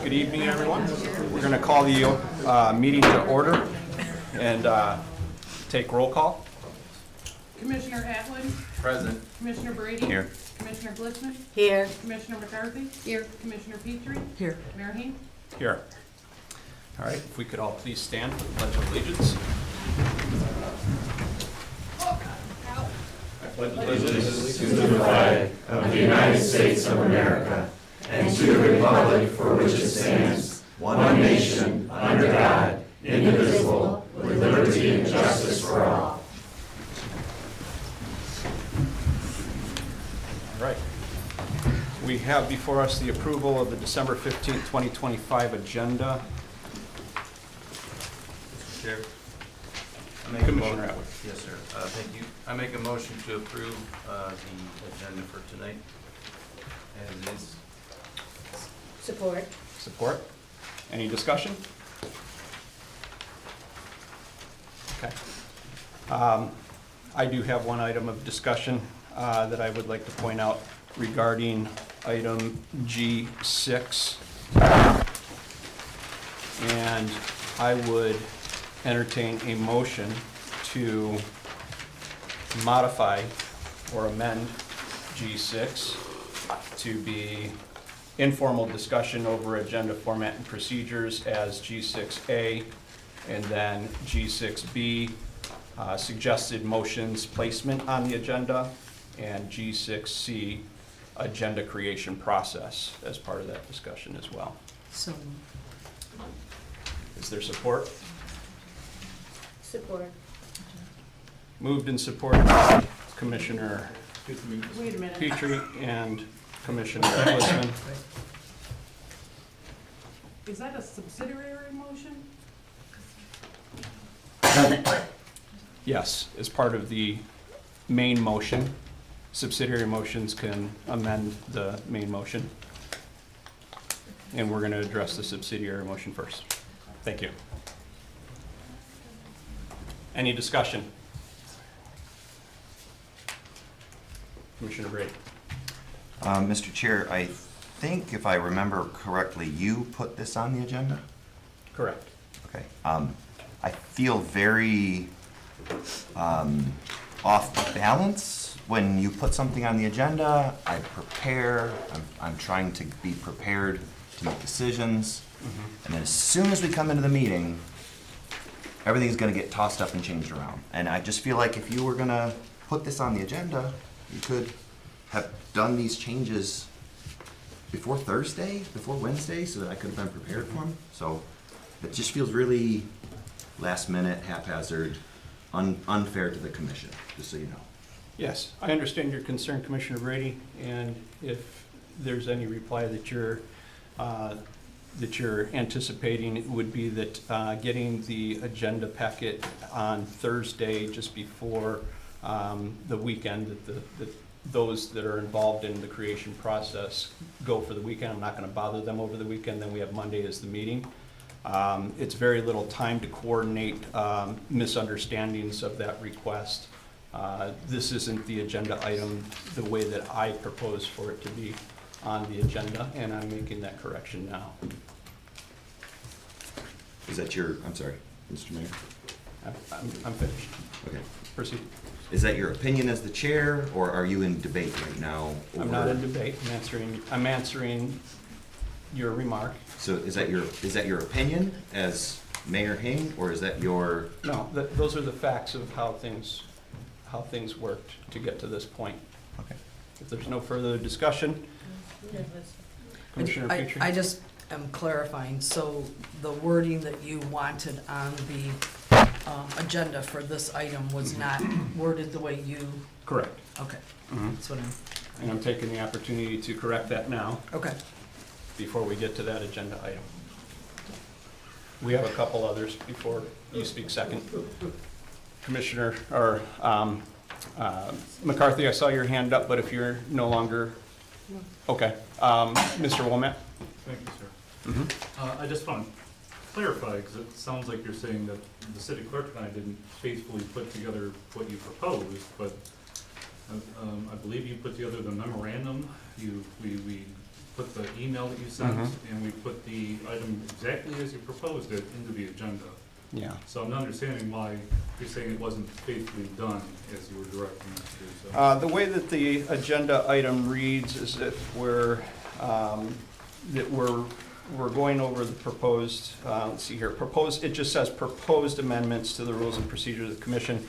Good evening, everyone. We're going to call the meeting to order and take roll call. Commissioner Atwood? Present. Commissioner Brady? Here. Commissioner Blitzman? Here. Commissioner McCarthy? Here. Commissioner Petrie? Here. Mayor Heem? Here. All right, if we could all please stand for the Pledge of Allegiance. Allegiance to the flag of the United States of America and to the republic for which it stands, one nation, under God, indivisible, with liberty and justice for all. All right. We have before us the approval of the December 15th, 2025 agenda. Chair. Commissioner Atwood. Yes, sir. Thank you. I make a motion to approve the agenda for tonight as it is. Support. Support. Any discussion? Okay. I do have one item of discussion that I would like to point out regarding item G6. And I would entertain a motion to modify or amend G6 to be informal discussion over agenda format and procedures as G6A, and then G6B, suggested motions placement on the agenda, and G6C, agenda creation process as part of that discussion as well. So. Is there support? Support. Moved and supported by Commissioner Wait a minute. Petrie and Commissioner Blitzman. Is that a subsidiary motion? Yes, as part of the main motion. Subsidiary motions can amend the main motion. And we're going to address the subsidiary motion first. Thank you. Any discussion? Commissioner Brady. Mr. Chair, I think if I remember correctly, you put this on the agenda? Correct. Okay. I feel very off balance when you put something on the agenda. I prepare. I'm trying to be prepared to make decisions. And then as soon as we come into the meeting, everything's going to get tossed up and changed around. And I just feel like if you were going to put this on the agenda, you could have done these changes before Thursday, before Wednesday, so that I could have been prepared for them. So it just feels really last minute, haphazard, unfair to the commission, just so you know. Yes, I understand your concern, Commissioner Brady, and if there's any reply that you're anticipating, it would be that getting the agenda packet on Thursday just before the weekend, that those that are involved in the creation process go for the weekend. I'm not going to bother them over the weekend. Then we have Monday as the meeting. It's very little time to coordinate misunderstandings of that request. This isn't the agenda item the way that I propose for it to be on the agenda, and I'm making that correction now. Is that your, I'm sorry, Mr. Mayor? I'm finished. Okay. Proceed. Is that your opinion as the chair, or are you in debate right now? I'm not in debate. I'm answering your remark. So is that your opinion as Mayor Hing, or is that your? No, those are the facts of how things worked to get to this point. Okay. If there's no further discussion, Commissioner Petrie. I just am clarifying, so the wording that you wanted on the agenda for this item was not worded the way you, Correct. okay, Mhm. that's what I'm, And I'm taking the opportunity to correct that now. okay. before we get to that agenda item. We have a couple others before you speak second. Commissioner, or McCarthy, I saw your hand up, but if you're no longer, okay. Mr. Womack? Thank you, sir. I just want to clarify, because it sounds like you're saying that the city clerk and I didn't faithfully put together what you proposed, but I believe you put together the memorandum, we put the email that you sent, and we put the item exactly as you proposed it into the agenda. Yeah. So I'm not understanding why you're saying it wasn't faithfully done as you were directing us to, so. The way that the agenda item reads is that we're going over the proposed, let's see here, proposed, it just says proposed amendments to the rules and procedures of the commission.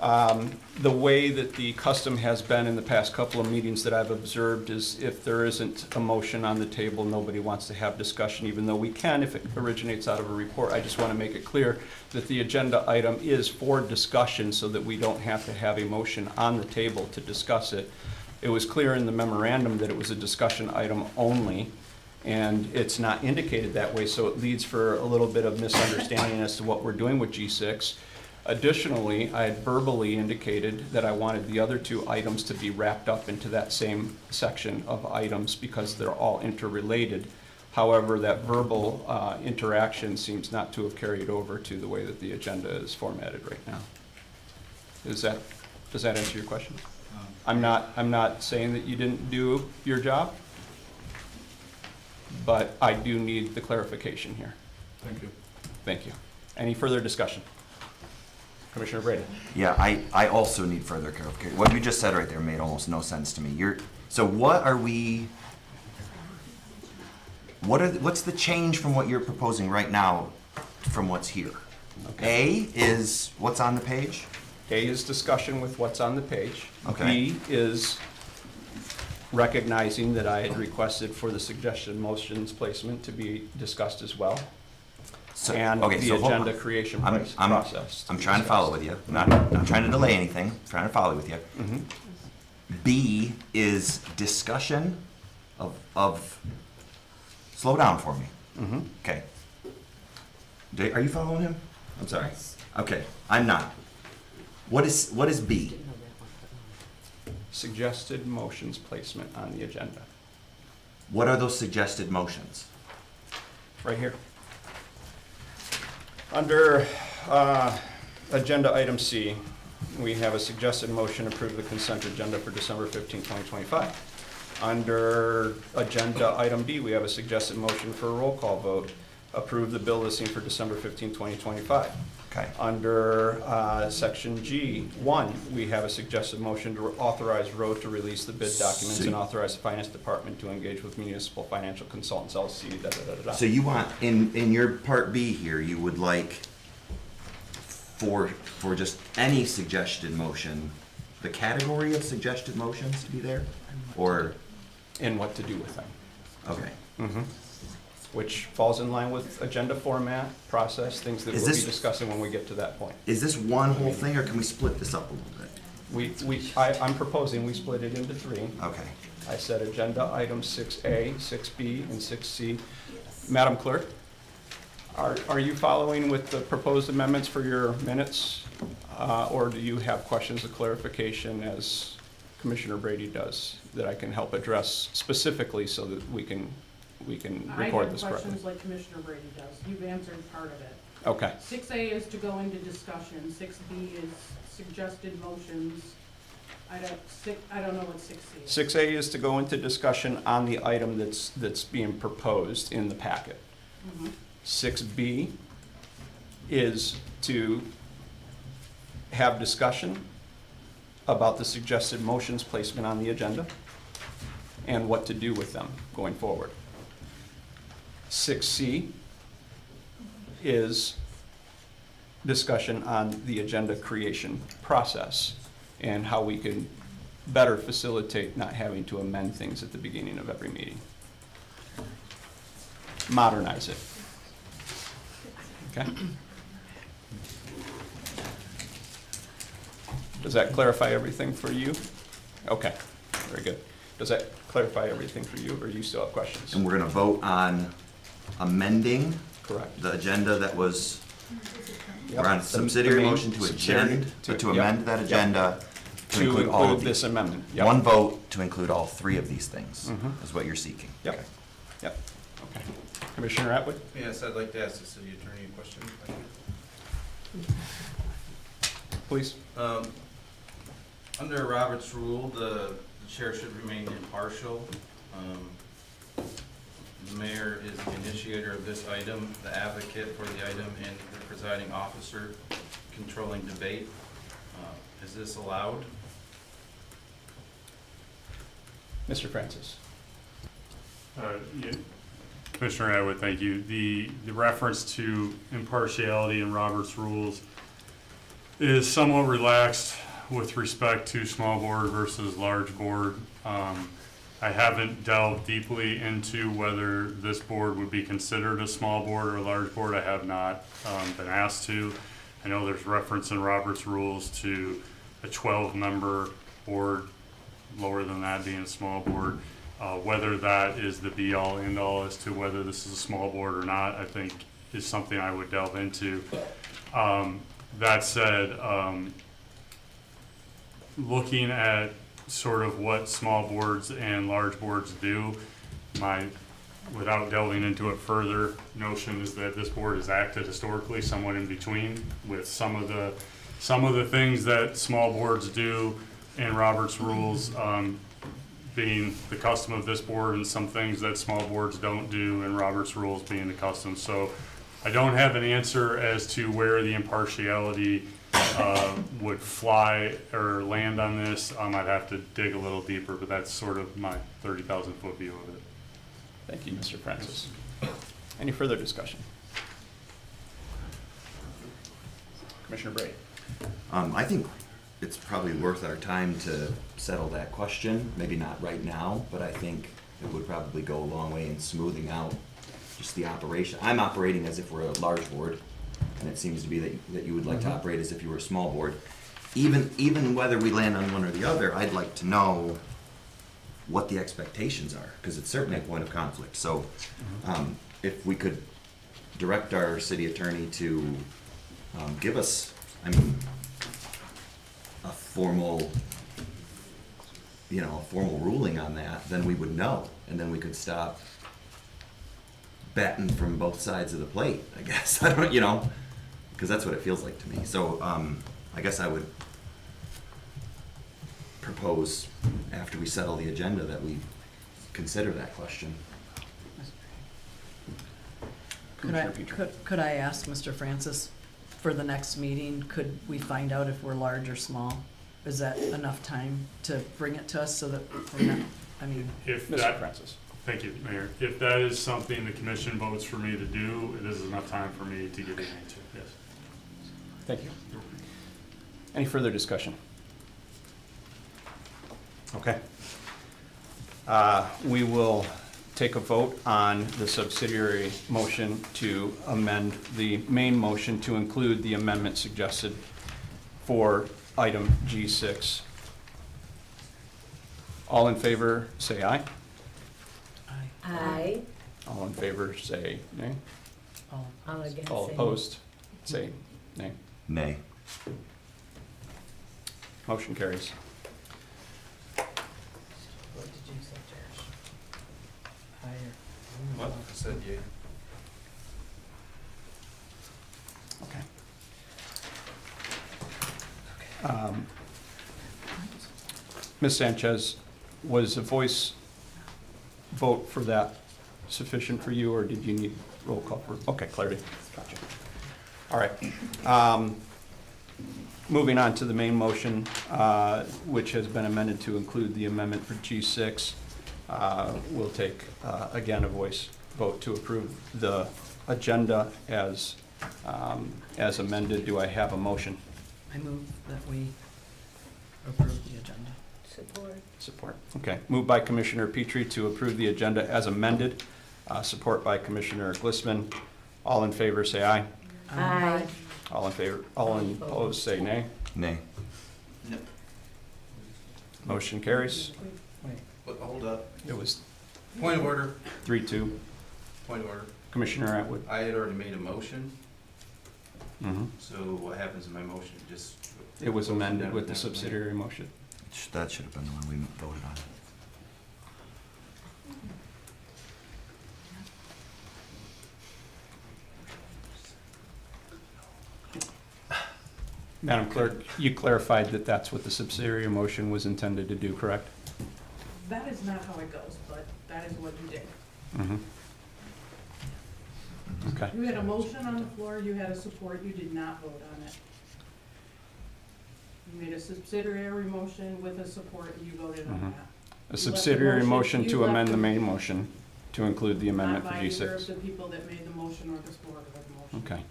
The way that the custom has been in the past couple of meetings that I've observed is if there isn't a motion on the table, nobody wants to have discussion, even though we can if it originates out of a report. I just want to make it clear that the agenda item is for discussion so that we don't have to have a motion on the table to discuss it. It was clear in the memorandum that it was a discussion item only, and it's not indicated that way, so it leads for a little bit of misunderstanding as to what we're doing with G6. Additionally, I had verbally indicated that I wanted the other two items to be wrapped up into that same section of items because they're all interrelated. However, that verbal interaction seems not to have carried over to the way that the agenda is formatted right now. Does that answer your question? I'm not saying that you didn't do your job, but I do need the clarification here. Thank you. Thank you. Any further discussion? Commissioner Brady. Yeah, I also need further clarification. What you just said right there made almost no sense to me. So what's the change from what you're proposing right now from what's here? Okay. A is what's on the page? A is discussion with what's on the page. Okay. B is recognizing that I had requested for the suggested motions placement to be discussed as well. So, And okay, the so hold on. agenda creation I'm process. I'm trying to follow with you. Not trying to delay anything. I'm trying to follow with you. Mhm. B is discussion of slow down for me. Mhm. Okay. Are you following him? I'm sorry. Okay, I'm not. What is B? Suggested motions placement on the agenda. What are those suggested motions? Right here. Under agenda item C, we have a suggested motion to approve the consent agenda for December 15, 2025. Under agenda item B, we have a suggested motion for a roll call vote, approve the bill listing for December 15, 2025. Okay. Under section G1, we have a suggested motion to authorize Road to release the bid documents and authorize the finance department to engage with municipal financial consultants, LC, da-da-da-da-da. So you want, in your part B here, you would like for just any suggested motion, the category of suggested motions to be there? Or, And what to do with them. okay. Mhm. Which falls in line with agenda format, process, things that Is we'll be this- discussing when we get to that point. Is this one whole thing, or can we split this up a little bit? I'm proposing we split it into three. Okay. I said agenda items 6A, 6B, and 6C. Madam Clerk, are you following with the proposed amendments for your minutes? Or do you have questions of clarification as Commissioner Brady does that I can help address specifically so that we can record this I have correctly? questions like Commissioner Brady does. You've answered part of it. Okay. 6A is to go into discussion. 6B is suggested motions. I don't know what 6C is. 6A is to go into discussion on the item that's being proposed in the packet. Mhm. 6B is to have discussion about the suggested motions placement on the agenda and what to do with them going forward. 6C is discussion on the agenda creation process and how we can better facilitate not having to amend things at the beginning of every meeting. Modernize it. Okay? Does that clarify everything for you? Okay, very good. Does that clarify everything for you, or do you still have questions? And we're gonna vote on amending Correct. the agenda that was, Yep. we're on The subsidiary main motion to subsidiary to yep, amend that yep. agenda to To include all include of this these. amendment. Yep. One vote to include all three of these things Mhm. is what you're seeking. Yep, Okay. yep, okay. Commissioner Atwood? Yes, I'd like to ask the city attorney a question. if I Please. could. Under Robert's rule, the chair should remain impartial. The mayor is the initiator of this item, the advocate for the item, and the presiding officer controlling debate. Is this allowed? Mr. Francis? Yeah. Commissioner Atwood, thank you. The reference to impartiality in Robert's rules is somewhat relaxed with respect to small board versus large board. I haven't delved deeply into whether this board would be considered a small board or a large board. I have not been asked to. I know there's reference in Robert's rules to a 12-member board, lower than that being a small board. Whether that is the be-all, end-all as to whether this is a small board or not, I think is something I would delve into. That said, looking at sort of what small boards and large boards do, without delving into it further, notion is that this board has acted historically somewhat in between, with some of the things that small boards do in Robert's rules being the custom of this board, and some things that small boards don't do in Robert's rules being the custom. So I don't have an answer as to where the impartiality would fly or land on this. I'd have to dig a little deeper, but that's sort of my 30,000-foot view of it. Thank you, Mr. Francis. Any further discussion? Commissioner Bray? I think it's probably worth our time to settle that question, maybe not right now, but I think it would probably go a long way in smoothing out just the operation. I'm operating as if we're a large board, and it seems to be that you would like to operate as if you were a small board. Even whether we land on one or the other, I'd like to know what the expectations are, because it's certainly a point of conflict. So if we could direct our city attorney to give us, a formal ruling on that, then we would know, and then we could stop betting from both sides of the plate, I guess. I don't, because that's what it feels like to me. So I guess I would propose, after we settle the agenda, that we consider that question. Commissioner Petrie. Could I ask Mr. Francis, for the next meeting, could we find out if we're large or small? Is that enough time to bring it to us so that we're not, If Mr. that, Francis? thank you, Mayor. If that is something the commission votes for me to do, it is enough time for me to give you an answer, yes. Thank you. Any further discussion? Okay. We will take a vote on the subsidiary motion to amend the main motion to include the amendment suggested for item G6. All in favor, say aye. Aye. All in favor, say nay. All against. All say opposed, say nay. Nay. Motion carries. What did you say, Josh? Higher. What? I said yea. Okay. Ms. Sanchez, was a voice vote for that sufficient for you, or did you need roll call for? Okay, clarity. Gotcha. All right. Moving on to the main motion, which has been amended to include the amendment for G6. We'll take, again, a voice vote to approve the agenda as amended. Do I have a motion? I move that we approve the agenda. Support. Support. Okay. Moved by Commissioner Petrie to approve the agenda as amended. Support by Commissioner Glissman. All in favor, say aye. Aye. All in favor, all opposed, say nay. Nay. Motion carries. But hold Hold up. It was Point of order. 3-2. Point of order. Commissioner Atwood? I had already made a motion, Mm-hmm. so what happens in my motion? Just. It was amended with the Never mind. subsidiary motion. That should have been the one we voted on. Madam Clerk, you clarified that that's what the subsidiary motion was intended to do, correct? That is not how it goes, but that is what you did. Mm-hmm. Okay. You had a motion on the floor, you had a support, you did not vote on it. You made a subsidiary motion with a support, and you voted on Mhm. that. A subsidiary motion you to left amend the the- main motion to include the amendment for Not by either of G6. the people that made the motion or the support of the motion. Okay.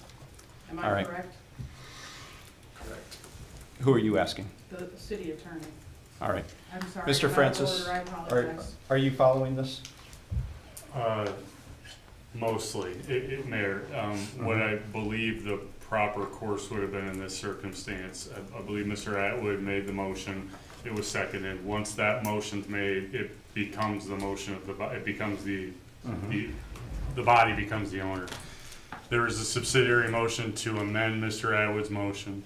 Am all I right. correct? Correct. Who are you asking? The city attorney. All right. I'm sorry. Mr. I'm out of Francis, order. I apologize. Are you following this? Mostly, Mayor, what I believe the proper course would have been in this circumstance, I believe Mr. Atwood made the motion, it was seconded. Once that motion's made, it becomes the motion of it becomes the body becomes the owner. There is a subsidiary motion to amend Mr. Atwood's motion.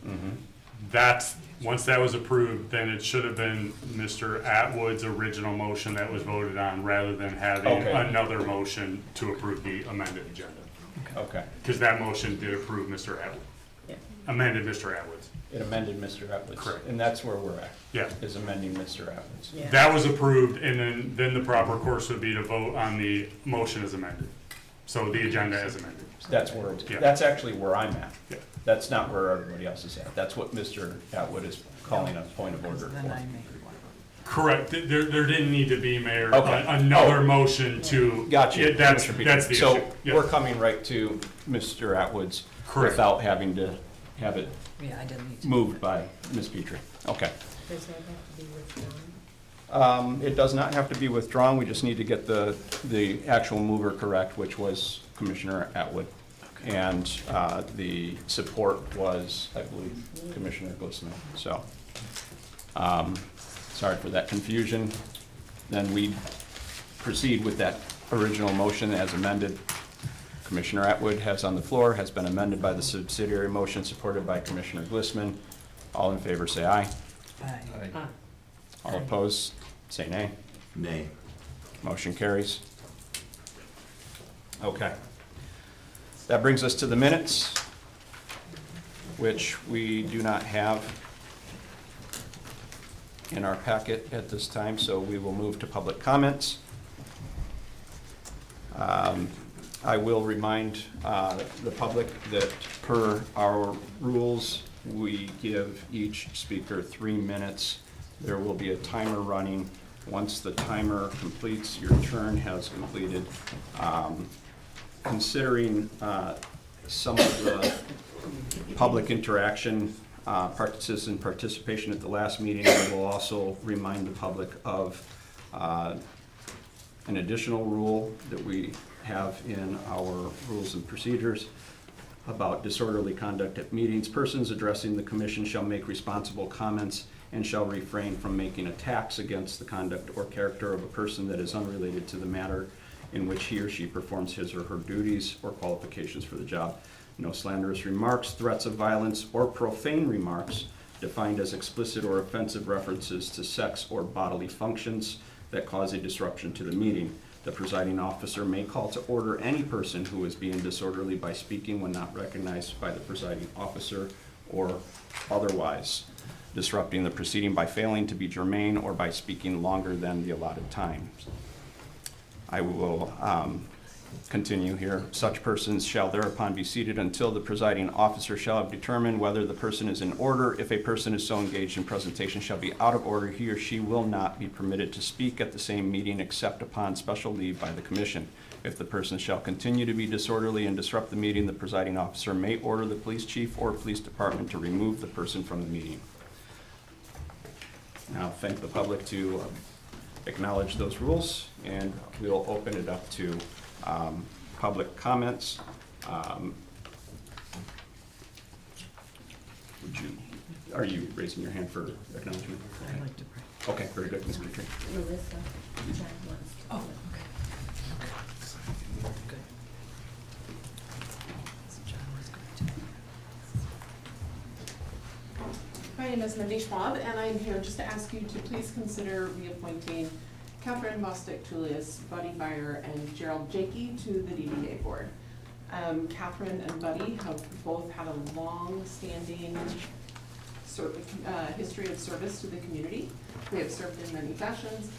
Once that was approved, then it should have been Mr. Atwood's original motion that was voted on, rather than having Okay. another motion to approve the amended agenda. Okay. Because that motion did approve Mr. Atwood, Yeah. amended Mr. Atwood's. It amended Mr. Atwood's. Correct. And that's where we're at, Yeah, is amending Mr. Atwood's. Yeah. that was approved, and then the proper course would be to vote on the motion as amended. So the agenda as amended. That's Yeah. actually where I'm at. Yeah. That's not where everybody else is at. That's what Mr. Atwood is calling a point of order Then I for. made one. Correct, there didn't need to be, Mayor, Okay. another motion to. Gotcha. Yeah, that's Commissioner the Petrie. issue. So Yeah. we're coming right to Mr. Atwood's Correct. without having to have it Yeah, I didn't need to. moved by Ms. Petrie. Okay. Does that have to be withdrawn? It does not have to be withdrawn, we just need to get the actual mover correct, which was Commissioner Atwood. And the support was, I believe, Commissioner Glissman. So, sorry for that confusion. Then we proceed with that original motion as amended. Commissioner Atwood has on the floor, has been amended by the subsidiary motion supported by Commissioner Glissman. All in favor, say aye. Aye. Ah, All opposed, say nay. Nay. Motion carries. Okay. That brings us to the minutes, which we do not have in our packet at this time, so we will move to public comments. I will remind the public that per our rules, we give each speaker 3 minutes. There will be a timer running. Once the timer completes, your turn has completed. Considering some of the public interaction, citizen participation at the last meeting, I will also remind the public of an additional rule that we have in our rules and procedures about disorderly conduct at meetings. Persons addressing the commission shall make responsible comments and shall refrain from making attacks against the conduct or character of a person that is unrelated to the matter in which he or she performs his or her duties or qualifications for the job. No slanderous remarks, threats of violence, or profane remarks defined as explicit or offensive references to sex or bodily functions that cause a disruption to the meeting. The presiding officer may call to order any person who is being disorderly by speaking when not recognized by the presiding officer or otherwise disrupting the proceeding by failing to be germane or by speaking longer than the allotted time. I will continue here. Such persons shall thereupon be seated until the presiding officer shall have determined whether the person is in order. If a person is so engaged in presentation shall be out of order, he or she will not be permitted to speak at the same meeting except upon special leave by the commission. If the person shall continue to be disorderly and disrupt the meeting, the presiding officer may order the police chief or police department to remove the person from the meeting. Now, thank the public to acknowledge those rules, and we'll open it up to public comments. Are you raising your hand for acknowledgement? I'd like to pray. Okay, very good, Ms. Petrie. Melissa, John wants to. Oh, okay. Good. So John was going to. My name is Mindy Schwab, and I'm here just to ask you to please consider reappointing Catherine Bostic-Julius, Buddy Byer, and Gerald Jakey to the DDA board. Catherine and Buddy have both had a long-standing history of service to the community. They have served in many fashions.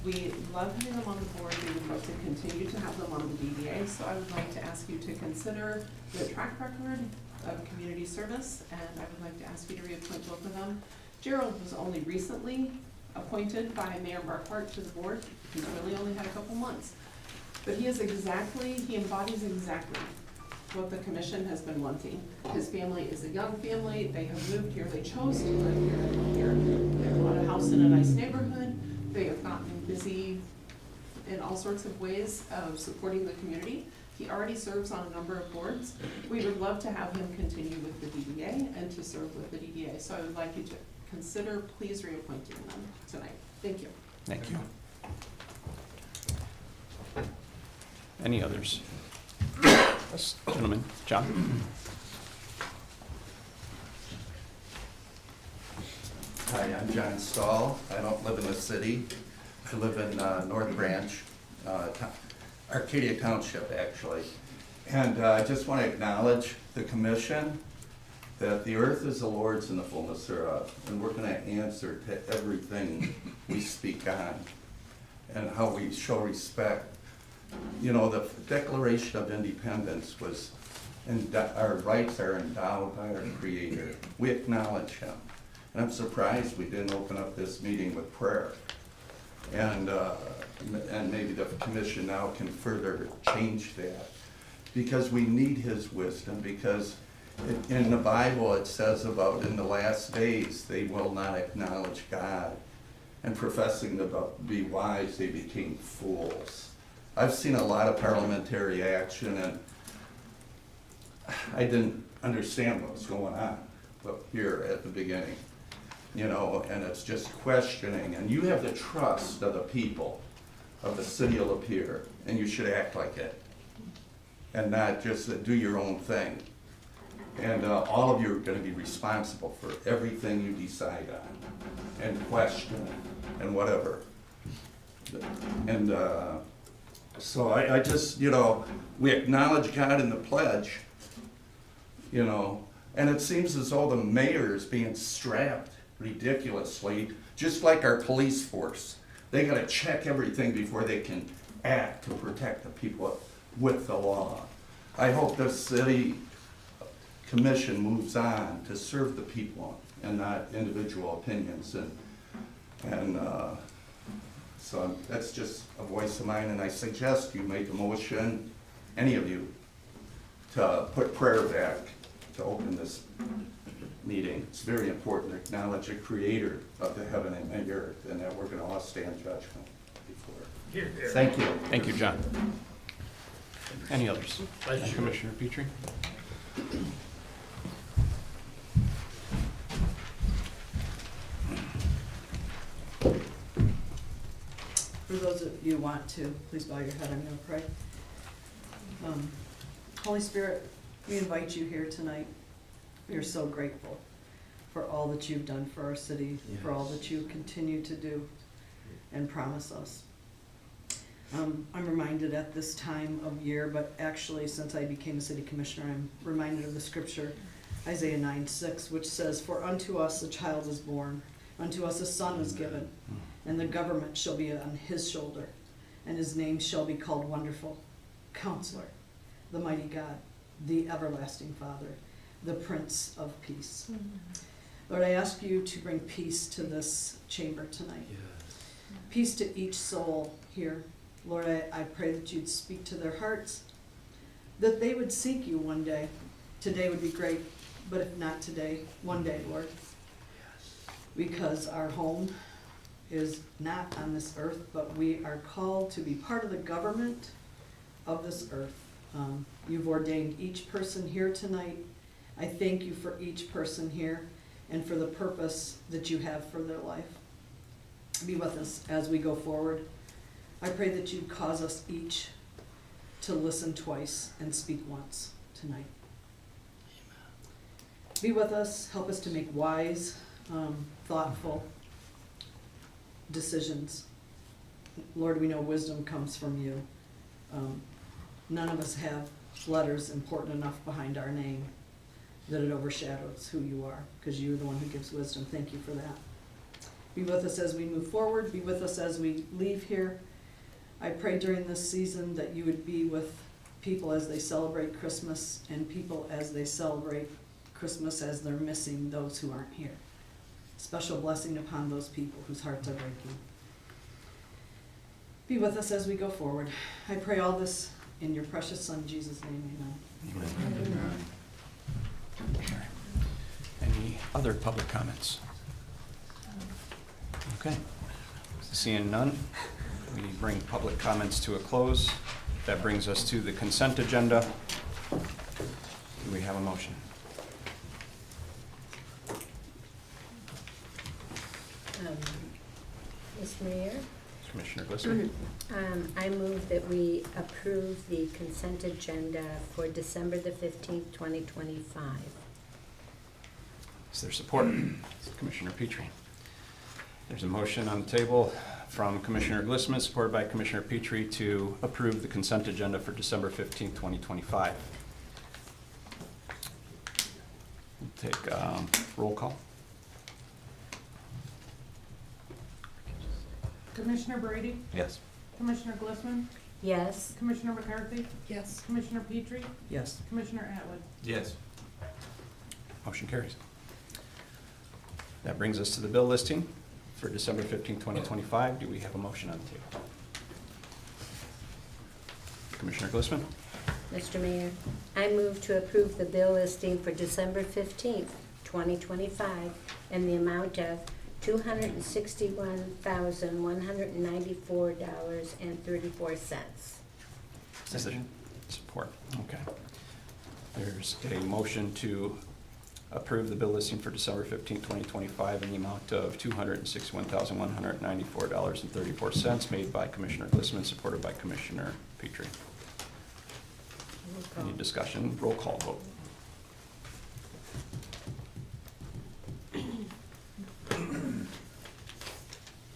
We love having them on the board. We would love to continue to have them on the DDA, so I would like to ask you to consider the track record of community service, and I would like to ask you to reappoint both of them. Gerald was only recently appointed by Mayor Marquardt to the board. He's really only had a couple months. But he embodies exactly what the commission has been wanting. His family is a young family. They have moved here. They chose to live here and here. They have bought a house in a nice neighborhood. They have gotten busy in all sorts of ways of supporting the community. He already serves on a number of boards. We would love to have him continue with the DDA and to serve with the DDA. So I would like you to consider please reappointing them tonight. Thank you. Thank you. Any others? Yes, gentlemen, John? Hi, I'm John Stahl. I don't live in the city. I live in North Branch, Arcadia Township, actually. And I just want to acknowledge the commission that the earth is the Lord's and the fullness thereof, and we're going to answer to everything we speak on and how we show respect. You know, the Declaration of Independence was, our rights are endowed by our Creator. We acknowledge Him. And I'm surprised we didn't open up this meeting with prayer. And maybe the commission now can further change that, because we need His wisdom, because in the Bible it says about in the last days they will not acknowledge God, and professing to be wise they became fools. I've seen a lot of parliamentary action, and I didn't understand what was going on here at the beginning, you know, and it's just questioning. And you have the trust of the people of the city of Lapeer, and you should act like it and not just do your own thing. And all of you are going to be responsible for everything you decide on and question and whatever. And so I just, you know, we acknowledge God in the pledge, you know, and it seems as though the mayor is being strapped ridiculously, just like our police force. They got to check everything before they can act to protect the people with the law. I hope the city commission moves on to serve the people and not individual opinions. And so that's just a voice of mine, and I suggest you make a motion, any of you, to put prayer back to open this meeting. It's very important to acknowledge the Creator of the heaven and the earth, and that we're going to all stand judgment before. Thank you. Thank you, John. Any others? Commissioner Petrie? For those of you who want to, please bow your head, I'm going to pray. Holy Spirit, we invite you here tonight. We are so grateful for all that you've done for our city, for all that you continue to do and promise us. I'm reminded at this time of year, but actually since I became a city commissioner, I'm reminded of the scripture, Isaiah 9:6, which says, "For unto us a child is born, unto us a son is given, and the government shall be on his shoulder, and his name shall be called Wonderful, Counselor, the Mighty God, the Everlasting Father, the Prince of Peace." Lord, I ask you to bring peace to this chamber tonight. Peace to each soul here. Lord, I pray that you'd speak to their hearts, that they would seek you one day. Today would be great, but if not today, one day, Lord. Because our home is not on this earth, but we are called to be part of the government of this earth. You've ordained each person here tonight. I thank you for each person here and for the purpose that you have for their life. be with us as we go forward. I pray that you cause us each to listen twice and speak once tonight. Be with us, help us to make wise, thoughtful decisions. Lord, we know wisdom comes from you. None of us have letters important enough behind our name that it overshadows who you are, because you're the one who gives wisdom. Thank you for that. Be with us as we move forward. Be with us as we leave here. I pray during this season that you would be with people as they celebrate Christmas, and people as they celebrate Christmas as they're missing those who aren't here. Special blessing upon those people whose hearts are breaking. Be with us as we go forward. I pray all this in your precious Son, Jesus' name, amen. Any other public comments? Okay. Seeing none, we bring public comments to a close. That brings us to the consent agenda. Do we have a motion? Mr. Mayor, Commissioner Glissman? I move that we approve the consent agenda for December the 15th, 2025. Is there support? Commissioner Petrie. There's a motion on the table from Commissioner Glissman, supported by Commissioner Petrie, to approve the consent agenda for December 15th, 2025. We'll take roll call. Commissioner Brady? Yes. Commissioner Glissman? Yes. Commissioner McCarthy? Yes. Commissioner Petrie? Yes. Commissioner Atwood? Yes. Motion carries. That brings us to the bill listing for December 15th, 2025. Do we have a motion on the table? Commissioner Glissman? Mr. Mayor, I move to approve the bill listing for December 15th, 2025, in the amount of $261,194.34. Is there support? Okay. There's a motion to approve the bill listing for December 15th, 2025 in the amount of $261,194.34 made by Commissioner Glissman, supported by Commissioner Petrie. Any discussion? Roll call vote.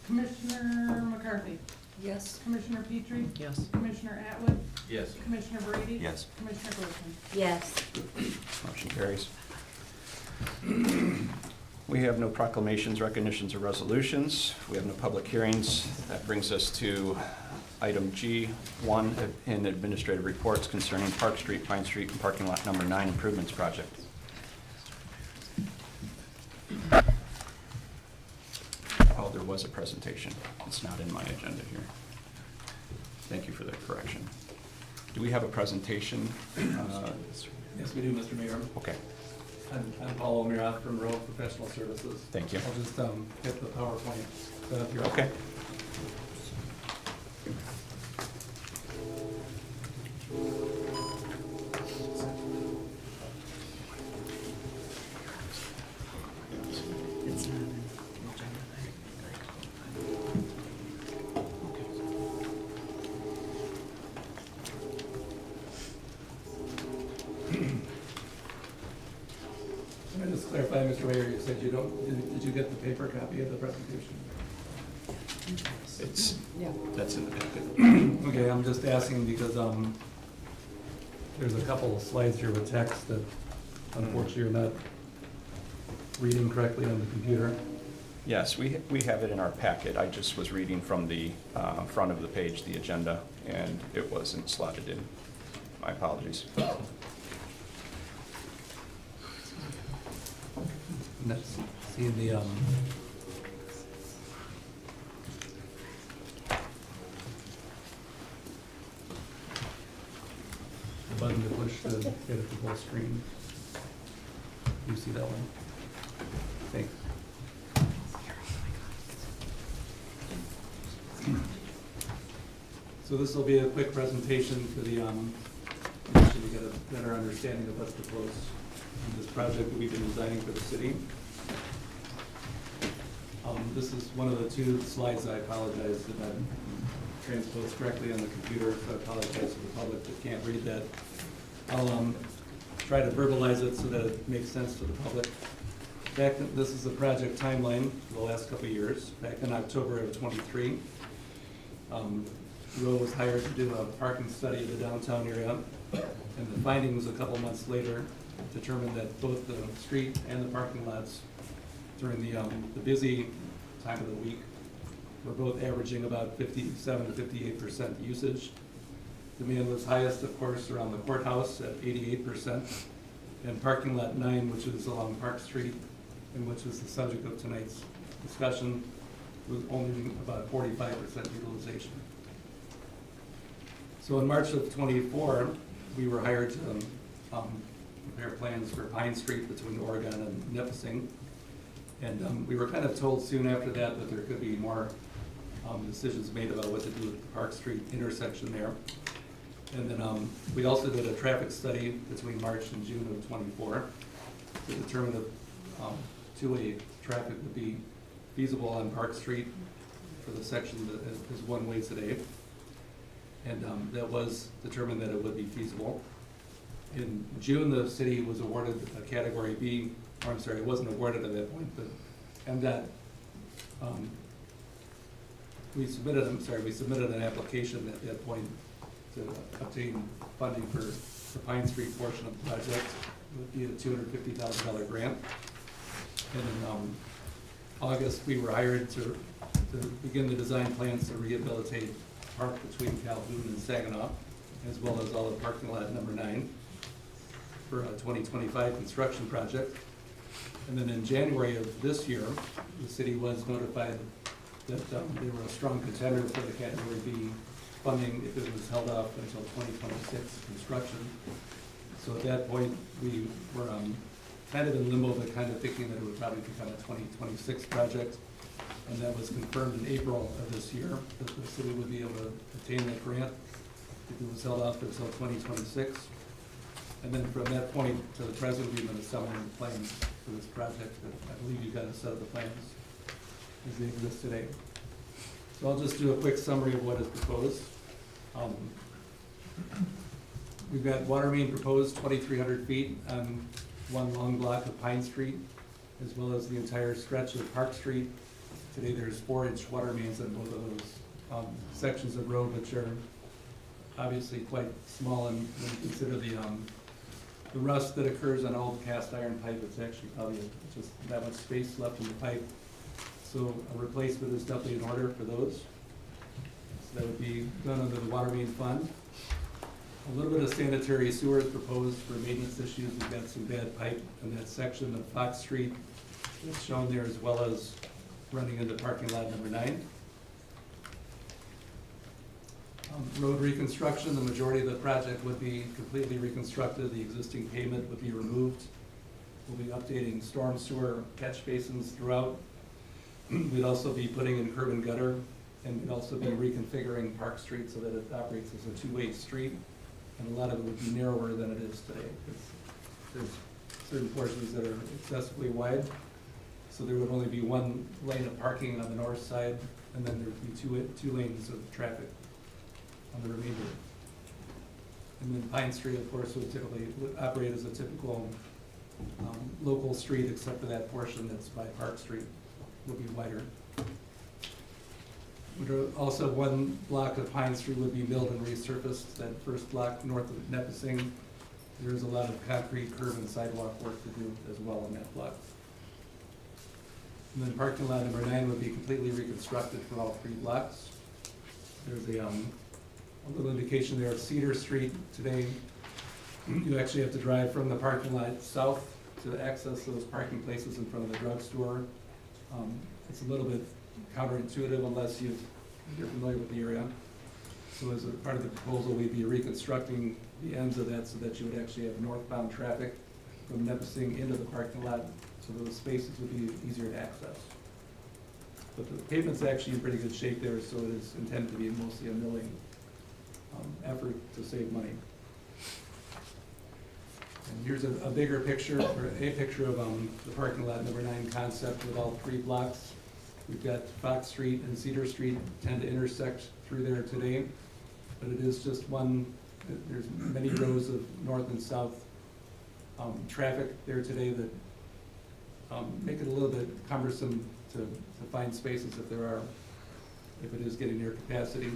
Commissioner McCarthy? Yes. Commissioner Petrie? Yes. Commissioner Atwood? Yes. Commissioner Brady? Yes. Commissioner Glissman? Yes. Motion carries. We have no proclamations, recognitions, or resolutions. We have no public hearings. That brings us to item G1 in administrative reports concerning Park Street, Pine Street, and parking lot number 9 improvements project. Oh, there was a presentation. It's not in my agenda here. Thank you for the correction. Do we have a presentation? Yes, we do, Mr. Mayor. Okay, I'm Paul Omeroff from Rowe Professional Services. thank you. I'll just get the PowerPoint set up here. Okay. It's not in the Can I just clarify, Mr. Mayor, you said you don't, did you get the paper copy of the presentation? It's, Yeah. that's in the packet. Okay, I'm just asking because, there's a couple of slides here with text that unfortunately you're not reading correctly on the computer. Yes, we have it in our packet. I just was reading from the front of the page, the agenda, and it wasn't slotted in. My apologies. And that's, see the, button to push to get it to full screen. You see that one? Thanks. So this will be a quick presentation to the commission to get a better understanding of what's proposed in this project that we've been designing for the city. this is one of the two slides. I apologize that I transposed correctly on the computer, so I apologize to the public that can't read that. I'll try to verbalize it so that it makes sense to the public. This is the project timeline for the last couple of years. Back in October of '23, Rowe was hired to do a parking study of the downtown area, and the findings a couple months later determined that both the street and the parking lots during the busy time of the week were both averaging about 57 to 58% usage. Demand was highest, of course, around the courthouse at 88%, and parking lot 9, which is along Park Street, and which is the subject of tonight's discussion, was only about 45% utilization. So in March of '24, we were hired to prepare plans for Pine Street between Oregon and Nipissing. And we were kind of told soon after that that there could be more decisions made about what to do with the Park Street intersection there. And then we also did a traffic study between March and June of '24 to determine if two-way traffic would be feasible on Park Street for the section that is one way today. And that was determined that it would be feasible. In June, the city was awarded a Category B, or I'm sorry, it wasn't awarded at that point, but MDOT, we submitted an application at that point to obtain funding for the Pine Street portion of the project. It would be a $250,000 grant. And in August, we were hired to begin the design plans to rehabilitate park between Calhoun and Saginaw, as well as all of parking lot number 9 for a 2025 construction project. And then in January of this year, the city was notified that they were a strong contender for the Category B funding if it was held off until 2026 construction. So at that point, we were kind of in limbo, but kind of thinking that it would probably become a 2026 project. And that was confirmed in April of this year, that the city would be able to obtain that grant if it was held off until 2026. And then from that point to the present, we've been assembling plans for this project. I believe you got a set of the plans as they exist today. So I'll just do a quick summary of what is proposed. We've got water main proposed 2,300 feet on one long block of Pine Street, as well as the entire stretch of Park Street. Today there's 4-inch water mains on both of those sections of road, which are obviously quite small, and when you consider the rust that occurs on old cast iron pipe, it's actually probably just that much space left in the pipe. So a replacement is definitely in order for those. So that would be done under the water main fund. A little bit of sanitary sewer is proposed for maintenance issues. We've got some bad pipe in that section of Fox Street that's shown there, as well as running into parking lot number 9. Road reconstruction, the majority of the project would be completely reconstructed. The existing pavement would be removed. We'll be updating storm sewer catch basins throughout. We'd also be putting in curb and gutter, and we'd also be reconfiguring Park Street so that it operates as a two-way street. And a lot of it would be narrower than it is today, because there's certain portions that are excessively wide. So there would only be one lane of parking on the north side, and then there would be two lanes of traffic on the remainder. And then Pine Street, of course, would typically operate as a typical local street, except for that portion that's by Park Street would be wider. Also, one block of Pine Street would be milled and resurfaced. That first block north of Nipissing, there's a lot of concrete curb and sidewalk work to do as well on that block. And then parking lot number 9 would be completely reconstructed for all 3 blocks. There's a little indication there of Cedar Street. Today, you actually have to drive from the parking lot south to access those parking places in front of the drugstore. It's a little bit counterintuitive unless you're familiar with the area. So as a part of the proposal, we'd be reconstructing the ends of that so that you would actually have northbound traffic from Nipissing into the parking lot, so those spaces would be easier to access. But the pavement's actually in pretty good shape there, so it is intended to be mostly a milling effort to save money. And here's a bigger picture, or a picture of the parking lot number 9 concept with all 3 blocks. We've got Fox Street and Cedar Street tend to intersect through there today, but it is just one, there's many rows of north and south traffic there today that make it a little bit cumbersome to find spaces if it is getting near capacity.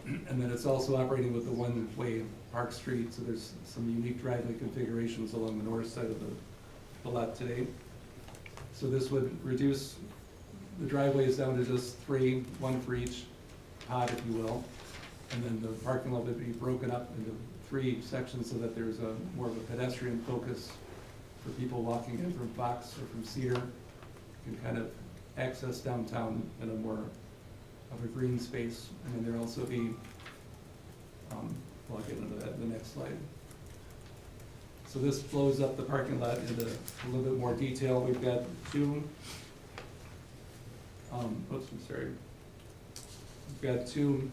And then it's also operating with the one-way Park Street, so there's some unique driveway configurations along the north side of the lot today. So this would reduce the driveways down to just three, one for each pod, if you will. And then the parking lot would be broken up into three sections so that there's more of a pedestrian focus for people walking in from Fox or from Cedar. You can kind of access downtown in a more of a green space. And then there'll also be, I'll get into that in the next slide. So this flows up the parking lot into a little bit more detail. We've got two, We've got two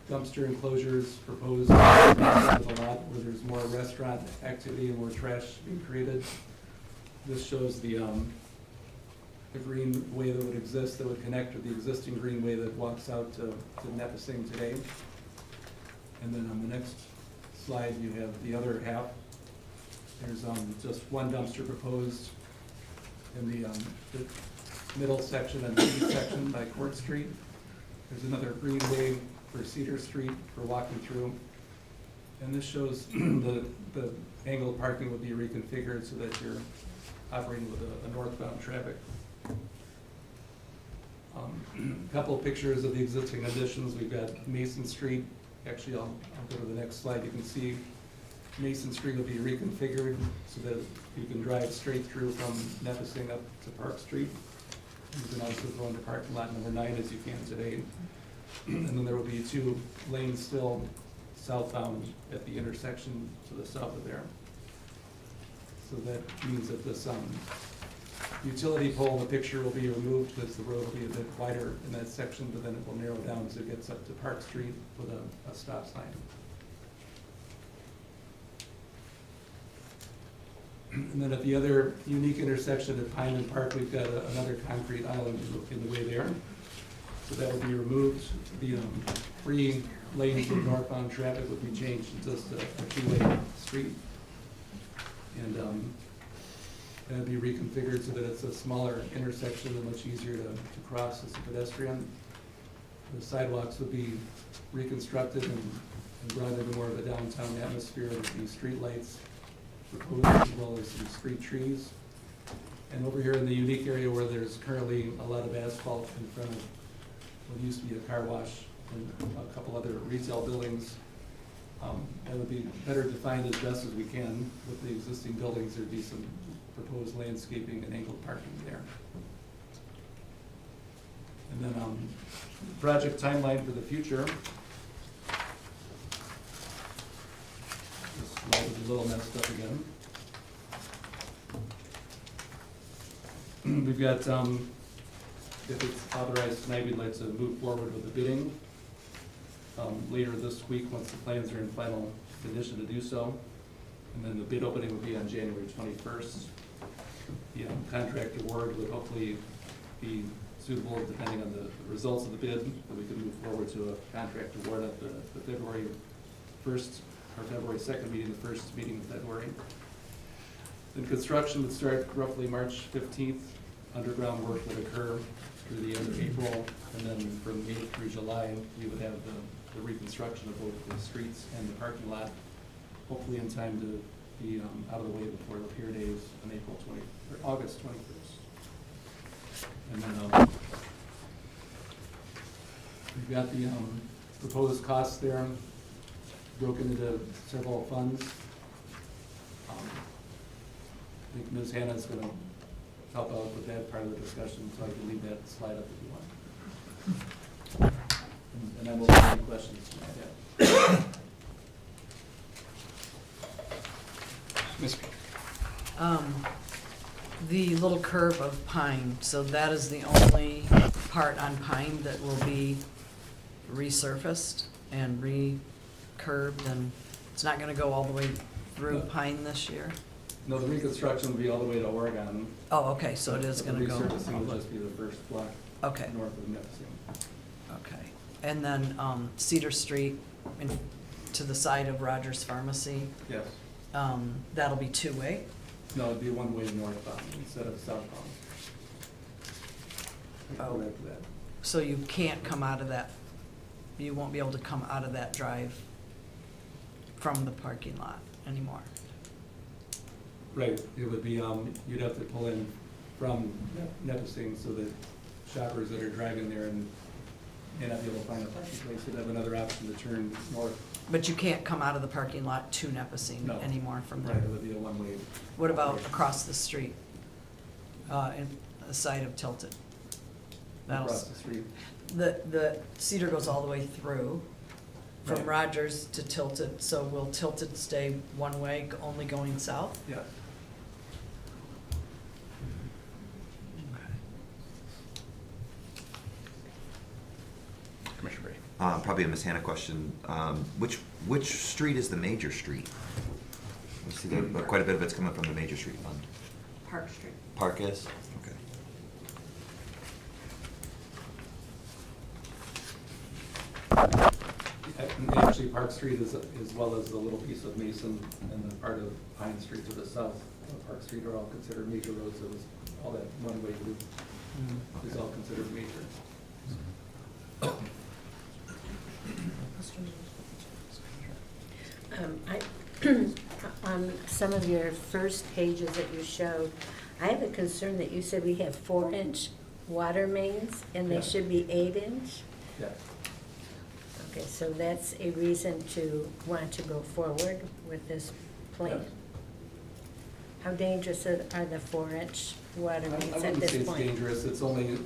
dumpster enclosures proposed on the side of the lot where there's more restaurant activity and more trash being created. This shows the greenway that would exist, that would connect with the existing greenway that walks out to Nipissing today. And then on the next slide, you have the other half. There's just one dumpster proposed in the middle section and the east section by Court Street. There's another greenway for Cedar Street for walking through. And this shows the angled parking would be reconfigured so that you're operating with a northbound traffic. A couple of pictures of the existing additions. We've got Mason Street. Actually, I'll go to the next slide. You can see Mason Street will be reconfigured so that you can drive straight through from Nipissing up to Park Street. You can also go into parking lot number 9 as you can today. And then there will be 2 lanes still southbound at the intersection to the south of there. So that means that this utility pole in the picture will be removed because the road will be a bit wider in that section, but then it will narrow down as it gets up to Park Street with a stop sign. And then at the other unique intersection at Pine and Park, we've got another concrete island in the way there. So that will be removed. The 3 lanes of northbound traffic would be changed to just a 2-way street. And that would be reconfigured so that it's a smaller intersection and much easier to cross as a pedestrian. The sidewalks would be reconstructed and brought into more of a downtown atmosphere with these street lights proposed, as well as some street trees. And over here in the unique area where there's currently a lot of asphalt in front of what used to be a car wash and a couple other retail buildings, that would be better defined as best as we can. With the existing buildings, there'd be some proposed landscaping and angled parking there. And then project timeline for the future. This slide is a little messed up again. We've got, if it's authorized tonight, we'd like to move forward with the bidding later this week once the plans are in final condition to do so. And then the bid opening will be on January 21st. The contract award would hopefully be suitable depending on the results of the bid, that we can move forward to a contract award at the February 1st or February 2nd meeting, the first meeting in February. Then construction would start roughly March 15th. Underground work would occur through the end of April, and then from May through July, we would have the reconstruction of both the streets and the parking lot, hopefully in time to be out of the way before Lapeer Days on August 21st. And then we've got the proposed costs there broken into several funds. I think Ms. Hannah is going to help out with that part of the discussion, so I can leave that slide up if you want. And I'm open to any questions you might have. Ms. The little curve of Pine, so that is the only part on Pine that will be resurfaced and re-curbed, and it's not gonna go all the way through Pine this year? No, the reconstruction will be all the way to Oregon. Oh, okay, so it is gonna go. The resurfacing will just be the first block Okay, north of Nipissing. okay. And then Cedar Street to the side of Rogers Pharmacy, Yes. that'll be two-way? No, it'd be one way northbound instead of southbound. Oh. Correct that. So you can't come out of that, you won't be able to come out of that drive from the parking lot anymore? Right, it would be, you'd have to pull in from Nipissing so that shoppers that are driving there and may not be able to find a parking place would have another option to turn north. But you can't come out of the parking lot to Nipissing No. anymore from Right, there? it would be a one-way. What about across the street, in the side of Tilted? That'll Across the street. The Cedar goes all the way through, from Right. Rogers to Tilted, so will Tilted stay one way, only going south? Yeah. Commissioner Brady. Probably a Miss Hannah question. Which street is the major street? We see that quite a bit of it's coming from the major street fund. Park Street. Park is? Okay. And actually, Park Street is, as well as the little piece of Mason and the part of Pine Street to the south of Park Street are all considered major roads. It was, all that one-way loop is all considered major. On some of your first pages that you showed, I have a concern that you said we have 4-inch water mains and they Yeah. should be 8-inch. Yeah. Okay, so that's a reason to want to go forward with this plan. Yes. How dangerous are the 4-inch water I mains at wouldn't this say it's point? dangerous, it's only,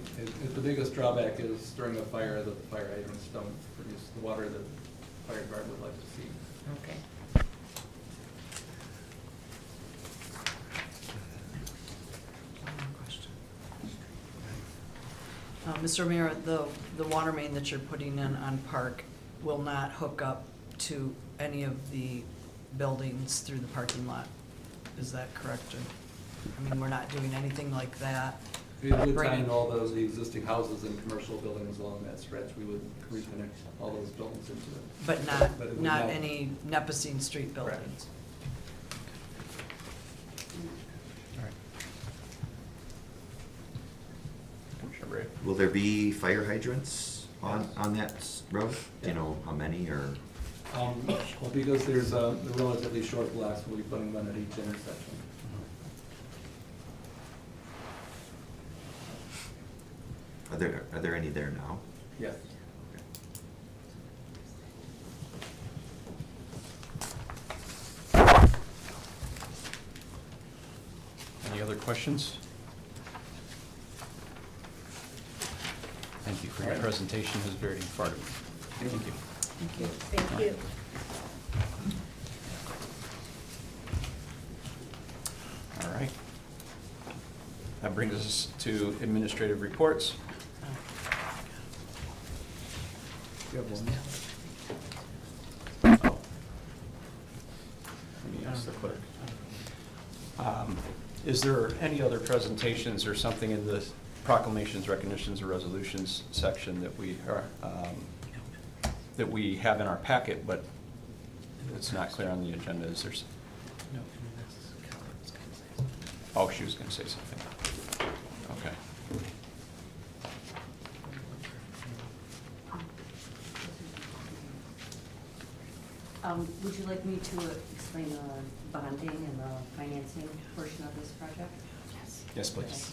the biggest drawback is during a fire that the fire hydrants don't produce the water that the fire department would like to see. Okay. Mr. Mayor, the water main that you're putting in on Park will not hook up to any of the buildings through the parking lot. Is that correct? I mean, we're not doing anything like that. We would tie Bringing- in all those, the existing houses and commercial buildings along that stretch, we would reconnect all those buildings into it. But But it would not not- any Nipissing Street Correct. buildings? All right. Commissioner Brady. Will there be fire hydrants on that road? Do you know how many or? Well, because there's the relatively short blocks, we'll be putting one at each intersection. Are there any there now? Yes. Any other questions? Thank you for your presentation, it was very informative. Thank you. Thank you. Thank you. All right. That brings us to administrative reports. You have one? Oh. Let me ask the clerk. Is there any other presentations or something in the proclamations, recognitions, or resolutions section that we are, that we have in our packet, but it's not clear on the agenda? Is there? Oh, she was gonna say something. Okay. Would you like me to explain the bonding and the financing portion of this project? Yes. Yes, please.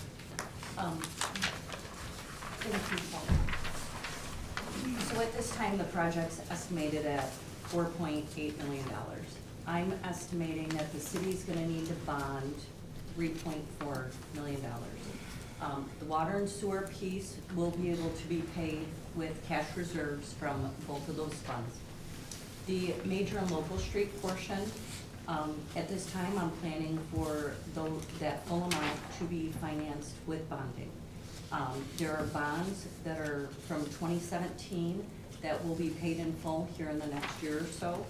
Thank you, Paul. So at this time, the project's estimated at $4.8 million. I'm estimating that the city's gonna need to bond $3.4 million. The water and sewer piece will be able to be paid with cash reserves from both of those funds. The major and local street portion, at this time, I'm planning for that full amount to be financed with bonding. There are bonds that are from 2017 that will be paid in full here in the next year or so.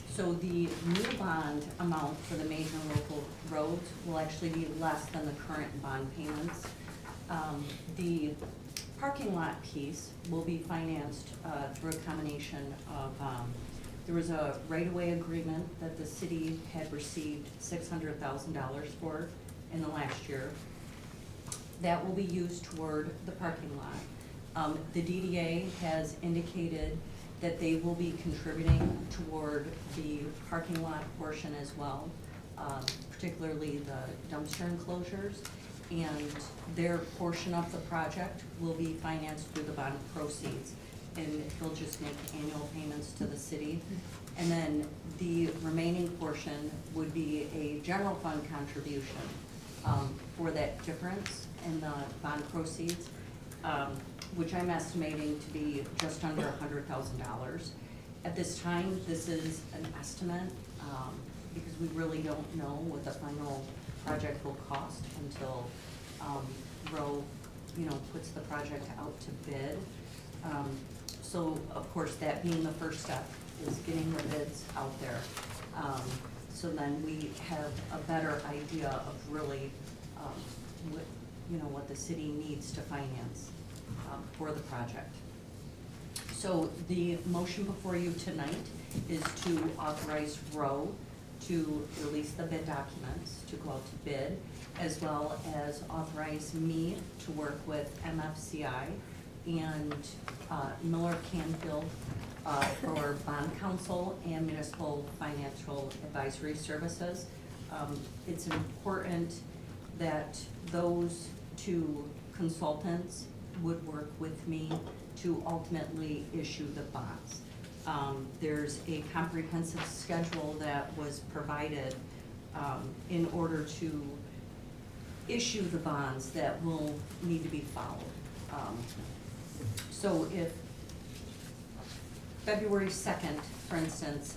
So the new bond amount for the major and local roads will actually be less than the current bond payments. The parking lot piece will be financed through a combination of, there was a right-of-way agreement that the city had received $600,000 for in the last year. That will be used toward the parking lot. The DDA has indicated that they will be contributing toward the parking lot portion as well, particularly the dumpster enclosures. And their portion of the project will be financed through the bond proceeds. And they'll just make annual payments to the city. And then the remaining portion would be a general fund contribution for that difference in the bond proceeds, which I'm estimating to be just under $100,000. At this time, this is an estimate because we really don't know what the final project will cost until Roe, puts the project out to bid. So of course, that being the first step is getting the bids out there. So then we have a better idea of really what the city needs to finance for the project. So the motion before you tonight is to authorize Roe to release the bid documents to go out to bid, as well as authorize me to work with MFCI and Miller Canfield for bond counsel and municipal financial advisory services. It's important that those two consultants would work with me to ultimately issue the bonds. There's a comprehensive schedule that was provided in order to issue the bonds that will need to be followed. So if February 2nd, for instance,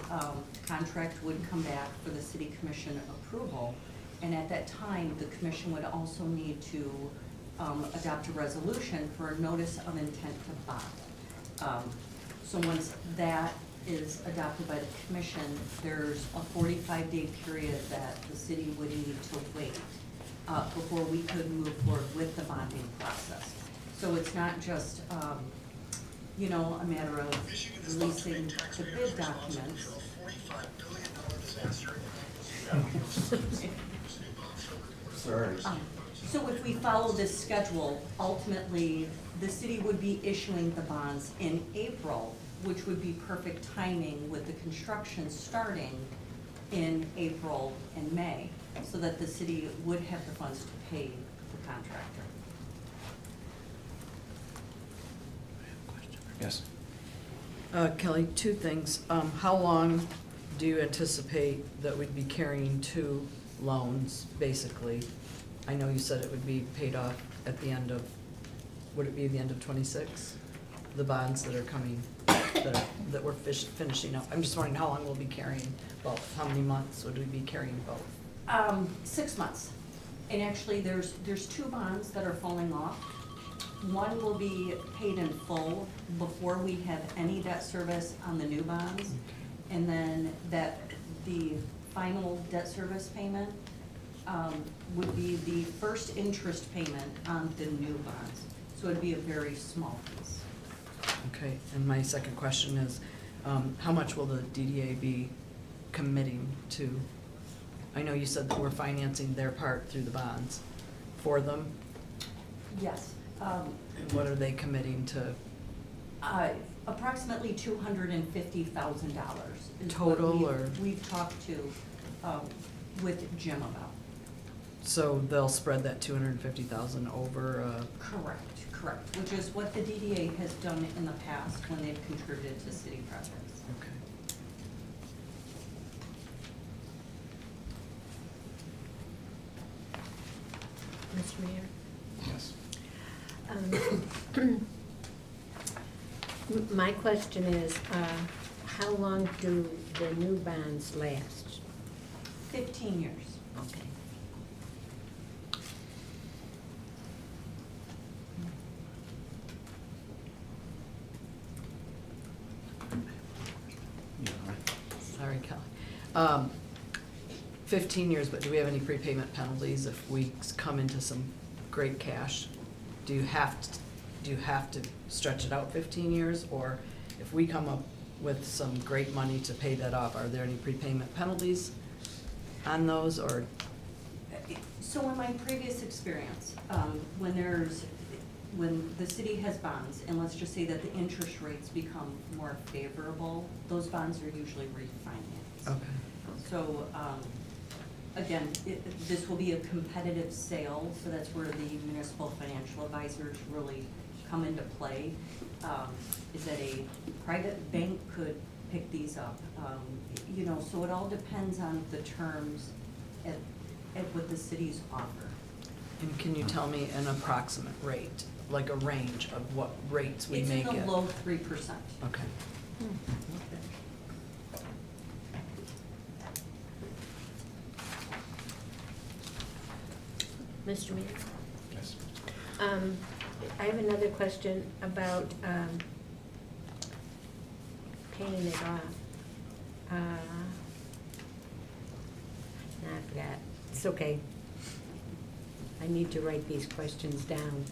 contract would come back for the city commission approval, and at that time, the commission would also need to adopt a resolution for a notice of intent to bond. So once that is adopted by the commission, there's a 45-day period that the city would need to wait before we could move forward with the bonding process. So it's not just, a matter of releasing the bid documents. Sorry. So if we follow this schedule, ultimately, the city would be issuing the bonds in April, which would be perfect timing with the construction starting in April and May, so that the city would have the funds to pay the contractor. Yes. Kelly, two things. How long do you anticipate that we'd be carrying two loans, basically? I know you said it would be paid off at the end of, would it be the end of '26? The bonds that are coming, that we're finishing up. I'm just wondering how long we'll be carrying both. How many months would we be carrying both? 6 months. And actually, there's two bonds that are falling off. One will be paid in full before we have any debt service on the new bonds. And then the final debt service payment would be the first interest payment on the new bonds. So it'd be a very small piece. Okay, and my second question is, how much will the DDA be committing to? I know you said that we're financing their part through the bonds for them. Yes. And what are they committing to? Approximately $250,000 is Total, what or? we've talked to with Jim about. So they'll spread that 250,000 over, Correct, which is what the DDA has done in the past when they've contributed to city projects. okay. Mr. Mayor? Yes. My question is, how long do the new bonds last? 15 years. Okay. Yeah. 15 years, but do we have any prepayment penalties if we come into some great cash? Do you have to stretch it out 15 years? Or if we come up with some great money to pay that off, are there any prepayment penalties on those, or? So in my previous experience, when the city has bonds, and let's just say that the interest rates become more favorable, those bonds are usually refinanced. Okay. So, again, this will be a competitive sale, so that's where the municipal financial advisors really come into play. Is that a private bank could pick these up, you know, so it all depends on the terms at what the cities offer. And can you tell me an approximate rate, like a range of what rates we may It's get? in the low 3%. Okay. Mr. Mayor? Yes. I have another question about paying it off. I forgot. It's okay. I need to write these questions down.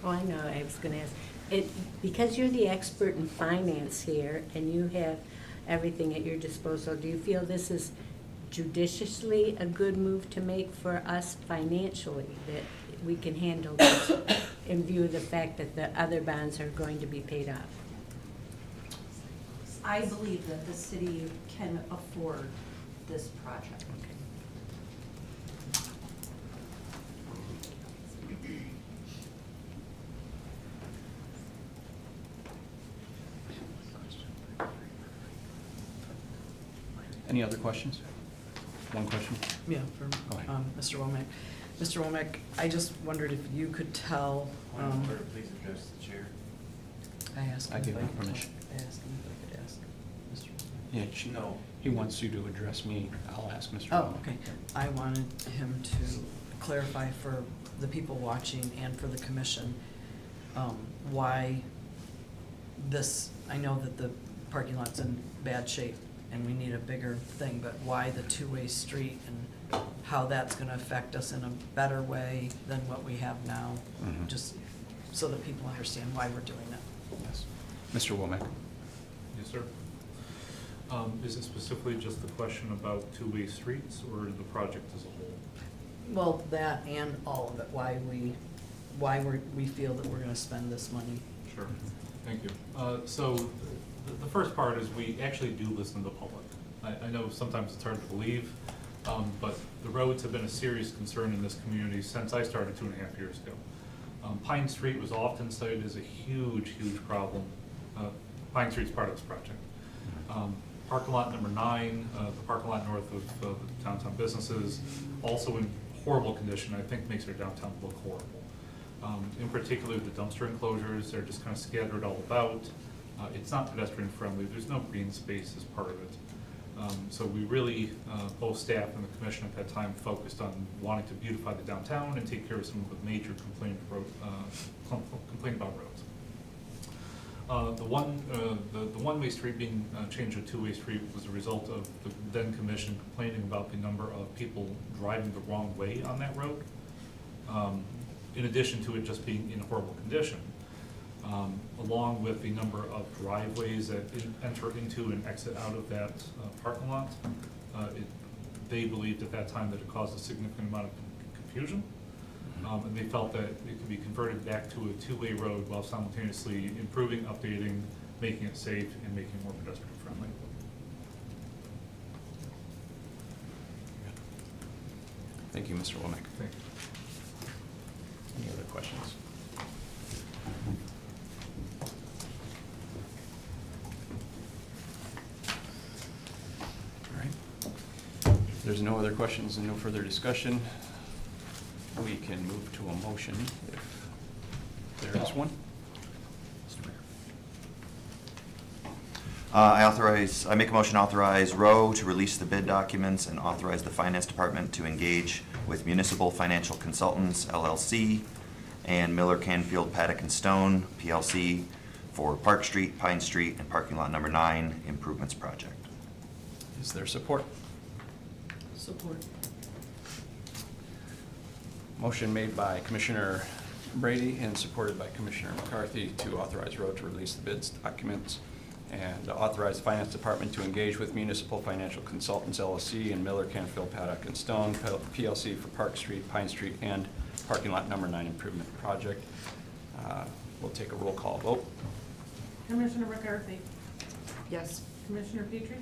Oh, I know, I was gonna ask. Because you're the expert in finance here, and you have everything at your disposal, do you feel this is judiciously a good move to make for us financially, that we can handle this in view of the fact that the other bonds are going to be paid off? I believe that the city can afford this project. Any other questions? One question? Yeah, for Go ahead. Mr. Womack. Mr. Womack, I just wondered if you could tell. Please address the chair. I asked him. I gave if him could permission. talk. I asked him if I could ask Mr. Womack. Yeah, No. he wants you to address me. I'll ask Mr. Oh, Womack. okay. I wanted him to clarify for the people watching and for the commission, why this, I know that the parking lot's in bad shape and we need a bigger thing, but why the two-way street and how that's gonna affect us in a better way than what we have now? Mhm. Just so that people understand why we're doing it. Yes. Mr. Womack? Yes, sir. Is it specifically just the question about two-way streets or the project as a whole? Well, that and all of it, why we feel that we're gonna spend this money. Sure, thank you. So the first part is we actually do listen to the public. I know sometimes it's hard to believe, but the roads have been a serious concern in this community since I started 2.5 years ago. Pine Street was often cited as a huge, huge problem. Pine Street's part of this project. Parking lot number 9, the parking lot north of the downtown businesses, also in horrible condition, I think makes our downtown look horrible. In particular, the dumpster enclosures, they're just kind of scattered all about. It's not pedestrian friendly, there's no green space as part of it. So we really, both staff and the commission at that time focused on wanting to beautify the downtown and take care of some of the major complaint about roads. The one-way street being changed to a two-way street was a result of the then commission complaining about the number of people driving the wrong way on that road. In addition to it just being in horrible condition, along with the number of driveways that enter into and exit out of that parking lot. They believed at that time that it caused a significant amount of confusion. And they felt that it could be converted back to a two-way road while simultaneously improving, updating, making it safe, and making it more pedestrian friendly. Thank you, Mr. Womack. Thank you. Any other questions? All right. If there's no other questions and no further discussion, we can move to a motion if there is one. I make a motion to authorize Rowe to release the bid documents and authorize the finance department to engage with Municipal Financial Consultants, LLC, and Miller Canfield Paddock and Stone, PLC, for Park Street, Pine Street, and parking lot number 9 improvements project. Is there support? Support. Motion made by Commissioner Brady and supported by Commissioner McCarthy to authorize Road to release the bids documents and authorize the Finance Department to engage with Municipal Financial Consultants LLC and Miller, Canfield, Paddock, and Stone PLC for Park Street, Pine Street, and parking lot number 9 improvement project. We'll take a roll call vote. Commissioner McCarthy? Yes. Commissioner Petrie?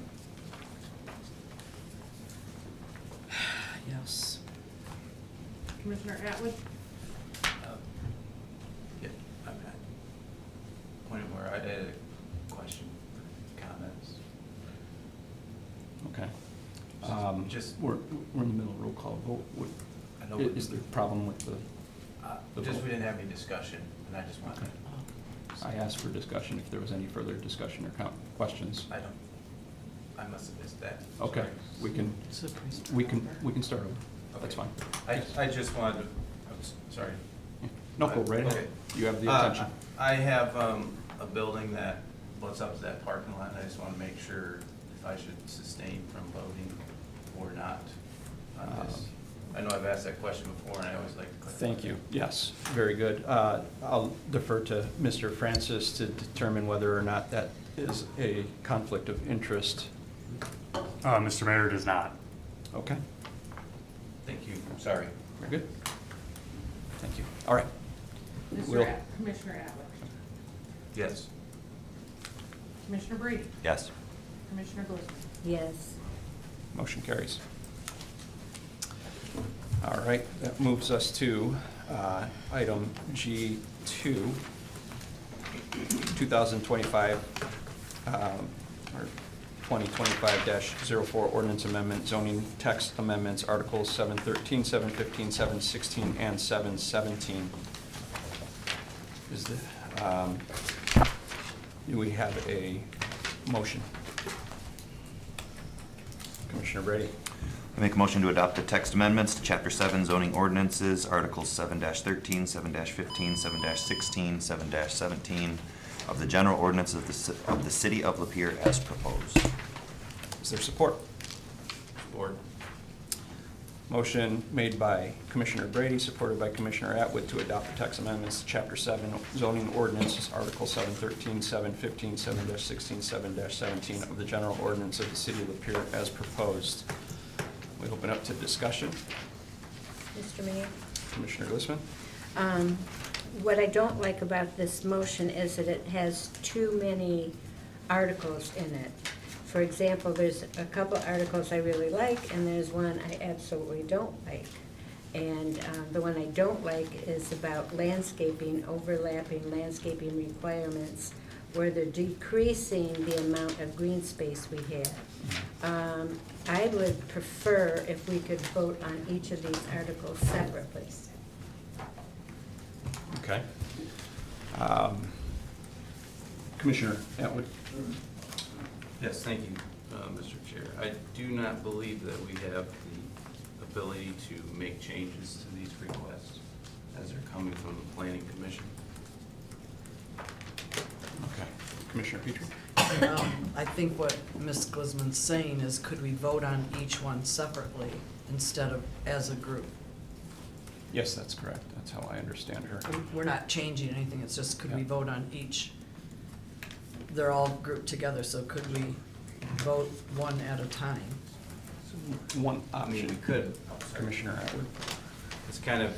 Yes. Commissioner Atwood? Yeah, I'm at a point where I had a question, comments. Okay. Just- We're in the middle of roll call vote. I know. Is there a problem with the Just vote? we didn't have any discussion, and I just wanted, Okay. I asked for discussion, if there was any further discussion or questions. I must have missed that. Okay, we can start over. That's fine. I just wanted to, sorry. No, go right ahead. Okay. You have the attention. I have a building that butts up to that parking lot, and I just want to make sure if I should sustain from voting or not on this. I know I've asked that question before, and I always like to clarify. Thank you. Yes, very good. I'll defer to Mr. Francis to determine whether or not that is a conflict of interest. Mr. Mayor, it is not. Okay, Thank you, sorry. very good. Thank you. All right. Commissioner Atwood? Yes. Commissioner Brady? Yes. Commissioner Glistman? Yes. Motion carries. All right, that moves us to item G2, 2025, or 2025-04 ordinance amendment, zoning text amendments, Articles 713, 715, 716, and 717. Do we have a motion? Commissioner Brady. I make a motion to adopt the text amendments to Chapter 7 zoning ordinances, Articles 7-13, 7-15, 7-16, 7-17 of the general ordinance of the City of Lapeer as proposed. Is there support? Support. Motion made by Commissioner Brady, supported by Commissioner Atwood to adopt the text amendments to Chapter 7 zoning ordinances, Article 713, 715, 7-16, 7-17 of the general ordinance of the City of Lapeer as proposed. We open up to discussion. Mr. Mayor? Commissioner Glistman? What I don't like about this motion is that it has too many articles in it. For example, there's a couple articles I really like, and there's one I absolutely don't like. And the one I don't like is about landscaping, overlapping landscaping requirements, where they're decreasing the amount of green space we have. I would prefer if we could vote on each of these articles separately. Okay. Commissioner Atwood? Yes, thank you, Mr. Chair. I do not believe that we have the ability to make changes to these requests as they're coming from the Planning Commission. Okay. Commissioner Petrie? I think what Ms. Glisman's saying is, could we vote on each one separately instead of as a group? Yes, that's correct. That's how I understand her. We're not changing anything, it's just, could we Yeah. vote on each? They're all grouped together, so could we vote one at a time? One I mean, we option, could, oh, sorry. Commissioner Atwood. It's kind of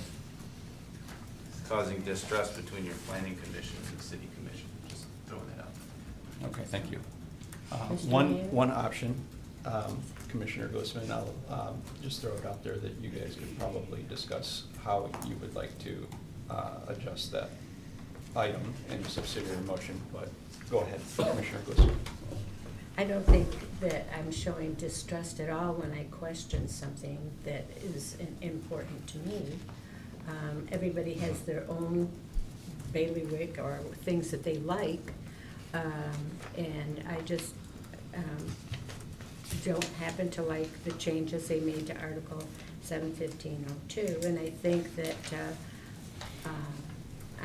causing distrust between your Planning Commission and the City Commission, just throwing that out. Okay, thank you. Mr. One Mayor? option, Commissioner Glistman, I'll just throw it out there that you guys could probably discuss how you would like to adjust that item in subsidiary motion, but go ahead, Commissioner Glistman. I don't think that I'm showing distrust at all when I question something that is important to me. Everybody has their own bailiwick or things that they like, and I just don't happen to like the changes they made to Article 71502, and I think that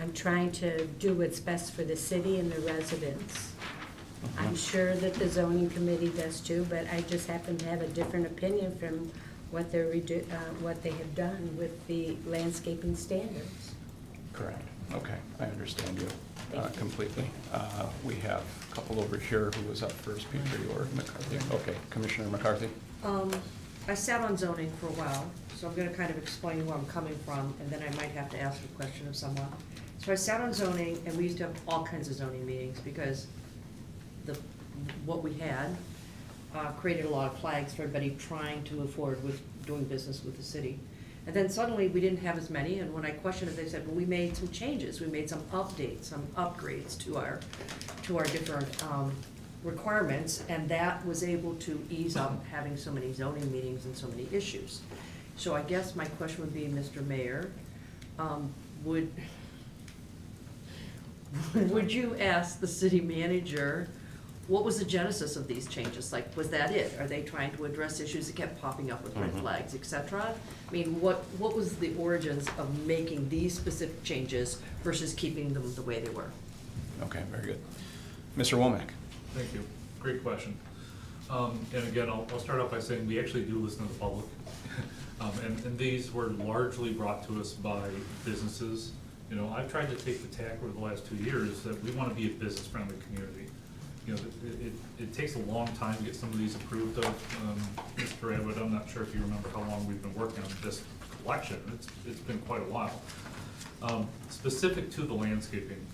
I'm trying to do what's best for the city and the residents. I'm sure that the zoning committee does too, but I just happen to have a different opinion from what what they have done with the landscaping standards. Correct. Okay, I understand you completely. We have a couple over here. Who was up first, Petrie or McCarthy? Okay, Commissioner McCarthy. I sat on zoning for a while, so I'm gonna kind of explain where I'm coming from, and then I might have to ask a question of someone. So I sat on zoning, and we used to have all kinds of zoning meetings, because what we had created a lot of flags for everybody trying to move forward with doing business with the city. And then suddenly, we didn't have as many, and when I questioned it, they said, well, we made some changes, we made some updates, some upgrades to our different requirements, and that was able to ease up having so many zoning meetings and so many issues. So I guess my question would be, Mr. Mayor, would you ask the city manager, what was the genesis of these changes? Like, was that it? Are they trying to address issues that kept popping up with red flags, et cetera? I mean, what was the origins of making these specific changes versus keeping them the way they were? Okay, very good. Mr. Womack. Thank you. Great question. And again, I'll start off by saying we actually do listen to the public. And these were largely brought to us by businesses. You know, I've tried to take the tack over the last 2 years that we want to be a business-friendly community. You know, it takes a long time to get some of these approved of. Mr. Atwood, I'm not sure if you remember how long we've been working on this collection. It's been quite a while. Specific to the landscaping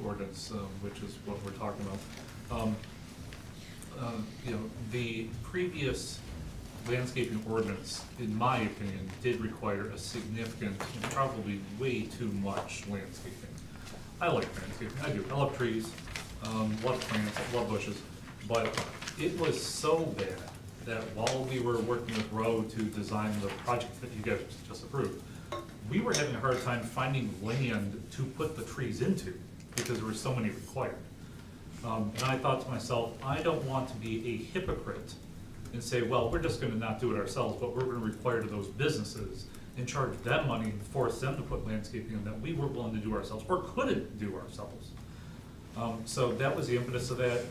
ordinance, which is what we're talking about. You know, the previous landscaping ordinance, in my opinion, did require a significant, probably way too much landscaping. I like landscaping, I do, I love trees, love plants, love bushes, but it was so bad that while we were working with Roe to design the project that you guys just approved, we were having a hard time finding land to put the trees into because there were so many required. And I thought to myself, I don't want to be a hypocrite and say, well, we're just gonna not do it ourselves, but we're gonna require to those businesses and charge them money and force them to put landscaping in that we weren't willing to do ourselves or couldn't do ourselves. So that was the impetus of that.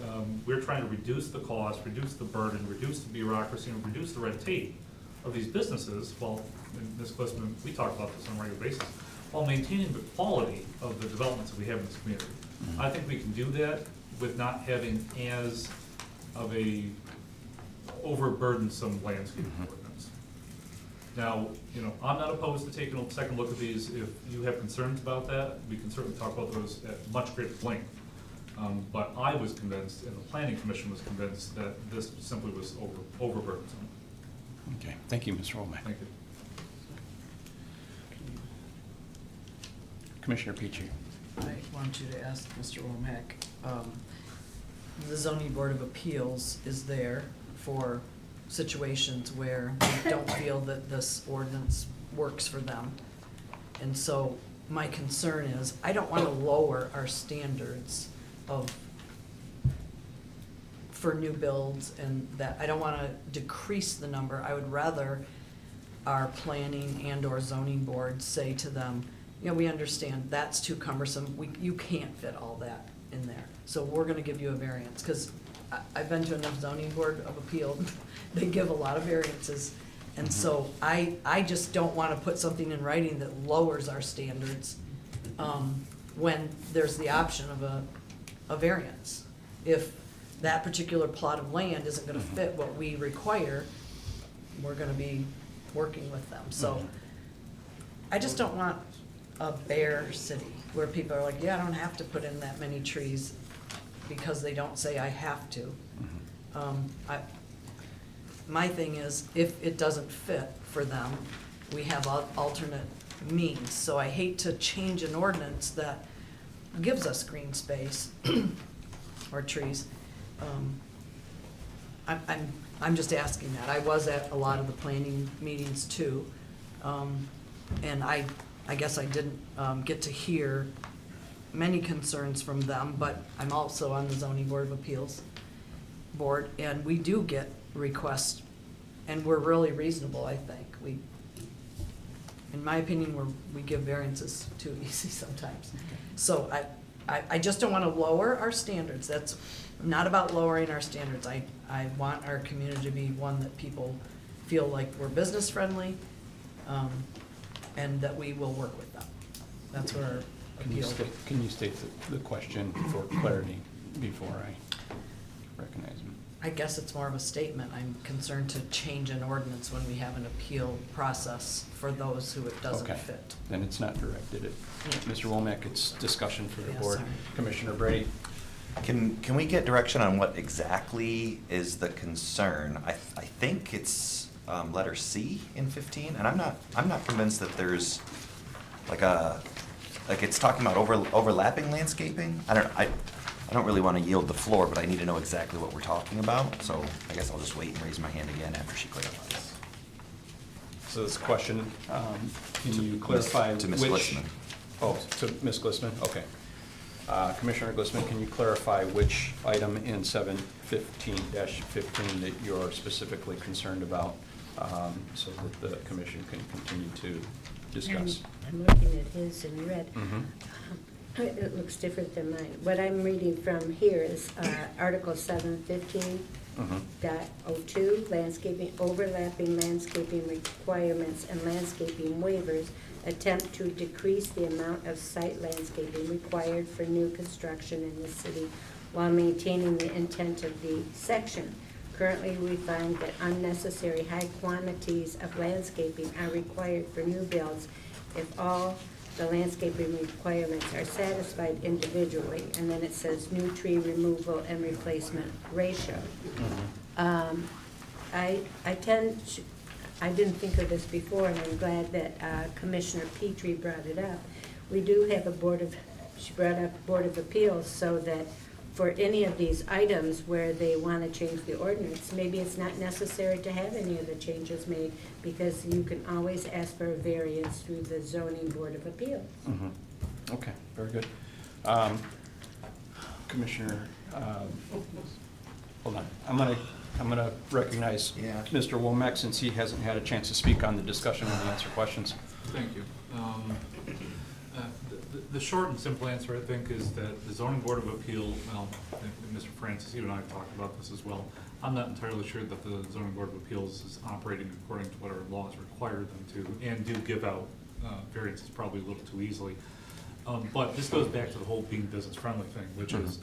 We're trying to reduce the cost, reduce the burden, reduce the bureaucracy, and reduce the red tape of these businesses. Well, in Ms. Clissman, we talk about this on a regular basis, while maintaining the quality of the developments that we have in this community. I think we can do that with not having as of a overburdensome landscaping ordinance. Now, you know, I'm not opposed to taking a second look at these. If you have concerns about that, we can certainly talk about those at much greater length. But I was convinced, and the planning commission was convinced, that this simply was overburdensome. Okay, thank you, Mr. Womack. Thank you. Commissioner Petrie. I want you to ask Mr. Womack, the zoning board of appeals is there for situations where they don't feel that this ordinance works for them. And so my concern is, I don't want to lower our standards for new builds, and that, I don't want to decrease the number. I would rather our planning and or zoning board say to them, you know, we understand that's too cumbersome, you can't fit all that in there, so we're gonna give you a variance, because I've been to enough zoning board of appeal, they give a lot of variances, and so I just don't wanna put something in writing that lowers our standards, when there's the option of a variance. If that particular plot of land isn't gonna fit what we require, we're gonna be working with them, so I just don't want a bare city where people are like, yeah, I don't have to put in that many trees because they don't say I have to. My thing is, if it doesn't fit for them, we have alternate means. So I hate to change an ordinance that gives us green space or trees. I'm just asking that. I was at a lot of the planning meetings too, and I guess I didn't get to hear many concerns from them, but I'm also on the zoning board of appeals board, and we do get requests, and we're really reasonable, I think. in my opinion, we give variances too easy sometimes. So I just don't wanna lower our standards. That's not about lowering our standards. I want our community to be one that people feel like we're business friendly, and that we will work with them. That's what our appeal. Can you state the question for clarity before I recognize him? I guess it's more of a statement. I'm concerned to change an ordinance when we have an appeal process for those who it doesn't Okay. fit. Then it's not directed at Yeah. Mr. Womack, it's discussion for the Yeah, board. sorry. Commissioner Brady? Can we get direction on what exactly is the concern? I think it's letter C in 15, and I'm not convinced that there's like it's talking about overlapping landscaping. I don't really want to yield the floor, but I need to know exactly what we're talking about, so I guess I'll just wait and raise my hand again after she clarifies. So this question, can you clarify To Ms. which? Glissman. Oh, to Ms. Glissman, okay. Commissioner Glissman, can you clarify which item in 715-15 that you're specifically concerned about, so that the commission can continue to discuss? I'm looking at his in red. Mhm. It looks different than mine. What I'm reading from here is Article 715.02, landscaping, overlapping landscaping requirements and landscaping waivers, attempt to decrease the amount of site landscaping required for new construction in the city while maintaining the intent of the section. Currently, we find that unnecessary high quantities of landscaping are required for new builds if all the landscaping requirements are satisfied individually, and then it says new tree removal and replacement ratio. I didn't think of this before, and I'm glad that Commissioner Petrie brought it up. We do have she brought up Board of Appeals, so that for any of these items where they want to change the ordinance, maybe it's not necessary to have any of the changes made, because you can always ask for a variance through the zoning Board of Appeals. Mhm. Okay, very good. Commissioner, hold on, I'm gonna recognize Yeah. Mr. Womack, since he hasn't had a chance to speak on the discussion and answer questions. Thank you. The short and simple answer, I think, is that the zoning board of appeal, well, and Mr. Francis, you and I have talked about this as well. I'm not entirely sure that the zoning board of appeals is operating according to what our laws require them to, and do give out variances probably a little too easily. But this goes back to the whole being business friendly thing, which is,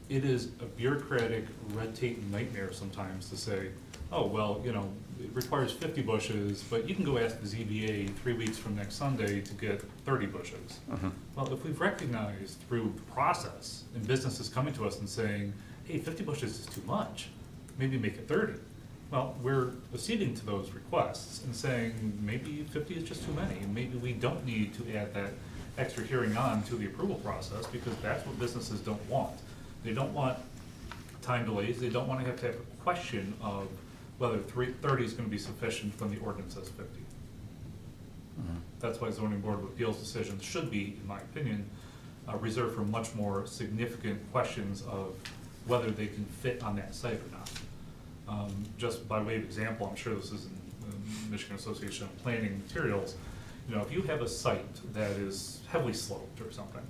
it is a bureaucratic red tape nightmare sometimes to say, oh, well, you know, it requires 50 bushes, but you can go ask the ZBA 3 weeks from next Sunday to get 30 bushes. Well, if we've recognized through the process, and businesses coming to us and saying, hey, 50 bushes is too much, maybe make it 30. Well, we're acceding to those requests and saying, maybe 50 is just too many, and maybe we don't need to add that extra hearing on to the approval process, because that's what businesses don't want. They don't want time delays, they don't want to have a question of whether 30 is going to be sufficient when the ordinance says 50. That's why zoning board of appeals decisions should be, in my opinion, reserved for much more significant questions of whether they can fit on that site or not. Just by way of example, I'm sure this is in the Michigan Association of Planning Materials, you know, if you have a site that is heavily sloped or something,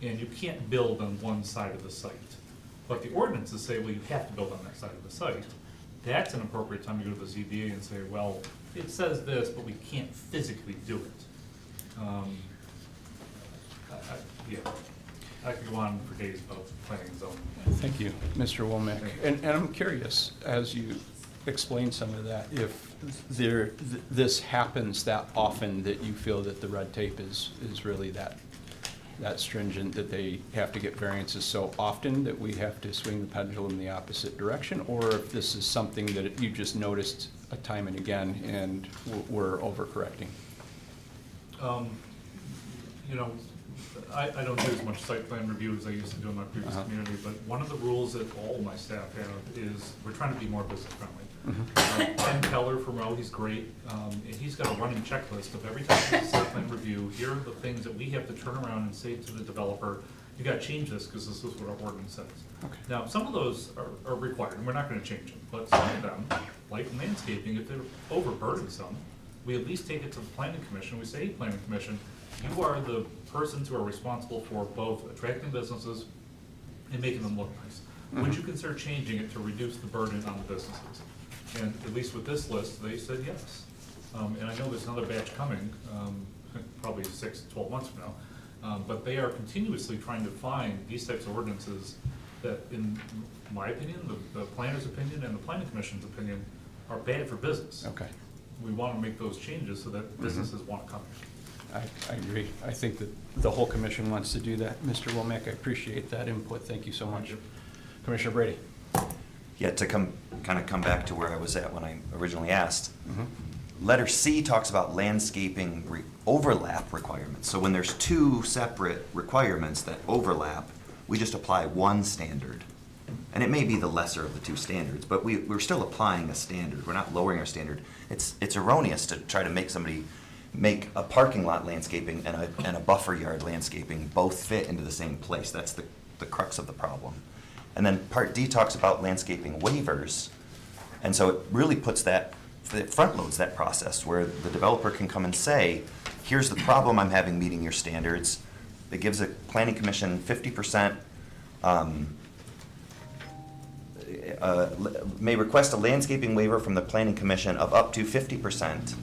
and you can't build on one side of the site, but the ordinances say, well, you have to build on that side of the site, that's an appropriate time to go to the ZBA and say, well, it says this, but we can't physically do it. Yeah, I could go on for days about planning and zoning. Thank you, Mr. Womack. And I'm curious, as you explain some of that, if this happens that often, that you feel that the red tape is really that stringent, that they have to get variances so often that we have to swing the pendulum in the opposite direction, or if this is something that you just noticed time and again and we're overcorrecting? You know, I don't do as much site plan review as I used to do in my previous community, but one of the rules that all my staff have is we're trying to be more business friendly. Ken Keller from Rowe, he's great, and he's got a running checklist of every time there's a site plan review, here are the things that we have to turn around and say to the developer, you gotta change this because this is what our ordinance says. Now, some of those are required, and we're not gonna change them, but some of them, like landscaping, if they're overburdensome, we at least take it to the planning commission, we say, hey, planning commission, you are the persons who are responsible for both attracting businesses and making them look nice. Would you consider changing it to reduce the burden on the businesses? And at least with this list, they said yes. And I know there's another batch coming, probably 6 to 12 months from now. But they are continuously trying to find these types of ordinances that, in my opinion, the planner's opinion, and the planning commission's opinion, are bad for business. Okay. We want to make those changes so that businesses want to come here. I agree. I think that the whole commission wants to do that. Mr. Womack, I appreciate that input. Thank you so much. Commissioner Brady. Yeah, to kind of come back to where I was at when I originally asked. Letter C talks about landscaping overlap requirements. So when there's two separate requirements that overlap, we just apply one standard. And it may be the lesser of the two standards, but we're still applying a standard. We're not lowering our standard. It's erroneous to try to make a parking lot landscaping and a buffer yard landscaping both fit into the same place. That's the crux of the problem. And then Part D talks about landscaping waivers. And so it really puts it front loads that process where the developer can come and say, here's the problem I'm having meeting your standards. It gives a planning commission 50%, may request a landscaping waiver from the planning commission of up to 50%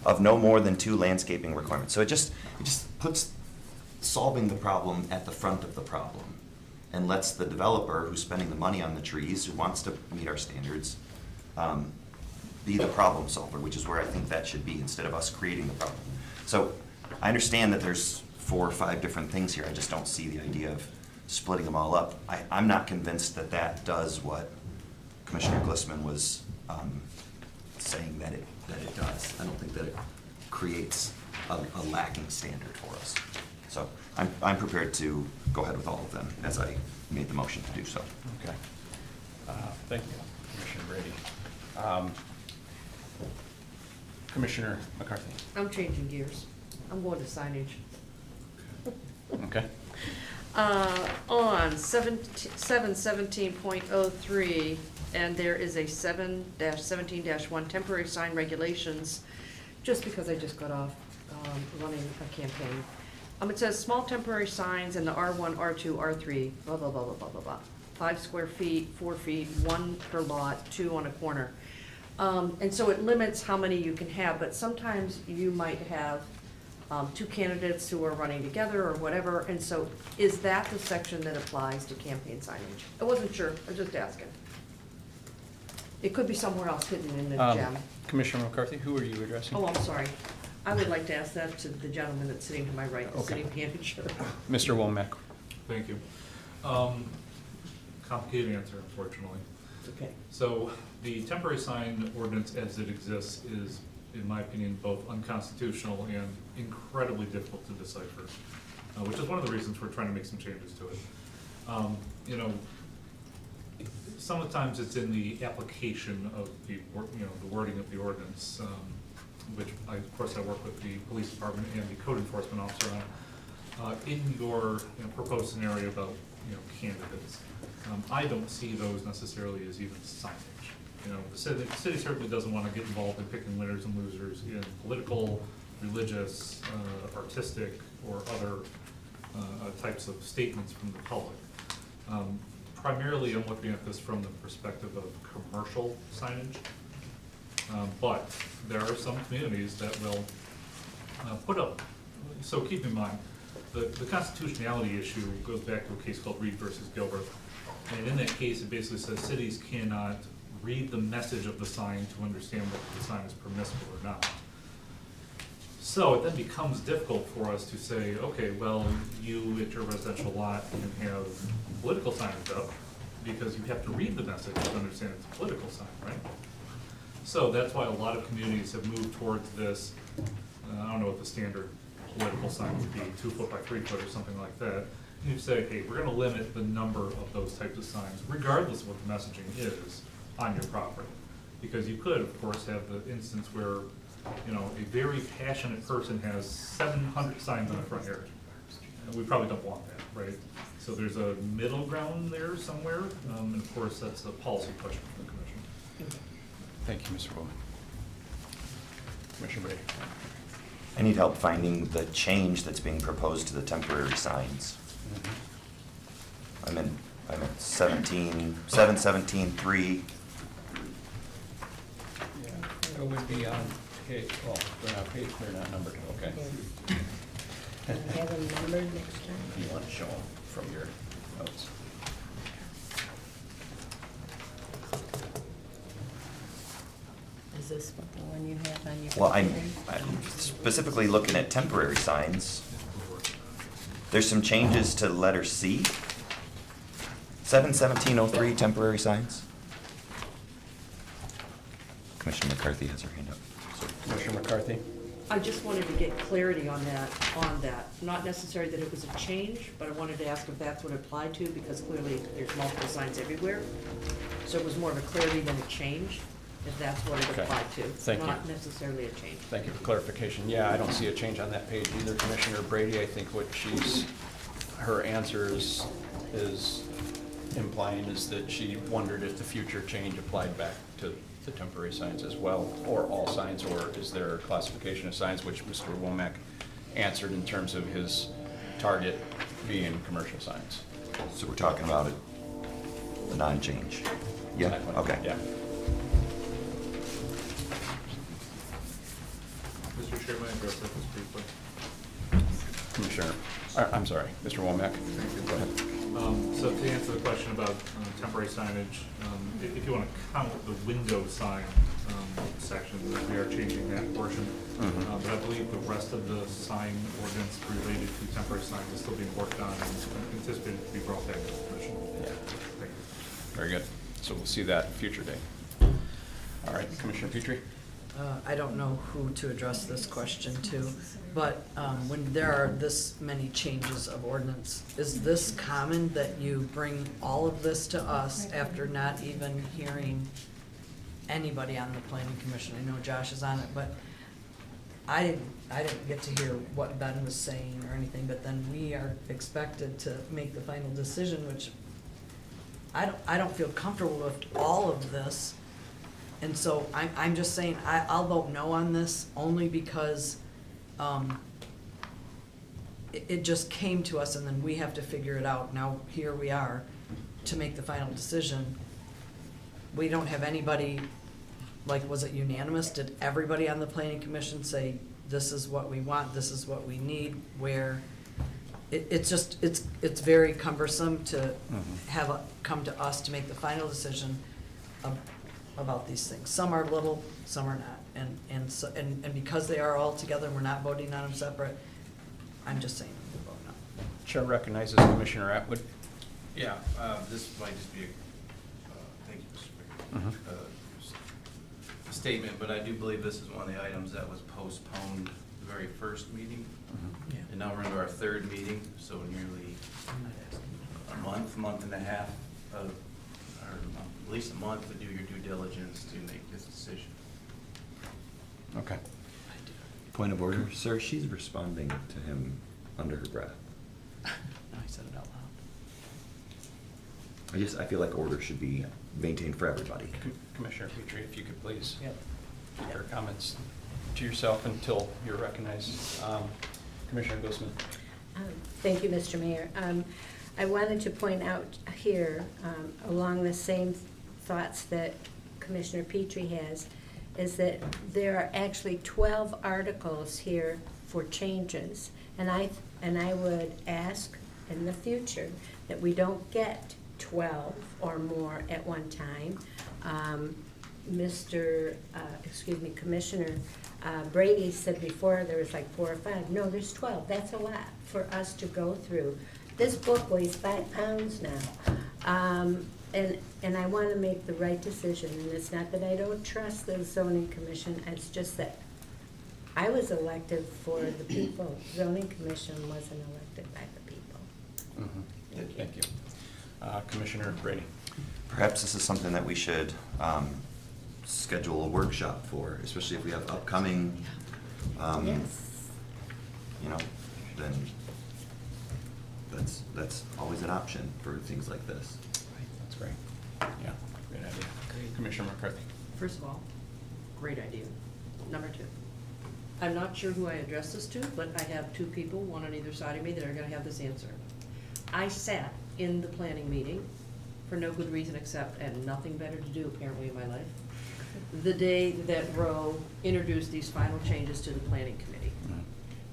of no more than 2 landscaping requirements. So it just puts solving the problem at the front of the problem and lets the developer who's spending the money on the trees, who wants to meet our standards, be the problem solver, which is where I think that should be instead of us creating the problem. So I understand that there's 4 or 5 different things here. I just don't see the idea of splitting them all up. I'm not convinced that that does what Commissioner Glissman was saying that it does. I don't think that it creates a lacking standard for us. So I'm prepared to go ahead with all of them as I made the motion to do so. Okay. Thank you, Commissioner Brady. Commissioner McCarthy. I'm changing gears. I'm going to signage. Okay. On 717.03, and there is a 7-17-1 temporary sign regulations, just because I just got off running a campaign. It says small temporary signs in the R1, R2, R3, blah, blah, blah, blah, blah, blah, blah. 5 square feet, 4 feet, 1 per lot, 2 on a corner. And so it limits how many you can have, but sometimes you might have 2 candidates who are running together or whatever, and so is that the section that applies to campaign signage? I wasn't sure, I was just asking. It could be somewhere else hidden in the gem. Commissioner McCarthy, who are you addressing? Oh, I'm sorry. I would like to ask that to the gentleman that's sitting to my right, the Okay. city manager. Mr. Womack. Thank you. Complicated answer, unfortunately. Okay. So the temporary sign ordinance as it exists is, in my opinion, both unconstitutional and incredibly difficult to decipher, which is one of the reasons we're trying to make some changes to it. Sometimes it's in the application of the wording of the ordinance, which of course I work with the police department and the code enforcement officer on. In your proposed scenario about candidates, I don't see those necessarily as even signage. The city certainly doesn't want to get involved in picking winners and losers in political, religious, artistic, or other types of statements from the public. Primarily, I'm looking at this from the perspective of commercial signage, but there are some communities that will put up, so keep in mind, the constitutionality issue goes back to a case called Reed versus Gilbert. And in that case, it basically says cities cannot read the message of the sign to understand whether the sign is permissible or not. So it then becomes difficult for us to say, okay, well, you at your residential lot can have political signage up because you have to read the message to understand it's a political sign, right? So that's why a lot of communities have moved towards this, I don't know what the standard political sign would be, 2 foot by 3 foot or something like that. And you say, hey, we're gonna limit the number of those types of signs, regardless of what the messaging is on your property. Because you could, of course, have the instance where, a very passionate person has 700 signs on the front yard. And we probably don't want that, right? So there's a middle ground there somewhere, and of course, that's a policy question for the commission. Thank you, Mr. Womack. Commissioner Brady. I need help finding the change that's being proposed to the temporary signs. I'm at 717.3. Yeah, it would be on page, well, they're not page, they're not numbered, okay. Have them numbered next time. You want to show them from your notes. Is this what the one you have on your? Well, I'm computer? specifically looking at temporary signs. There's some changes to letter C. 71703 temporary signs. Commissioner McCarthy has her hand up. So Commissioner McCarthy? I just wanted to get clarity on that. Not necessarily that it was a change, but I wanted to ask if that's what it applied to, because clearly there's multiple signs everywhere. So it was more of a clarity than a change, if that's what it Okay. applied to. Thank you. Not necessarily a change. Thank you for clarification. Yeah, I don't see a change on that page either, Commissioner Brady. I think what her answer is implying is that she wondered if the future change applied back to the temporary signs as well, or all signs, or is there a classification of signs, which Mr. Womack answered in terms of his target being commercial signs. So we're talking about the non-change. Yeah, okay. Yeah. Mr. Chair, may I address that just briefly? Commissioner, I'm sorry, Mr. Womack. Go ahead. So to answer the question about temporary signage, if you want to count the window sign section, we are changing that portion. But I believe the rest of the sign ordinance related to temporary signs is still being worked on and anticipated to be brought back to the commission. Yeah. Thank you. Very good. So we'll see that future day. All right, Commissioner Petrie? I don't know who to address this question to, but when there are this many changes of ordinance, is this common that you bring all of this to us after not even hearing anybody on the planning commission? I know Josh is on it, but I didn't get to hear what Ben was saying or anything, but then we are expected to make the final decision, which I don't feel comfortable with all of this. And so I'm just saying, I'll vote no on this only because it just came to us and then we have to figure it out. Now, here we are to make the final decision. We don't have anybody, like, was it unanimous? Did everybody on the planning commission say, this is what we want, this is what we need, where it's very cumbersome to have come to us to make the final decision about these things. Some are little, some are not. And because they are all together and we're not voting on them separate, I'm just saying we'll vote no. Chair recognizes Commissioner Atwood. Yeah, this might just be thank you, Mr. Mayor. A statement, but I do believe this is one of the items that was postponed the very first meeting. And now we're into our third meeting, so nearly a month and a half of, or at least a month to do your due diligence to make this decision. Okay. Point of order, sir, she's responding to him under her breath. No, I said it out loud. I feel like order should be maintained for everybody. Commissioner Petrie, if you could please Yep. keep your comments to yourself until you're recognized. Commissioner Guzman. Thank you, Mr. Mayor. I wanted to point out here, along the same thoughts that Commissioner Petrie has, is that there are actually 12 articles here for changes. And I would ask in the future that we don't get 12 or more at one time. Commissioner Brady said before there was like 4 or 5. No, there's 12. That's a lot for us to go through. This book weighs 5 pounds now. And I want to make the right decision. And it's not that I don't trust the zoning commission. It's just that I was elected for the people. Zoning commission wasn't elected by the people. Thank you. Commissioner Brady. Perhaps this is something that we should schedule a workshop for, especially if we have upcoming, Yes. Then that's always an option for things like this. That's great. Yeah, great idea. Commissioner McCarthy. First of all, great idea. Number 2, I'm not sure who I address this to, but I have two people, one on either side of me, that are gonna have this answer. I sat in the planning meeting for no good reason except, and nothing better to do apparently in my life, the day that Roe introduced these final changes to the planning committee.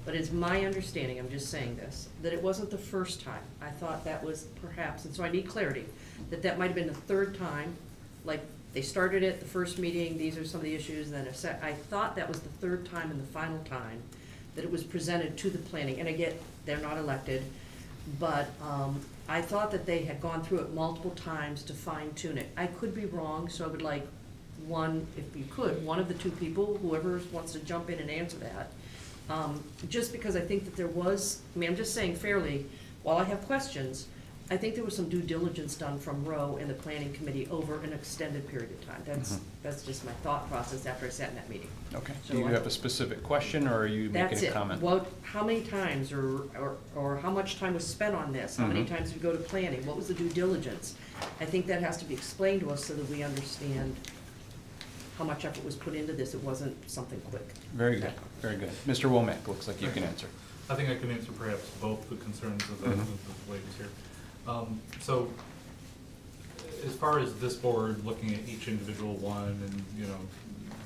But it's my understanding, I'm just saying this, that it wasn't the first time. I thought that was perhaps, and so I need clarity, that might have been the third time, like, they started it, the first meeting, these are some of the issues, then I thought that was the third time and the final time that it was presented to the planning, and I get, they're not elected, but, I thought that they had gone through it multiple times to fine tune it. I could be wrong, so I would like one, if you could, one of the two people, whoever wants to jump in and answer that. Just because I think that there was, I mean, I'm just saying fairly, while I have questions, I think there was some due diligence done from Roe and the planning committee over an extended period of time. That's just my thought process after I sat in that meeting. Okay. So Do you I- have a specific question, or are you That's making a it. comment? What, how many times or how much time was spent on this? How many Mhm. times did we go to planning? What was the due diligence? I think that has to be explained to us so that we understand how much effort was put into this. It wasn't something quick. Very good, very good. Mr. Womack, looks like you can answer. I think I can answer perhaps both the concerns of the ladies here. So, as far as this board looking at each individual one and, you know,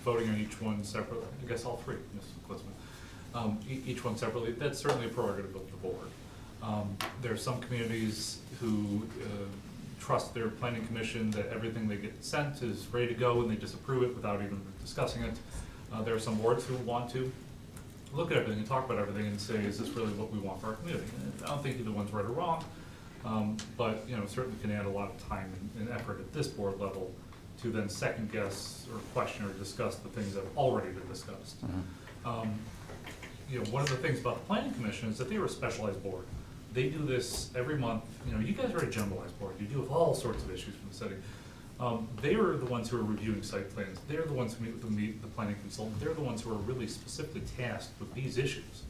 voting on each one separately, I guess all three, Ms. Glitzman, each one separately, that's certainly a prerogative of the board. There are some communities who trust their planning commission that everything they get sent is ready to go and they just approve it without even discussing it. There are some boards who want to look at everything and talk about everything and say, is this really what we want for our community? And I don't think either one's right or wrong, but, you know, certainly can add a lot of time and effort at this board level to then second guess or question or discuss the things that have already been discussed. You know, one of the things about the planning commission is that they are a specialized board. They do this every month. You know, you guys are a generalized board. You deal with all sorts of issues from the city. They are the ones who are reviewing site plans. They're the ones who meet with the planning consultant. They're the ones who are really specifically tasked with these issues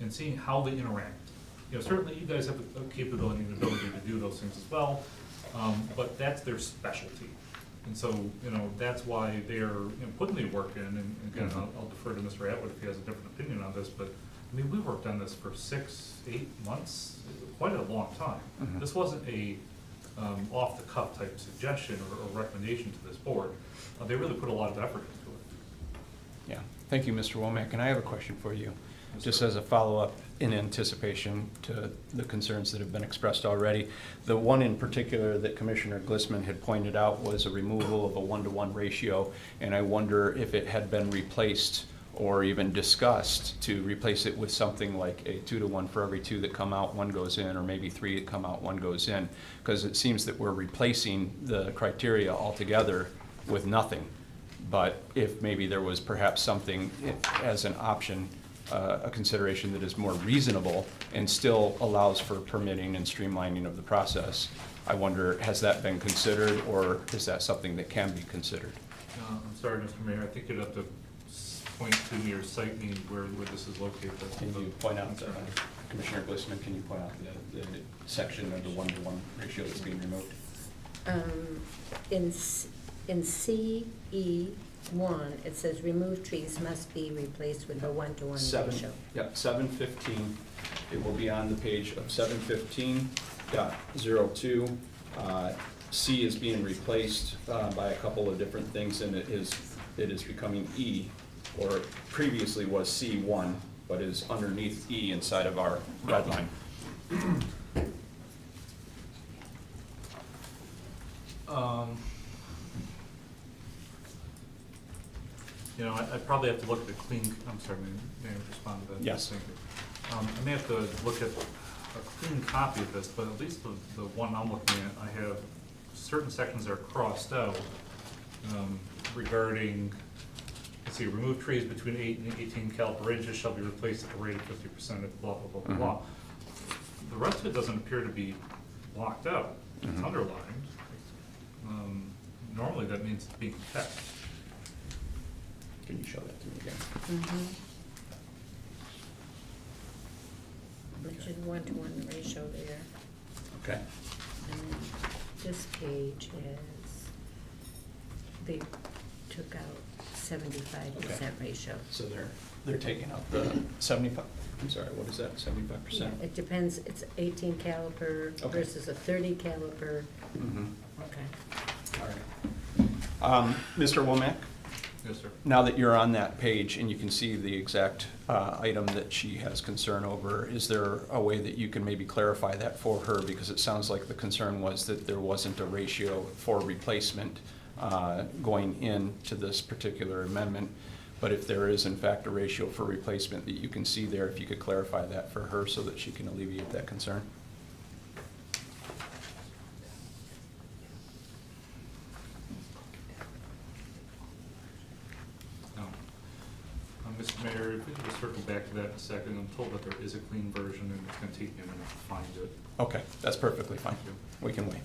and seeing how they interact. You know, certainly you guys have the capability and ability to do those things as well, but that's their specialty. And so, you know, that's why they're, you know, putting the work in, and again, I'll defer to Mr. Atwood if he has a different opinion on this, but, I mean, we worked on this for 6-8 months, quite a long time. This wasn't a off-the-cuff type suggestion or recommendation to this board. They really put a lot of effort into it. Yeah, thank you, Mr. Womack, and I have a question for you, just as a follow-up in anticipation to the concerns that have been expressed already. The one in particular that Commissioner Glissman had pointed out was a removal of a 1-to-1 ratio, and I wonder if it had been replaced or even discussed to replace it with something like a 2-to-1 for every 2 that come out, 1 goes in, or maybe 3 that come out, 1 goes in, because it seems that we're replacing the criteria altogether with nothing. But if maybe there was perhaps something as an option, a consideration that is more reasonable and still allows for permitting and streamlining of the process, I wonder, has that been considered, or is that something that can be considered? I'm sorry, Mr. Mayor, I think you'd have to point to your site meeting where this is located. Can you point out, Commissioner Glissman, can you point out the section of the 1-to-1 ratio that's being removed? In CE1, it says remove trees must be replaced with a 1-to-1 ratio. Yep, 715, it will be on the page of 715.02. C is being replaced by a couple of different things, and it is becoming E, or previously was C1, but is underneath E inside of our red line. You know, I probably have to look at the clean, I'm sorry, may I respond to that? Yes. Thank you. I may have to look at a clean copy of this, but at least the one I'm looking at, I have certain sections that are crossed out regarding, let's see, remove trees between 8 and 18 caliper inches shall be replaced at the rate of 50% of blah, blah, blah, blah, blah. The rest of it doesn't appear to be blocked out. It's underlined. Normally that means it's being kept. Can you show that to me again? Which is 1-to-1 ratio there. Okay. And then this page is, they took out 75% ratio. So there, they're taking out the 75, I'm sorry, what is that, 75%? It depends, it's 18 caliper Okay. versus a 30 caliper. Mhm. Okay. All right. Mr. Womack? Yes, sir. Now that you're on that page and you can see the exact item that she has concern over, is there a way that you can maybe clarify that for her? Because it sounds like the concern was that there wasn't a ratio for replacement going into this particular amendment. But if there is in fact a ratio for replacement that you can see there, if you could clarify that for her so that she can alleviate that concern? No. Mr. Mayor, if we could just circle back to that in a second, I'm told that there is a clean version and it's gonna take me a minute to find it. Okay, that's perfectly fine. Thank you. We can wait.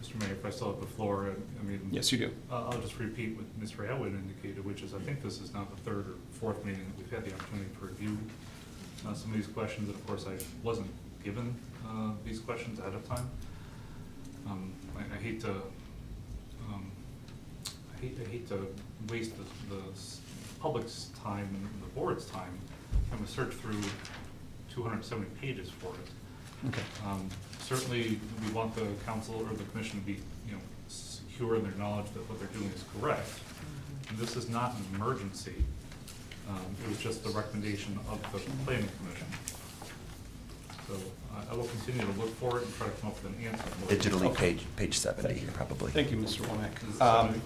Mr. Mayor, if I still have the floor, I mean. Yes, you do. I'll just repeat what Ms. Ratwood indicated, which is I think this is now the third or fourth meeting that we've had the opportunity to review some of these questions, and of course, I wasn't given these questions ahead of time. I hate to, I hate to waste the public's time and the board's time trying to search through 270 pages for it. Okay. Certainly, we want the council or the commission to be, secure in their knowledge that what they're doing is correct. And this is not an emergency. It was just the recommendation of the planning commission. So I will continue to look for it and try to come up with an answer. Digitally, Okay. page 70, Thank you. probably. Thank you, Mr. Womack. Is it 70?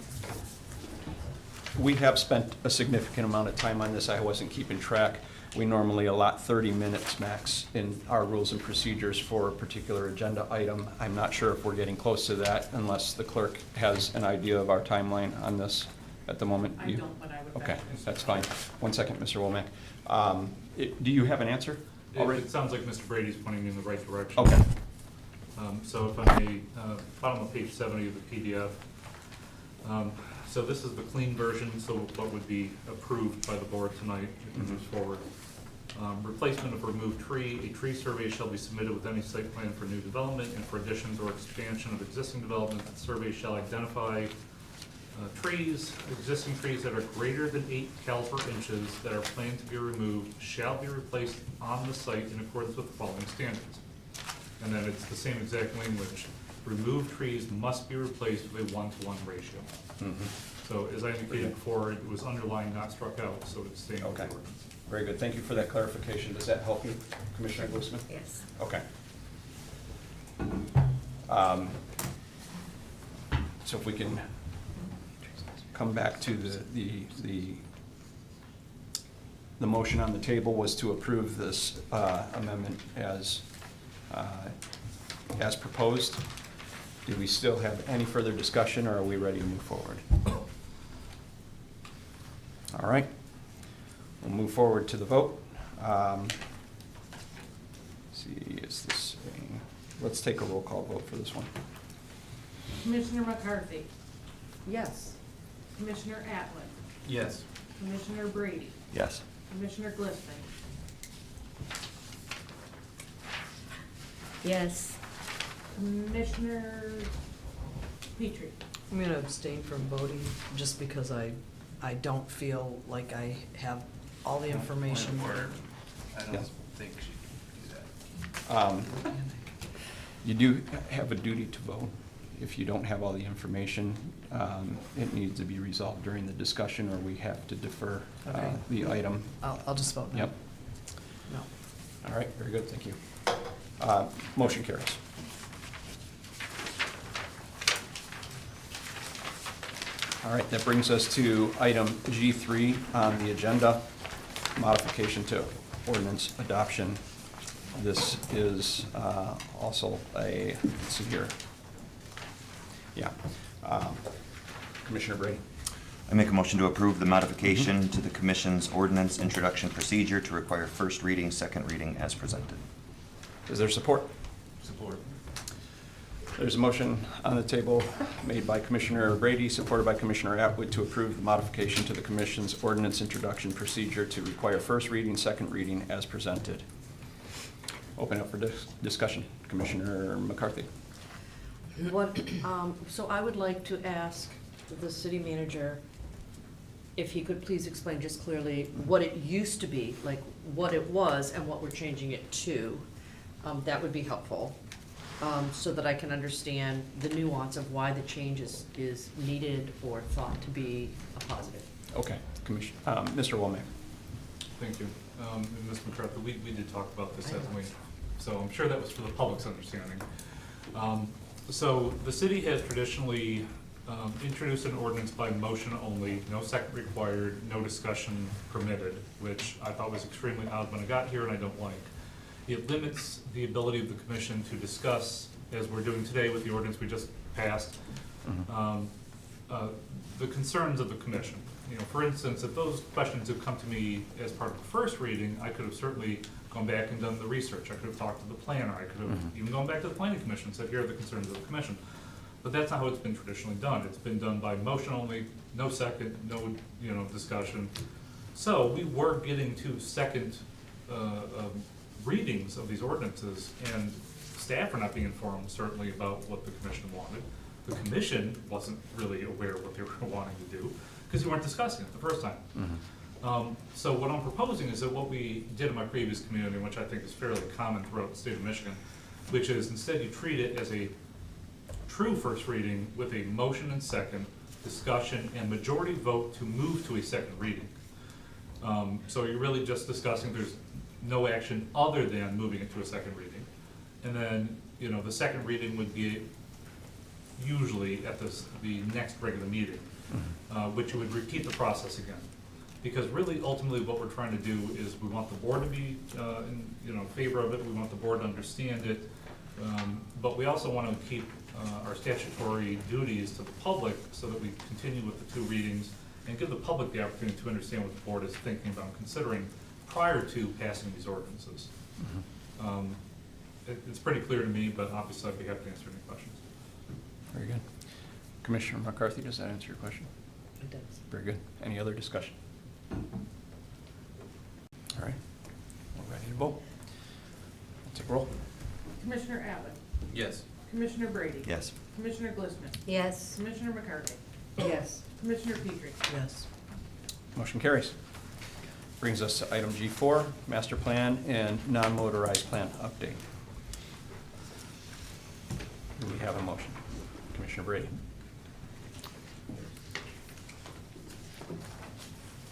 We have spent a significant amount of time on this. I wasn't keeping track. We normally allot 30 minutes max in our rules and procedures for a particular agenda item. I'm not sure if we're getting close to that unless the clerk has an idea of our timeline on this at the moment. I don't, but I would. Okay, that's fine. One second, Mr. Womack. Do you have an answer already? It sounds like Mr. Brady's pointing me in the right direction. Okay. So if I may, bottom of page 70 of the PDF. So this is the clean version, so what would be approved by the board tonight if it moves forward. Replacement of removed tree. A tree survey shall be submitted with any site plan for new development, and for additions or expansion of existing development, the survey shall identify existing trees that are greater than 8 caliper inches that are planned to be removed shall be replaced on the site in accordance with the following standards. And then it's the same exact language. Removed trees must be replaced with a 1-to-1 ratio. So as I indicated before, it was underlined, not struck out, so it's staying with the Okay. ordinance. Very good. Thank you for that clarification. Does that help you, Commissioner Glusman? Yes. Okay. So if we can come back to the motion on the table was to approve this amendment as proposed. Do we still have any further discussion, or are we ready to move forward? All right. We'll move forward to the vote. See, is this, let's take a roll call vote for this one. Commissioner McCarthy, Yes. Commissioner Atwood, Yes. Commissioner Brady, Yes. Commissioner Glistman, Yes. Commissioner Petrie. I'm gonna abstain from voting just because I don't feel like I have all the information. Point of order. I don't Yes. think she can do that. You do have a duty to vote. If you don't have all the information, it needs to be resolved during the discussion, or we have to defer Okay. the item. I'll just vote no. Yep. No. All right, very good, thank you. Motion carries. All right, that brings us to item G3 on the agenda, modification to ordinance adoption. This is also a, let's see here. Yeah. Commissioner Brady. I make a motion to approve the modification to the commission's ordinance introduction procedure to require first reading, second reading as presented. Is there support? Support. There's a motion on the table made by Commissioner Brady, supported by Commissioner Atwood, to approve the modification to the Commission's ordinance introduction procedure to require first reading, second reading as presented. Open up for discussion. Commissioner McCarthy. So I would like to ask the city manager if he could please explain just clearly what it used to be, like what it was and what we're changing it to. That would be helpful, so that I can understand the nuance of why the change is needed or thought to be a positive. Okay, Mr. Womack. Thank you. And Ms. McCarthy, we did talk about this, haven't we? So I'm sure that was for the public's understanding. So the city has traditionally introduced an ordinance by motion only, no second required, no discussion permitted, which I thought was extremely odd when I got here and I don't like. It limits the ability of the commission to discuss, as we're doing today with the ordinance we just passed, the concerns of the commission. You know, for instance, if those questions had come to me as part of the first reading, I could have certainly gone back and done the research. I could have talked to the planner. I could have even gone back to the planning commission and said, here are the concerns of the commission. But that's not how it's been traditionally done. It's been done by motion only, no second, no, discussion. So we were getting to second readings of these ordinances, and staff are not being informed certainly about what the commission wanted. The commission wasn't really aware of what they were wanting to do, because we weren't discussing it the first time. So what I'm proposing is that what we did in my previous community, which I think is fairly common throughout the state of Michigan, which is instead you treat it as a true first reading with a motion and second, discussion, and majority vote to move to a second reading. So you're really just discussing, there's no action other than moving it to a second reading. And then, the second reading would be usually at the next regular meeting, which you would repeat the process again. Because really, ultimately, what we're trying to do is we want the board to be in favor of it, we want the board to understand it, but we also want to keep our statutory duties to the public so that we continue with the two readings and give the public the opportunity to understand what the board is thinking about and considering prior to passing these ordinances. It's pretty clear to me, but obviously I'd be happy to answer any questions. Very good. Commissioner McCarthy, does that answer your question? It does. Very good. Any other discussion? All right, we're ready to vote. Take roll. Commissioner Abbott? Yes. Commissioner Brady? Yes. Commissioner Glistman? Yes. Commissioner McCarthy? Yes. Commissioner Petrie? Yes. Motion carries. Brings us to item G4, master plan and non-motorized plan update. Do we have a motion? Commissioner Brady.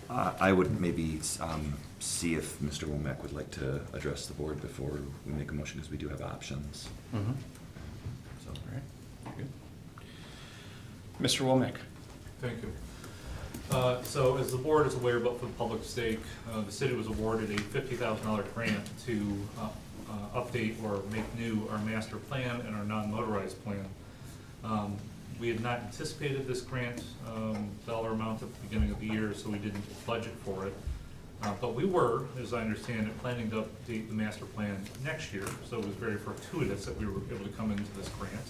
I would maybe see if Mr. Womack would like to address the board before we make a motion, because we do have options. So. All right, very good. Mr. Womack. Thank you. So as the board is aware, but for the public's sake, the city was awarded a $50,000 grant to update or make new our master plan and our non-motorized plan. We had not anticipated this grant dollar amount at the beginning of the year, so we didn't budget for it. But we were, as I understand it, planning to update the master plan next year, so it was very fortuitous that we were able to come into this grant.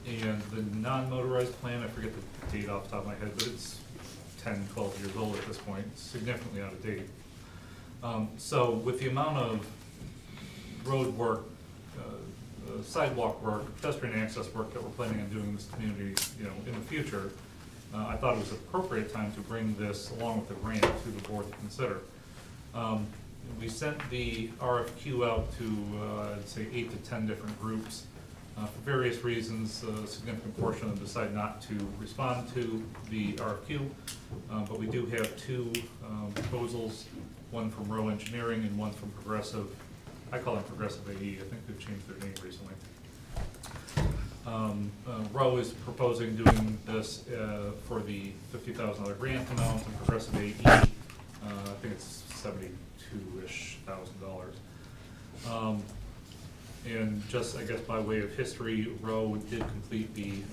And the non-motorized plan, I forget the date off the top of my head, but it's 10, 12 years old at this point, significantly out of date. So with the amount of road work, sidewalk work, pedestrian access work that we're planning on doing in this community, in the future, I thought it was an appropriate time to bring this along with the grant to the board to consider. We sent the RFQ out to, I'd say 8 to 10 different groups. For various reasons, a significant portion of them decided not to respond to the RFQ, but we do have two proposals, one from Rowe Engineering and one from Progressive. I call them Progressive AE. I think they've changed their name recently. Rowe is proposing doing this for the $50,000 grant amount, and Progressive AE, I think it's $72,000-ish. And just, I guess, by way of history, Rowe did complete the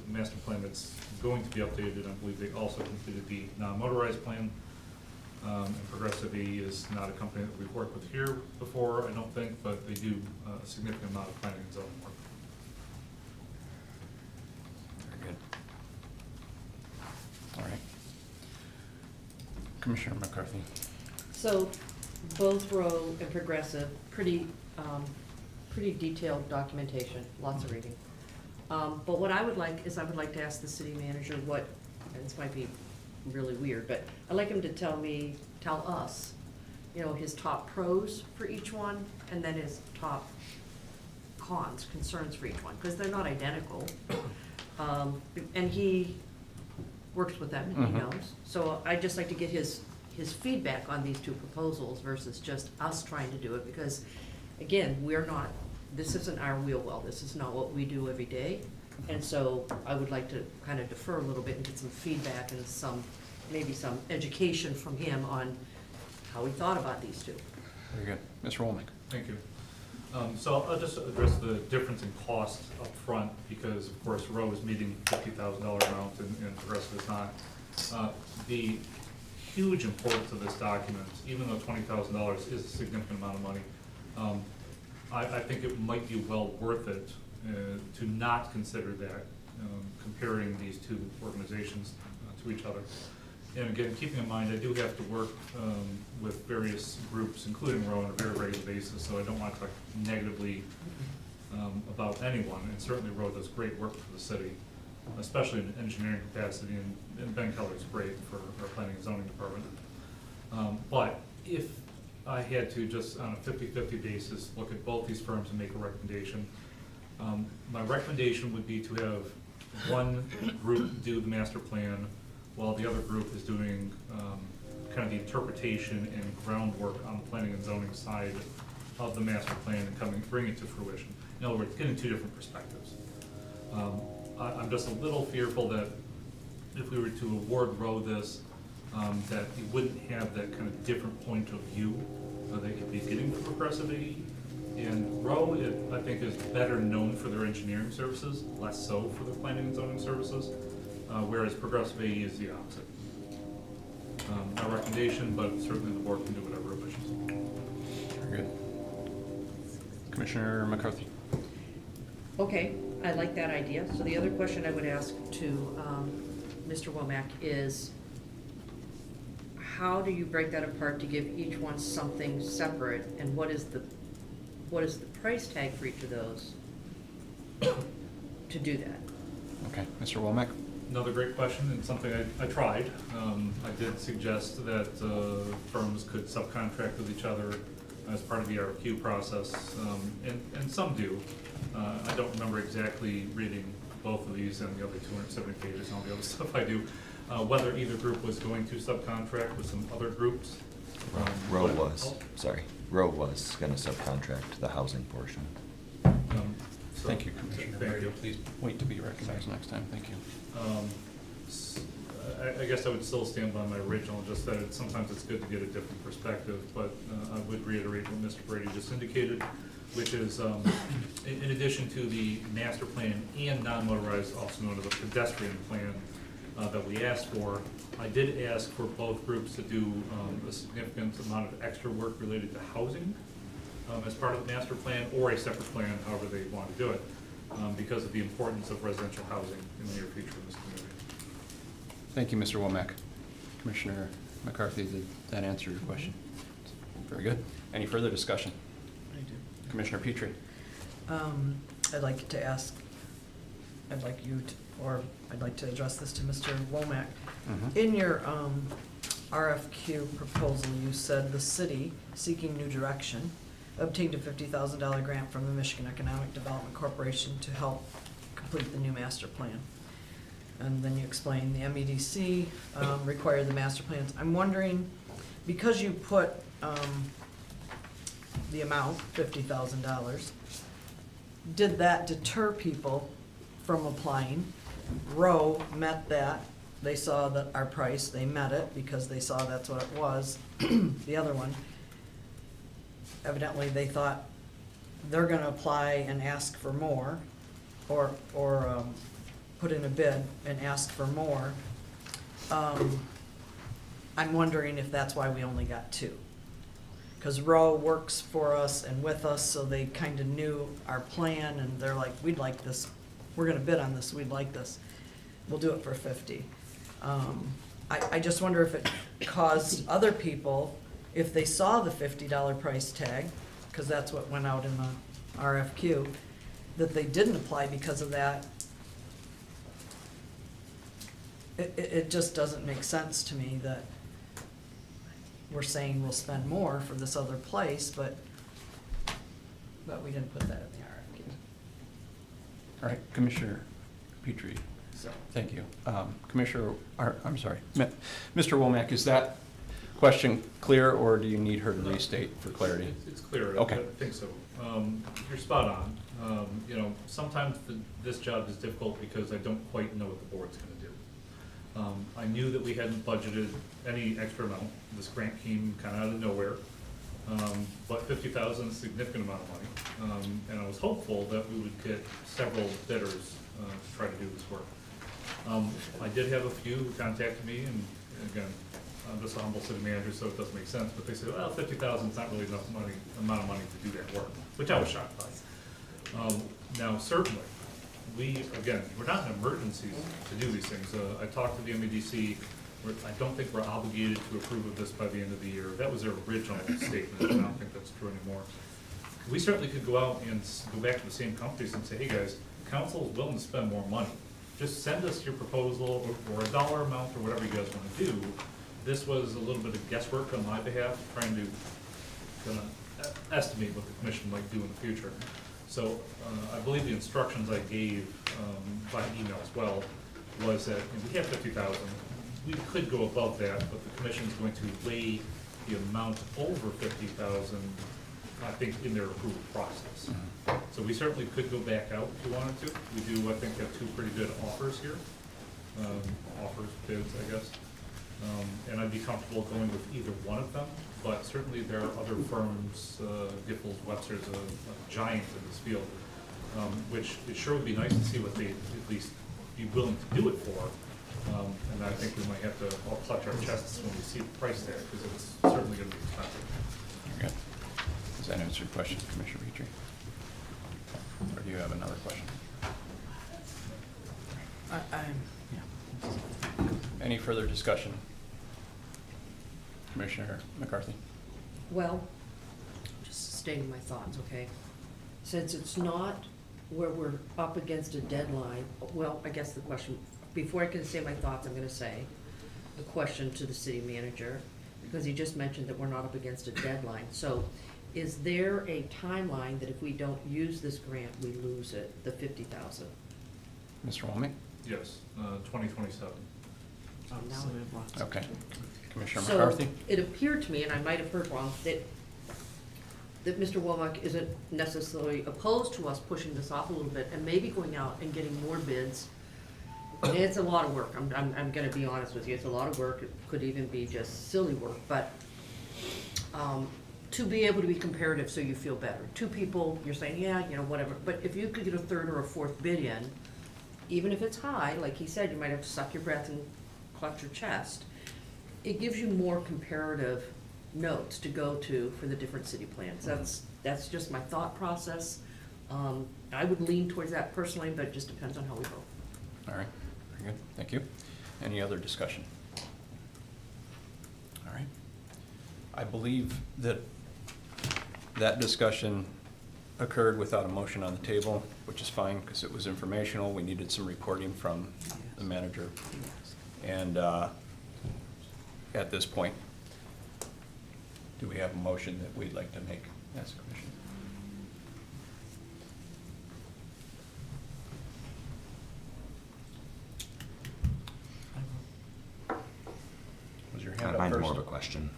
master plan that's going to be updated. I believe they also completed the non-motorized plan. And Progressive E is not a company that we've worked with here before, I don't think, but they do a significant amount of planning and zoning work. Commissioner McCarthy. So both Row and Progressive, pretty detailed documentation, lots of reading. But what I would like is I would like to ask the city manager what, and this might be really weird, but I'd like him to tell us, you know, his top pros for each one, and then his top cons, concerns for each one, because they're not identical. And he works with them, and he knows. So I'd just like to get his feedback on these two proposals versus just us trying to do it, because, again, this isn't our wheel well, this is not what we do every day. And so I would like to kind of defer a little bit and get some feedback and maybe some education from him on how he thought about these two. Very good. Mr. Womack. Thank you. So I'll just address the difference in cost up front, because of course Row is meeting $50,000 amount and the rest is not. The huge importance of this document, even though $20,000 is a significant amount of money, I think it might be well worth it to not consider that, comparing these two organizations to each other. And again, keeping in mind, I do have to work with various groups, including Row, on a very regular basis, so I don't want to talk negatively about anyone. And certainly Row does great work for the city, especially in engineering capacity, and Ben Keller's great for our planning and zoning department. But if I had to, just on a 50-50 basis, look at both these firms and make a recommendation, my recommendation would be to have one group do the master plan, while the other group is doing kind of the interpretation and groundwork on the planning and zoning side of the master plan and bring it to fruition. In other words, getting two different perspectives. I'm just a little fearful that if we were to award Row this, that you wouldn't have that kind of different point of view that you'd be getting from Progressive AE. And Row, I think, is better known for their engineering services, less so for their planning and zoning services, whereas Progressive AE is the opposite. My recommendation, but certainly the board can do whatever it wishes. Very good. Commissioner McCarthy. Okay, I like that idea. So the other question I would ask to Mr. Womack is, how do you break that apart to give each one something separate, and what is the price tag for each of those to do that? Okay, Mr. Womack. Another great question, and something I tried. I did suggest that firms could subcontract with each other as part of the RFQ process, and some do. I don't remember exactly reading both of these and the other 270 pages and all the other stuff I do, whether either group was going to subcontract with some other groups. Row was gonna subcontract the housing portion. So- Thank you, Commissioner. Thank you. Please wait to be recognized next time. Thank you. I guess I would still stand by my original, just that sometimes it's good to get a different perspective, but I would reiterate what Mr. Brady just indicated, which is, in addition to the master plan and non-motorized, also known as a pedestrian plan, that we asked for, I did ask for both groups to do a significant amount of extra work related to housing as part of the master plan, or a separate plan, however they want to do it, because of the importance of residential housing in the near future of this community. Thank you, Mr. Womack. Commissioner McCarthy, did that answer your question? Very good. Any further discussion? I do. Commissioner Petrie. I'd like to ask, I'd like you to, or I'd like to address this to Mr. Womack. In your RFQ proposal, you said the city, seeking new direction, obtained a $50,000 grant from the Michigan Economic Development Corporation to help complete the new master plan. And then you explained the MEDC required the master plans. I'm wondering, because you put the amount, $50,000, did that deter people from applying? Row met that. They saw that our price, they met it because they saw that's what it was. The other one, evidently they thought they're gonna apply and ask for more, or put in a bid and ask for more. I'm wondering if that's why we only got two. Because Row works for us and with us, so they kind of knew our plan, and they're like, we'd like this, we're gonna bid on this, we'd like this. We'll do it for 50. I just wonder if it caused other people, if they saw the $50 price tag, because that's what went out in the RFQ, that they didn't apply because of that. It just doesn't make sense to me that we're saying we'll spend more for this other place, but we didn't put that in the RFQ. All right, Commissioner Petrie, So, thank you. Commissioner, I'm sorry, Mr. Womack, is that question clear, or do you need her to restate for clarity? It's clear. Okay. I think so. You're spot on. You know, sometimes this job is difficult because I don't quite know what the board's gonna do. I knew that we hadn't budgeted any extra amount. This grant came kind of out of nowhere. But 50,000 is a significant amount of money. And I was hopeful that we would get several bidders to try to do this work. I did have a few who contacted me, and again, I'm just a humble city manager, so it doesn't make sense, but they said, well, 50,000 is not really enough amount of money to do that work, which I was shocked by. Now, certainly, we're not in an emergency to do these things. I talked to the MEDC. I don't think we're obligated to approve of this by the end of the year. That was their original statement, and I don't think that's true anymore. We certainly could go out and go back to the same companies and say, hey guys, council is willing to spend more money. Just send us your proposal or a dollar amount or whatever you guys want to do. This was a little bit of guesswork on my behalf, trying to kind of estimate what the commission might do in the future. So I believe the instructions I gave by email as well was that we have 50,000. We could go above that, but the commission is going to weigh the amount over 50,000, I think, in their approval process. So we certainly could go back out if you wanted to. We do, I think, have two pretty good offers here. Bids, I guess. And I'd be comfortable going with either one of them, but certainly there are other firms, Giffords, Webster's a giant in this field, which it sure would be nice to see what they at least be willing to do it for. And I think we might have to all clutch our chests when we see the price there, because it's certainly going to be expensive. Okay. Does that answer your question, Commissioner Petrie? Or do you have another question? Any further discussion? Commissioner McCarthy? Well, just stating my thoughts, okay? Since it's not where we're up against a deadline, well, I guess the question, before I can say my thoughts, I'm gonna say a question to the city manager, because he just mentioned that we're not up against a deadline. So is there a timeline that if we don't use this grant, we lose it, the 50,000? Mr. Womack? Yes, 2027. Okay. Commissioner So McCarthy? it appeared to me, and I might have heard wrong, that Mr. Womack isn't necessarily opposed to us pushing this off a little bit and maybe going out and getting more bids. And it's a lot of work, I'm gonna be honest with you, it's a lot of work, it could even be just silly work, but to be able to be comparative so you feel better. Two people, you're saying, yeah, you know, whatever, but if you could get a third or a fourth bid in, even if it's high, like he said, you might have to suck your breath and clutch your chest, it gives you more comparative notes to go to for the different city plans. That's just my thought process. I would lean towards that personally, but it just depends on how we vote. All right, very good, thank you. Any other discussion? All right. I believe that discussion occurred without a motion on the table, which is fine, because it was informational. We needed some reporting from the manager. And at this point, do we have a motion that we'd like to make as a commission? Was your hand up Mine's first? more of a question.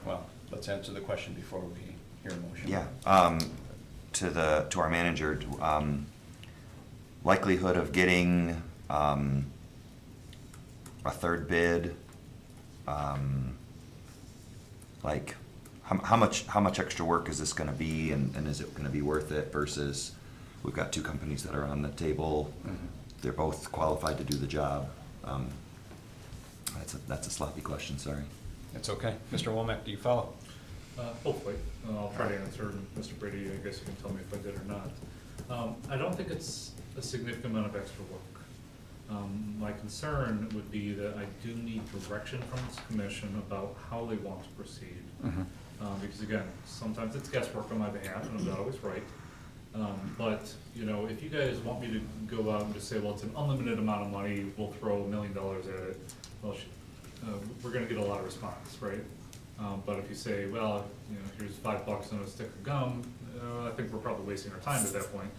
Well, let's answer the question before we hear a motion. Yeah, to our manager, likelihood of getting, a third bid, like, how much extra work is this gonna be, and is it gonna be worth it versus, we've got two companies that are on the table, they're both qualified to do the job. That's a sloppy question, sorry. It's okay. Mr. Womack, do you follow? Hopefully, I'll try to answer, and Mr. Brady, I guess you can tell me if I did or not. I don't think it's a significant amount of extra work. My concern would be that I do need direction from this commission about how they want to proceed. Because again, sometimes it's guesswork on my behalf, and I'm not always right. But, you know, if you guys want me to go out and just say, well, it's an unlimited amount of money, we'll throw $1 million at it, well, we're gonna get a lot of response, right? But if you say, well, you know, here's $5 and a stick of gum, I think we're probably wasting our time at that point.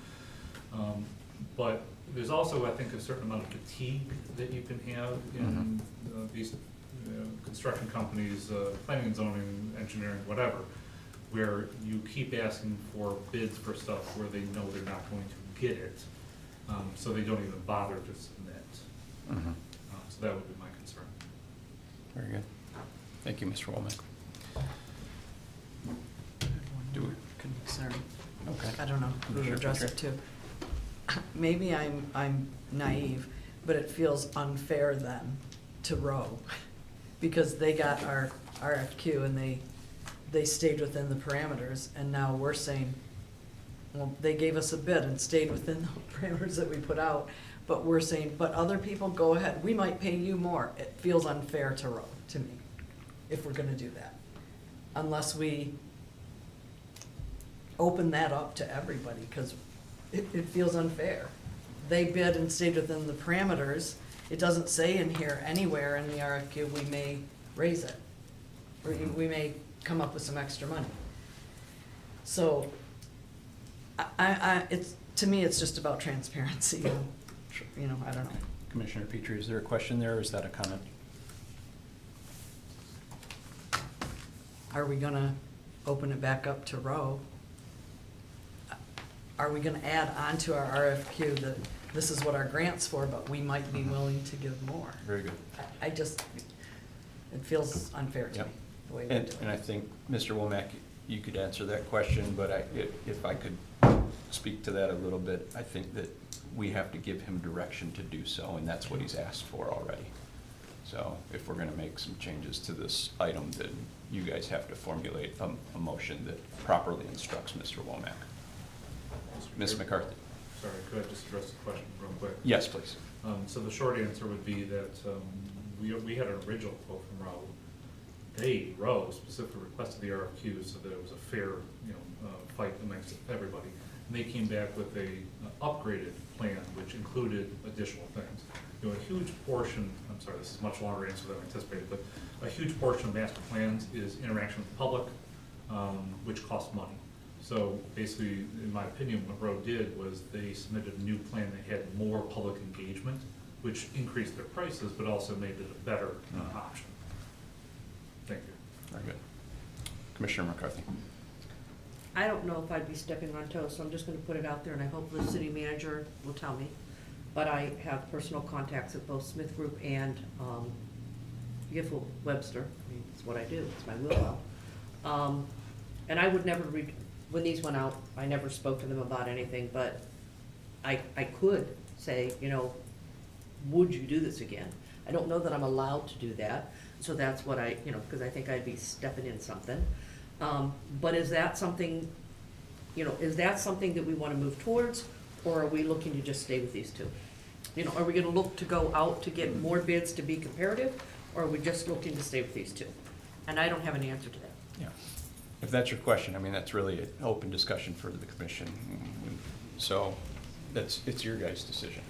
But there's also, I think, a certain amount of fatigue that you can have in these construction companies, planning and zoning, engineering, whatever, where you keep asking for bids for stuff where they know they're not going to get it, so they don't even bother to submit. So that would be my concern. Very good. Thank you, Mr. Womack. Do we? Concern. Okay. I don't know who to address it to. Maybe I'm naive, but it feels unfair then to Rowe, because they got our RFQ and they stayed within the parameters, and now we're saying, well, they gave us a bid and stayed within the parameters that we put out, but we're saying, but other people, go ahead, we might pay you more. It feels unfair to Rowe, to me, if we're gonna do that, unless we open that up to everybody, because it feels unfair. They bid and stayed within the parameters. It doesn't say in here anywhere in the RFQ, we may raise it, or we may come up with some extra money. So, it's, to me, it's just about transparency, you know, I don't know. Commissioner Petrie, is there a question there, or is that a comment? Are we gonna open it back up to Rowe? Are we gonna add on to our RFQ that this is what our grant's for, but we might be willing to give more? Very good. I just, it feels unfair to me, the way we do it. And I think, Mr. Womack, you could answer that question, but if I could speak to that a little bit, I think that we have to give him direction to do so, and that's what he's asked for already. So if we're gonna make some changes to this item, then you guys have to formulate a motion that properly instructs Mr. Womack. Ms. McCarthy? Sorry, could I just address the question real quick? Yes, please. So the short answer would be that we had an original quote from Rowe. Rowe specifically requested the RFQ so that it was a fair, fight amongst everybody. And they came back with a upgraded plan, which included additional things. A huge portion, I'm sorry, this is a much longer answer than I anticipated, but a huge portion of master plans is interaction with the public, which costs money. So basically, in my opinion, what Rowe did was they submitted a new plan that had more public engagement, which increased their prices, but also made it a better option. Thank you. Very good. Commissioner McCarthy? I don't know if I'd be stepping on toes, so I'm just gonna put it out there, and I hope the city manager will tell me. But I have personal contacts at both Smith Group and Giffel Webster. I mean, it's what I do, it's my wheelhouse. And I would never read, when these went out, I never spoke to them about anything, but I could say, would you do this again? I don't know that I'm allowed to do that, so that's what I, because I think I'd be stepping in something. But is that something, is that something that we wanna move towards, or are we looking to just stay with these two? Are we gonna look to go out to get more bids to be comparative, or are we just looking to stay with these two? And I don't have an answer to that. Yeah. If that's your question, I mean, that's really an open discussion for the commission. So it's your guys' decision.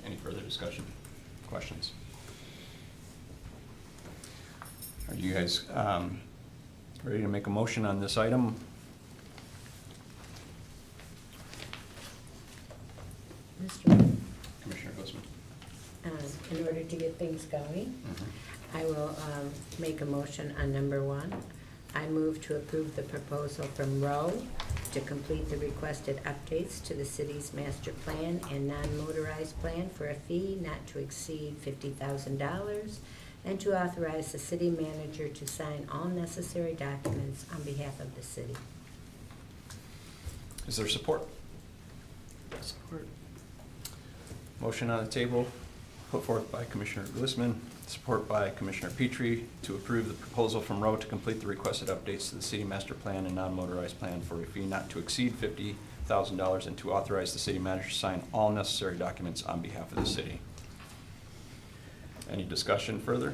Any further discussion, questions? Are you guys ready to make a motion on this item? Mr. Commissioner Glisman? In order to get things going, I will make a motion on number 1. I move to approve the proposal from Rowe to complete the requested updates to the city's master plan and non-motorized plan for a fee not to exceed $50,000, and to authorize the city manager to sign all necessary documents on behalf of the city. Is there support? Support. Motion on the table, put forth by Commissioner Glisman, support by Commissioner Petrie, to approve the proposal from Rowe to complete the requested updates to the city master plan and non-motorized plan for a fee not to exceed $100,000 and to authorize the city manager to sign all necessary documents on behalf of the city. Any discussion further?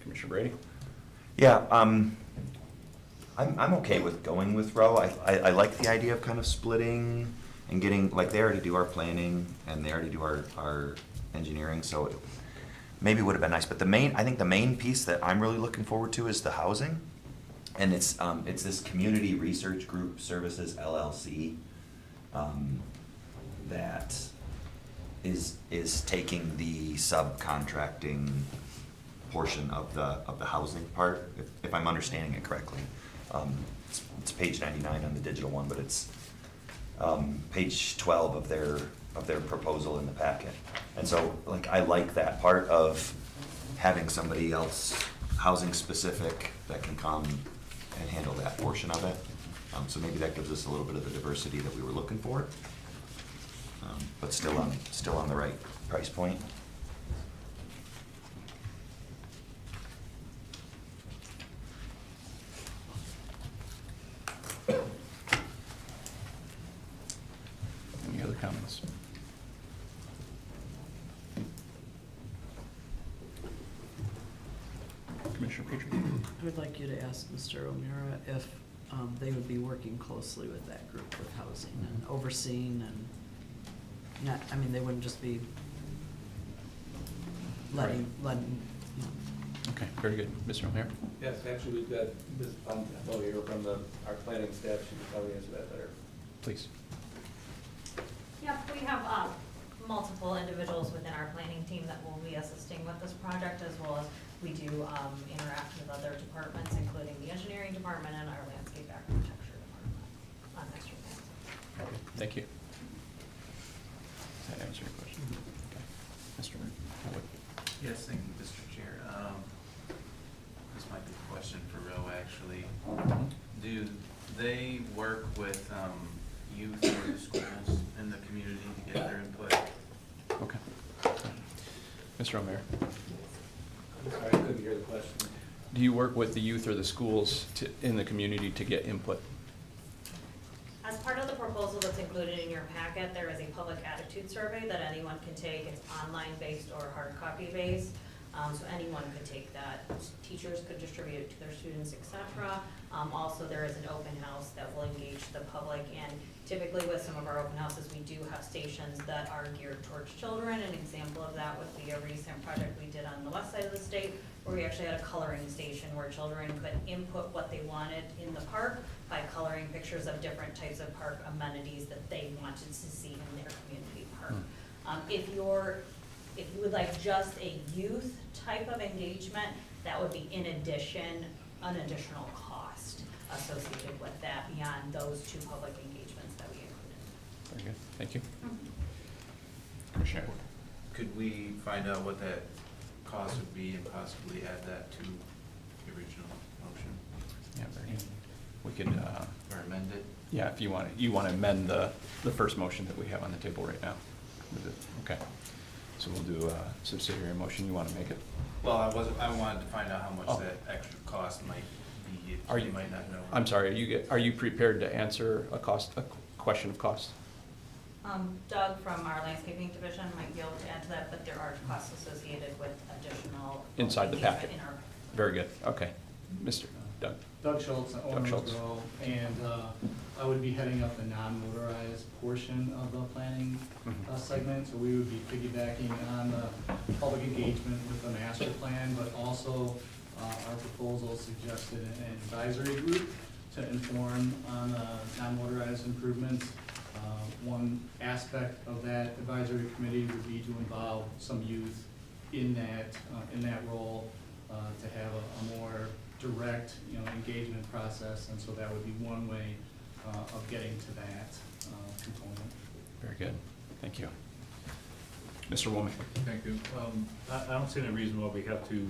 Commissioner Brady? Yeah, I'm okay with going with Row. I like the idea of kind of splitting and getting, like, they already do our planning and they already do our engineering, so it maybe would have been nice. But I think the main piece that I'm really looking forward to is the housing. And it's this Community Research Group Services LLC that is taking the subcontracting portion of the housing part, if I'm understanding it correctly. It's page 99 on the digital one, but it's page 12 of their proposal in the packet. And so, like, I like that part of having somebody else housing specific that can come and handle that portion of it. So maybe that gives us a little bit of the diversity that we were looking for, but still on the right price point. Any other comments? Commissioner Petrie? I would like you to ask Mr. O'Meara if they would be working closely with that group with housing and overseeing and not, I mean, they wouldn't just be letting, you know. Okay, very good. Mr. O'Meara? Yes, actually, we've got Ms. Pontello here from our planning staff, she could probably answer that better. Please. Yep, we have multiple individuals within our planning team that will be assisting with this project, as well as we do interact with other departments, including the engineering department and our landscape architecture department on master plans. Thank you. Does that answer your question? Okay. Mr. Howard? Yes, thank you, Mr. Chair. This might be a question for Roe, actually. Do they work with youth or the schools in the community to get their input? Okay. Mr. O'Meara? I'm sorry, I couldn't hear the question. Do you work with the youth or the schools in the community to get input? As part of the proposal that's included in your packet, there is a public attitude survey that anyone can take. It's online based or hard copy based. So anyone could take that. Teachers could distribute it to their students, etc. Also, there is an open house that will engage the public, and typically with some of our open houses, we do have stations that are geared towards children. An example of that would be a recent project we did on the west side of the state, where we actually had a coloring station where children could input what they wanted in the park by coloring pictures of different types of park amenities that they wanted to see in their community park. If you would like just a youth type of engagement, that would be in addition, an additional cost associated with that beyond those two public engagements that we included. Very good. Thank you. Commissioner Howard? Could we find out what that cost would be and possibly add that to the original motion? Yeah, very good. We could, Or amend it? yeah, if you want to amend the first motion that we have on the table right now. Okay. So we'll do a subsidiary motion. You want to make it? Well, I wanted to find out how much Oh. that extra cost might be. Are You you- might not know. I'm sorry, are you prepared to answer a question of cost? Doug from our landscaping division might be able to add to that, but there are costs associated with additional. Inside the engagement packet. in our- Very good. Okay. Mr. Doug? Doug Schultz, Doug Orange Schultz. Grove, and I would be heading up the non-motorized portion of the planning segment. So we would be piggybacking on the public engagement with the master plan, but also our proposal suggested an advisory group to inform on non-motorized improvements. One aspect of that advisory committee would be to involve some youth in that role, to have a more direct, engagement process, and so that would be one way of getting to that component. Very good. Thank you. Mr. Womack? Thank you. I don't see any reason why we have to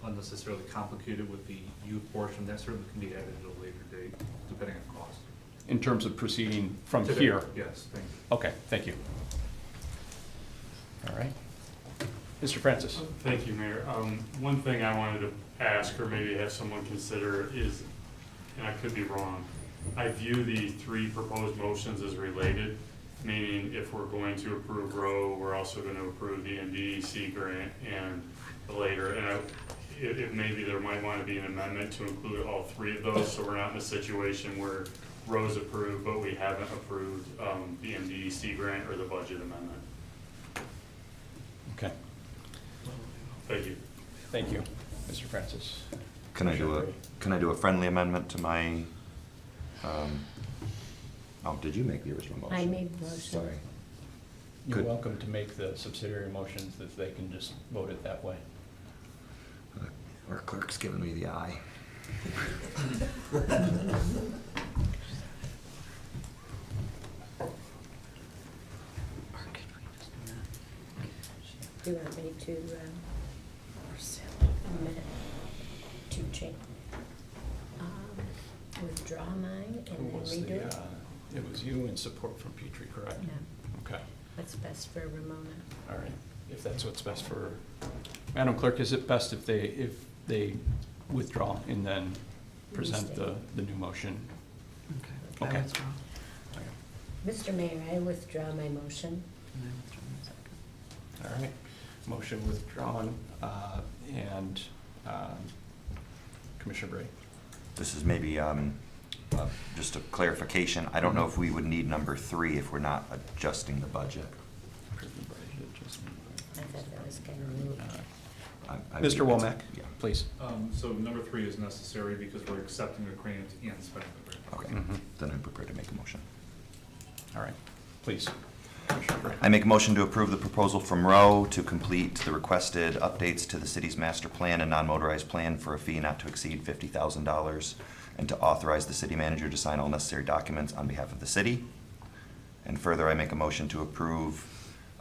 unnecessarily complicate it with the youth portion. That certainly can be added at a later date, depending on cost. In terms of proceeding from Today, here? yes, thank you. Okay, thank you. All right. Mr. Francis? Thank you, Mayor. One thing I wanted to ask, or maybe have someone consider, is, and I could be wrong, I view the three proposed motions as related, meaning if we're going to approve Roe, we're also going to approve the NDEC grant and the later. And if maybe there might want to be an amendment to include all three of those, so we're not in a situation where Roe's approved, but we haven't approved the NDEC grant or the budget amendment. Okay, Thank you. thank you, Mr. Francis. Can I do a friendly amendment to my, oh, did you make the original motion? I made the motion. Sorry. You're Good. welcome to make the subsidiary motions that they can just vote it that way. Our clerk's giving me the eye. Do you want me to, to change, withdraw mine Who and then was redo the, it? it was you and support from Petrie, correct? Yeah, Okay, what's best for Ramona? all right. If that's what's best for, Madam Clerk, is it best if they withdraw and then present the new motion? I Okay. withdraw. Mr. Mayor, I withdraw my motion. And I withdraw my second. All right, motion withdrawn, and Commissioner Bray. This is maybe just a clarification. I don't know if we would need number 3 if we're not adjusting the budget. I thought that was kind of new. Mr. Womack, Yeah. please. So number 3 is necessary because we're accepting a grant and spending the grant. Okay, Mhm. then I'm prepared to make a motion. All right, please. Commissioner Bray. I make a motion to approve the proposal from Roe to complete the requested updates to the city's master plan and non-motorized plan for a fee not to exceed $50,000, and to authorize the city manager to sign all necessary documents on behalf of the city. And further, I make a motion to approve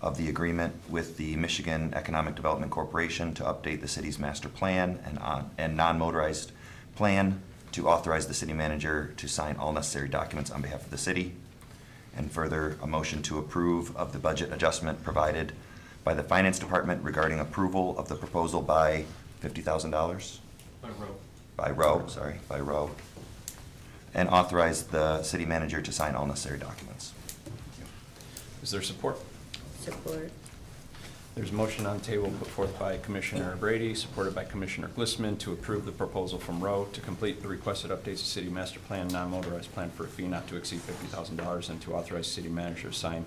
of the agreement with the Michigan Economic Development Corporation to update the city's master plan and non-motorized plan, to authorize the city manager to sign all necessary documents on behalf of the city. And further, a motion to approve of the budget adjustment provided by the Finance Department regarding approval of the proposal by $50,000? By Roe. By Roe. And authorize the city manager to sign all necessary documents. Is there support? Support. There's a motion on the table put forth by Commissioner Brady, supported by Commissioner Glissman, to approve the proposal from Roe to complete the requested updates to city master plan, non-motorized plan for a fee not to exceed $50,000, and to authorize city manager to sign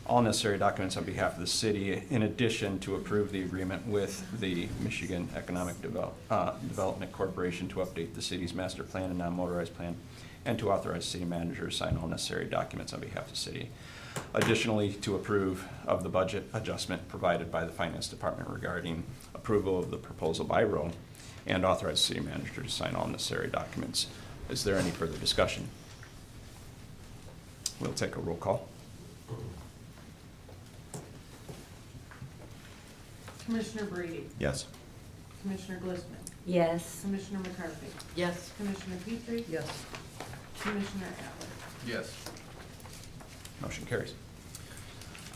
all necessary documents on behalf of the city, in addition to approve the agreement with the Michigan Economic Development Corporation to update the city's master plan and non-motorized plan, and to authorize city manager to sign all necessary documents on behalf of the city. Additionally, to approve of the budget adjustment provided by the Finance Department regarding approval of the proposal by Roe, and authorize the city manager to sign all necessary documents. Is there any further discussion? We'll take a roll call. Commissioner Brady, Yes. Commissioner Glissman, Yes. Commissioner McCarthy, Yes. Commissioner Petrie, Yes. Commissioner Adler. Yes. Motion carries.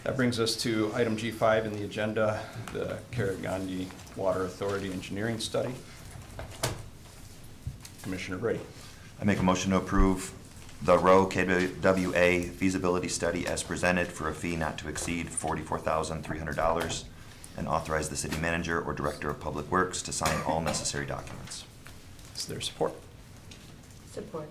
That brings us to item G5 in the agenda, the Carigandi Water Authority Engineering Study. Commissioner Brady. I make a motion to approve the Roe KWA feasibility study as presented for a fee not to exceed $44,300, and authorize the city manager or director of public works to sign all necessary documents. Is there support? Support.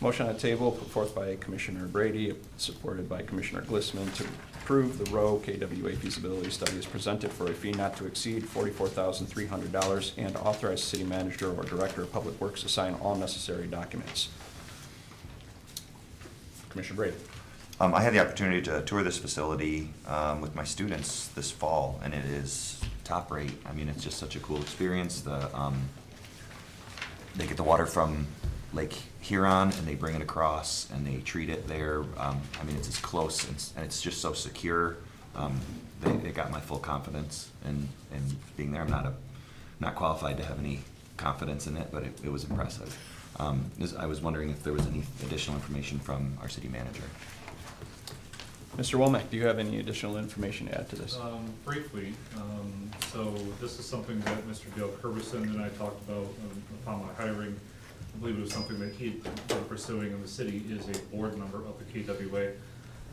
Motion on the table put forth by Commissioner Brady, supported by Commissioner Glissman, to approve the Roe KWA feasibility study as presented for a fee not to exceed $44,300, and authorize the city manager or director of public works to sign all necessary documents. Commissioner Brady. I had the opportunity to tour this facility with my students this fall, and it is top rate. I mean, it's just such a cool experience. They get the water from Lake Huron, and they bring it across, and they treat it there. I mean, it's as close, and it's just so secure. They got my full confidence in being there. I'm not qualified to have any confidence in it, but it was impressive. I was wondering if there was any additional information from our city manager. Mr. Womack, do you have any additional information to add to this? Briefly, so this is something that Mr. Dale Kerberson and I talked about upon my hiring. I believe it was something that he'd been pursuing in the city, is a board member of the KWA.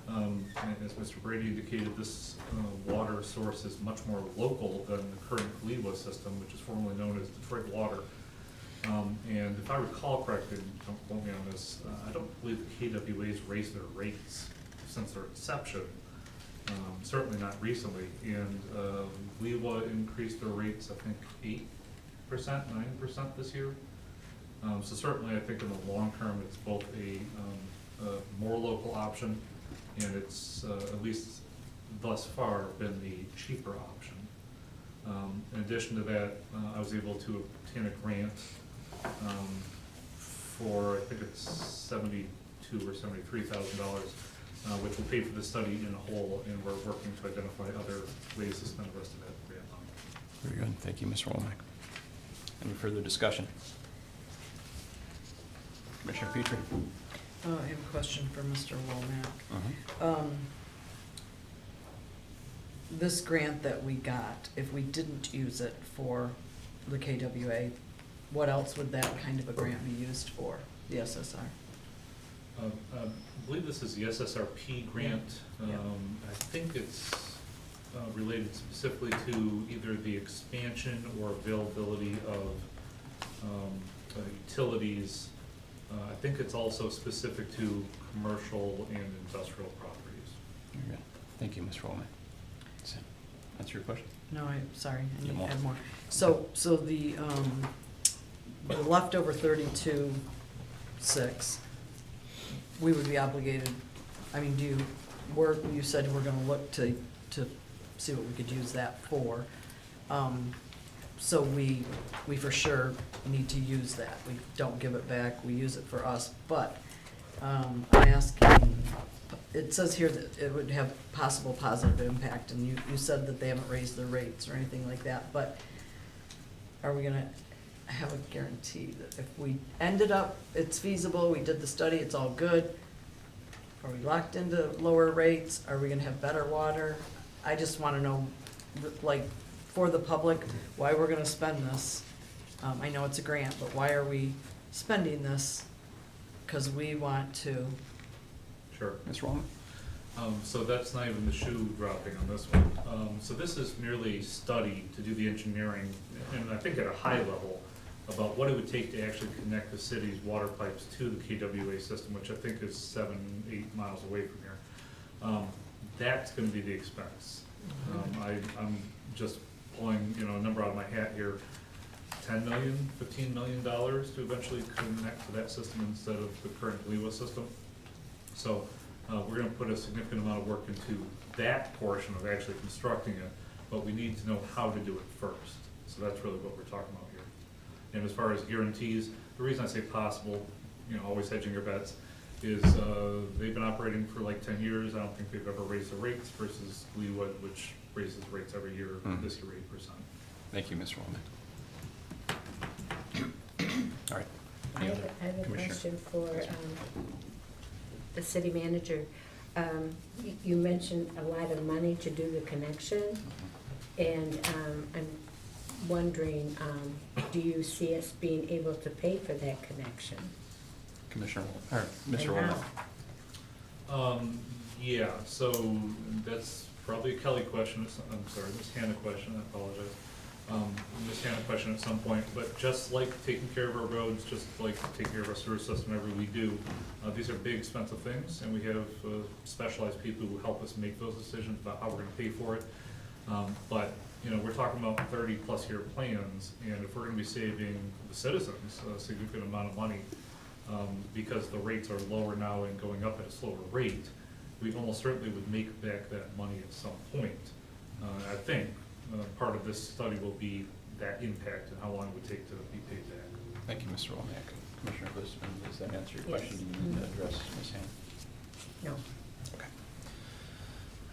And as Mr. Brady indicated, this water source is much more local than the current LEWA system, which is formerly known as Detroit Water. And if I recall correctly, don't quote me on this, I don't believe the KWA's raised their rates since their inception. Certainly not recently. And LEWA increased their rates, I think, 8%, 9% this year. So certainly I think in the long term, it's both a more local option, and it's, at least thus far, been the cheaper option. In addition to that, I was able to obtain a grant for, I think it's $72,000 or $73,000, which will pay for the study in whole, and we're working to identify other ways to spend the rest of that grant money. Very good. Thank you, Mr. Womack. Any further discussion? Commissioner Petrie? I have a question for Mr. Womack. This grant that we got, if we didn't use it for the KWA, what else would that kind of a grant be used for, the SSR? I believe this is the SSRP grant. Yeah. I think it's related specifically to either the expansion or availability of utilities. I think it's also specific to commercial and industrial properties. Very good. Thank you, Mr. Womack. That's your question? No, sorry, I need Yeah, to add more. So the leftover 32.6, we would be obligated, I mean, you said we're gonna look to see what we could use that for. So we for sure need to use that. We don't give it back, we use it for us, but I'm asking, it says here that it would have possible positive impact, and you said that they haven't raised their rates or anything like that, but are we gonna have a guarantee that if we ended up, it's feasible, we did the study, it's all good, are we locked into lower rates? Are we gonna have better water? I just wanna know, like, for the public, why we're gonna spend this. I know it's a grant, but why are we spending this? 'Cause we want to. Sure. Mr. Womack? So that's not even the shoe dropping on this one. So this is merely a study to do the engineering, and I think at a high level, about what it would take to actually connect the city's water pipes to the KWA system, which I think is 7-8 miles away from here. That's gonna be the expense. I'm just pulling, a number out of my hat here, $10 million, $15 million to eventually connect to that system instead of the current LEWA system. So we're gonna put a significant amount of work into that portion of actually constructing it, but we need to know how to do it first. So that's really what we're talking about here. And as far as guarantees, the reason I say possible, always hedging your bets, is they've been operating for like 10 years. I don't think they've ever raised the rates versus LEWA, which raises rates every year, this year 8%. Thank you, Mr. Womack. All right. I have a question for the city manager. You mentioned a lot of money to do the connection, and I'm wondering, do you see us being able to pay for that connection? Commissioner, or Mr. And Womack? Yeah, so that's probably a Kelly question, I'm sorry, Ms. Hannah question, I apologize. Ms. Hannah question at some point, but just like taking care of our roads, just like taking care of our sewer system, whatever we do, these are big expensive things, and we have specialized people who help us make those decisions about how we're gonna pay for it. But, we're talking about 30-plus year plans, and if we're gonna be saving the citizens a significant amount of money, because the rates are lower now and going up at a slower rate, we almost certainly would make back that money at some point. I think part of this study will be that impact and how long it would take to be paid back. Thank you, Mr. Womack. Commissioner Glisman, does that answer your Yes. question? Do you need to address Ms. Hand? No. Okay.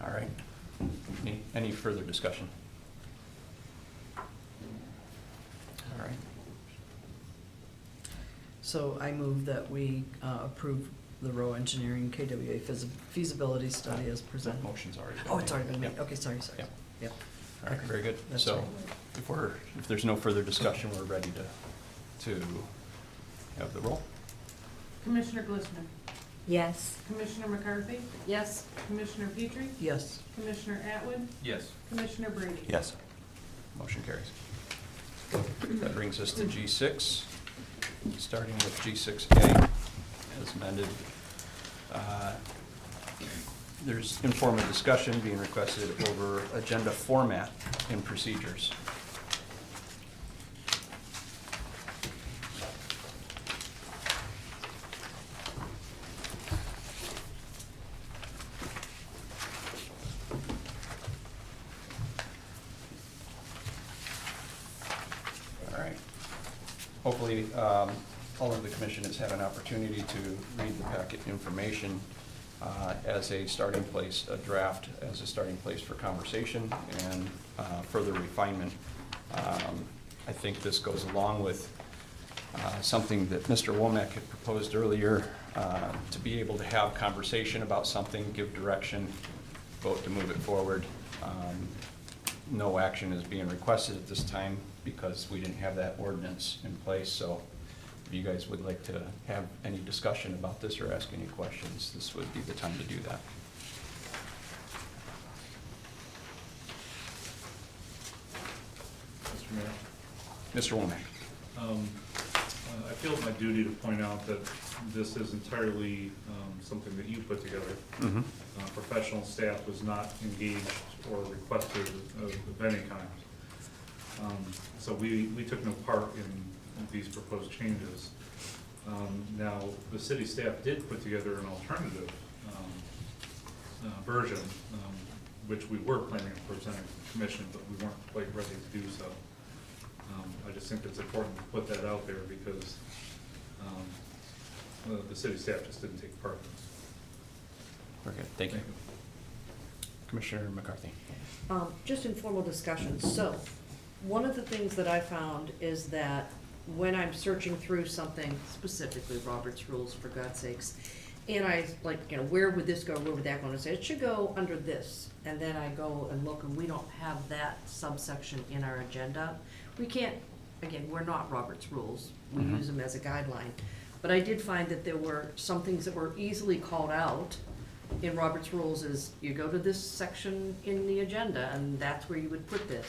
All right. Any further discussion? All right. So I move that we approve the row engineering KWA feasibility study as presented. Motion's already been made. Oh, it's already been made, Yep. okay, sorry. Yep. Yep. All right, Okay. very good. That's So right. if there's no further discussion, we're ready to Have the roll. Commissioner Glistman, Yes. Commissioner McCarthy, Yes. Commissioner Petrie, Yes. Commissioner Atwood, Yes. Commissioner Brady. Yes. Motion carries. That brings us to G6, starting with G6A as amended. There's informal discussion being requested over agenda format and procedures. All right. Hopefully, all of the commission has had an opportunity to read the packet information as a starting place, a draft as a starting place for conversation and further refinement. I think this goes along with something that Mr. Womack had proposed earlier, to be able to have conversation about something, give direction, vote to move it forward. No action is being requested at this time because we didn't have that ordinance in place, so if you guys would like to have any discussion about this or ask any questions, this would be the time to do that. Mr. Mayor? Mr. Womack. I feel it's my duty to point out that this is entirely something that you put together. Mm-hmm. Professional staff was not engaged or requested of any kind. So we took no part in these proposed changes. Now, the city staff did put together an alternative version, which we were planning on presenting to the commission, but we weren't quite ready to do so. I just think it's important to put that out there because the city staff just didn't take part in this. Okay, thank you. Commissioner McCarthy. Just informal discussion. So, one of the things that I found is that when I'm searching through something, specifically Robert's Rules, for God's sakes, and I like, where would this go, where would that go? And I say, it should go under this. And then I go and look, and we don't have that subsection in our agenda. We can't, again, we're not Robert's Rules. We use them as a guideline. But I did find that there were some things that were easily called out in Robert's Rules is you go to this section in the agenda, and that's where you would put this.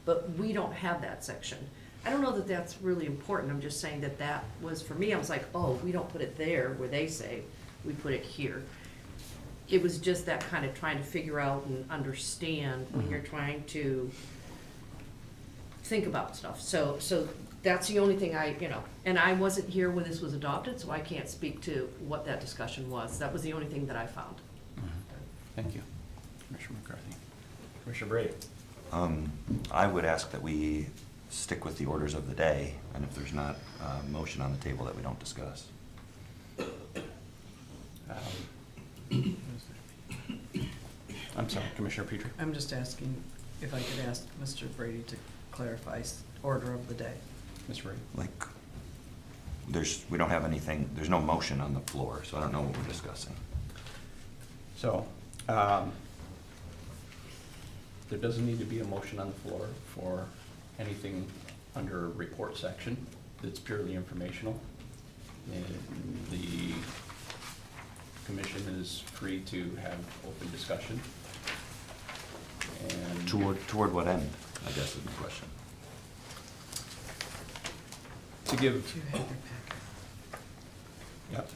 But we don't have that section. I don't know that that's really important. I'm just saying that that was, for me, I was like, oh, we don't put it there where they say, we put it here. It was just that kind of trying to figure out and understand when you're trying to think about stuff. So that's the only thing and I wasn't here when this was adopted, so I can't speak to what that discussion was. That was the only thing that I found. Thank you. Commissioner McCarthy. Commissioner Brady. I would ask that we stick with the orders of the day, and if there's not a motion on the table, that we don't discuss. I'm sorry, Commissioner Petrie. I'm just asking if I could ask Mr. Brady to clarify order of the day. Ms. Brady. Like, we don't have anything, there's no motion on the floor, so I don't know what we're discussing. So, there doesn't need to be a motion on the floor for anything under report section that's purely informational. And the commission is free to have open discussion. And Toward what end, I guess is my question. to give, Do you have your packet? yep.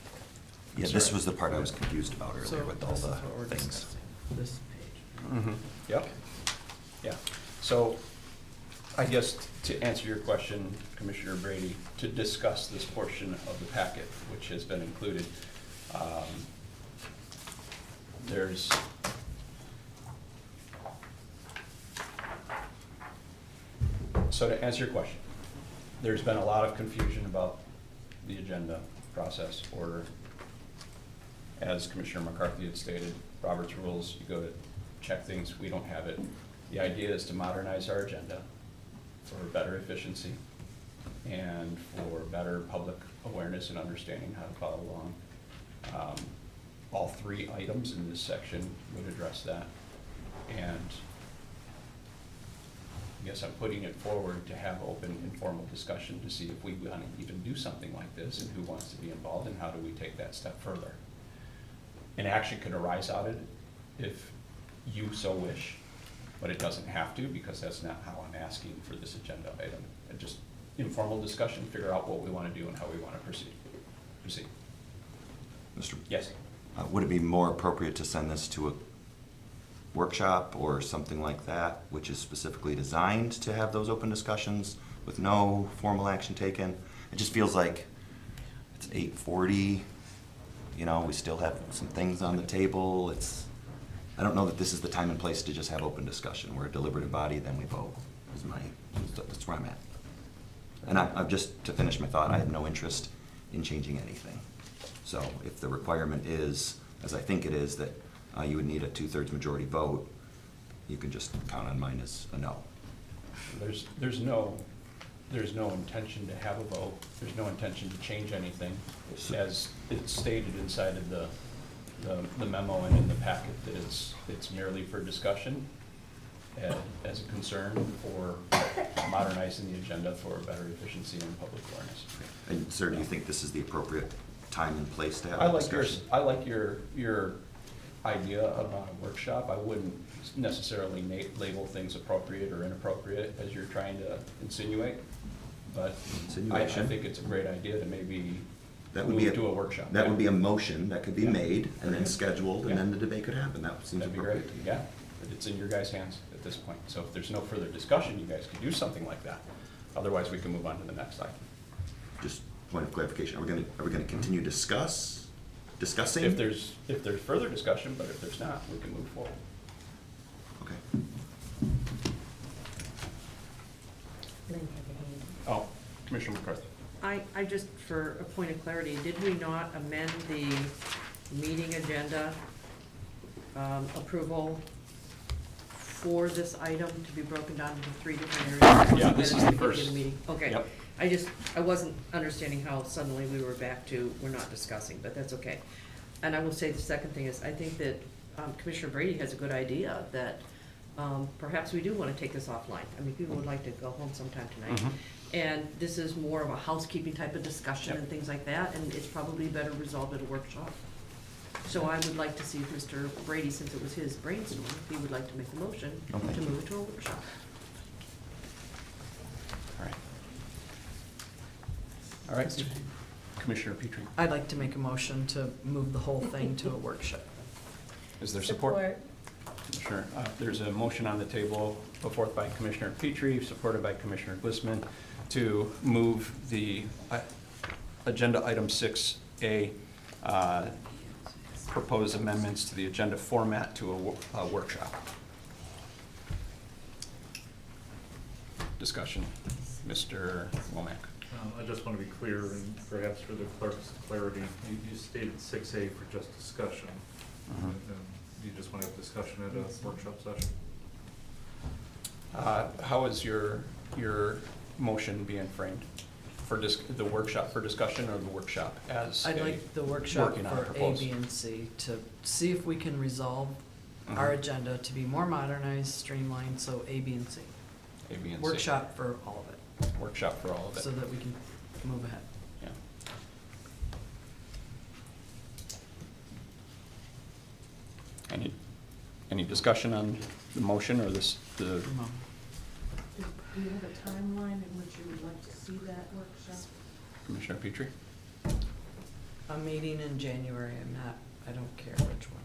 Yeah, this was the part I was confused about So earlier with all this is what we're the things. discussing, this page. Mm-hmm. Yep. Yeah. So I guess to answer your question, Commissioner Brady, to discuss this portion of the packet, which has been included, there's so to answer your question, there's been a lot of confusion about the agenda process order. As Commissioner McCarthy had stated, Robert's Rules, you go to check things, we don't have it. The idea is to modernize our agenda for better efficiency and for better public awareness and understanding how to follow along. All three items in this section would address that. And I guess I'm putting it forward to have open informal discussion to see if we want to even do something like this and who wants to be involved and how do we take that step further. An action could arise out of it if you so wish, but it doesn't have to because that's not how I'm asking for this agenda item. Just informal discussion, figure out what we want to do and how we want to proceed. Mr. Yes. Would it be more appropriate to send this to a workshop or something like that, which is specifically designed to have those open discussions with no formal action taken? It just feels like it's 8:40, you know, we still have some things on the table. I don't know that this is the time and place to just have open discussion. We're a deliberative body, then we vote, that's where I'm at. And I'm just, to finish my thought, I have no interest in changing anything. So if the requirement is, as I think it is, that you would need a 2/3 majority vote, you can just count on mine as a no. There's no intention to have a vote. There's no intention to change anything. As it's stated inside of the memo and in the packet, that it's merely for discussion as a concern for modernizing the agenda for better efficiency and public awareness. And sir, do you think this is the appropriate time and place to have I a like discussion? I like your idea about a workshop. I wouldn't necessarily label things appropriate or inappropriate as you're trying to insinuate, but I think it's a great idea to maybe move to a workshop. That would be a motion that could be made and then scheduled, and then the debate could happen. That seems That'd be appropriate. great, yeah. But it's in your guys' hands at this point. So if there's no further discussion, you guys could do something like that. Otherwise, we can move on to the next item. Just point of clarification, are we gonna continue discussing? If there's further discussion, but if there's not, we can move forward. Okay. Oh, Commissioner McCarthy. I just, for a point of clarity, did we not amend the meeting agenda approval for this item to be broken down into 3 different areas? Yeah, this is the first. Okay. Yep. I wasn't understanding how suddenly we were back to, we're not discussing, but that's okay. And I will say the second thing is, I think that Commissioner Brady has a good idea that perhaps we do want to take this offline. I mean, people would like to go home sometime tonight. Mhm. And this is more of a housekeeping type of discussion Yep. and things like that, and it's probably better resolved at a workshop. So I would like to see if Mr. Brady, since it was his brainstorm, if he would like to make a motion Okay. to move it to a workshop. All right. All right, Commissioner Petrie. I'd like to make a motion to move the whole thing to a workshop. Is there support? Sure. There's a motion on the table, put forth by Commissioner Petrie, supported by Commissioner Glissman, to move the agenda item 6A, propose amendments to the agenda format to a workshop. Discussion. Mr. Womack. I just want to be clear, and perhaps for the clerk's clarity, you stated 6A for just discussion. And you just want to have discussion at a workshop session? How is your motion being framed? For the workshop for discussion or the workshop as I'd a like the workshop working on for A, proposal? B, and C to see if we can resolve our agenda to be more modernized, streamlined, so A, B, and C. A, B, and C. Workshop for all of it, Workshop for all of it. so that we can move ahead. Yeah. Any discussion on the motion or Do you have a timeline in which you would like to see that workshop? Commissioner Petrie? A meeting in January, I don't care which one.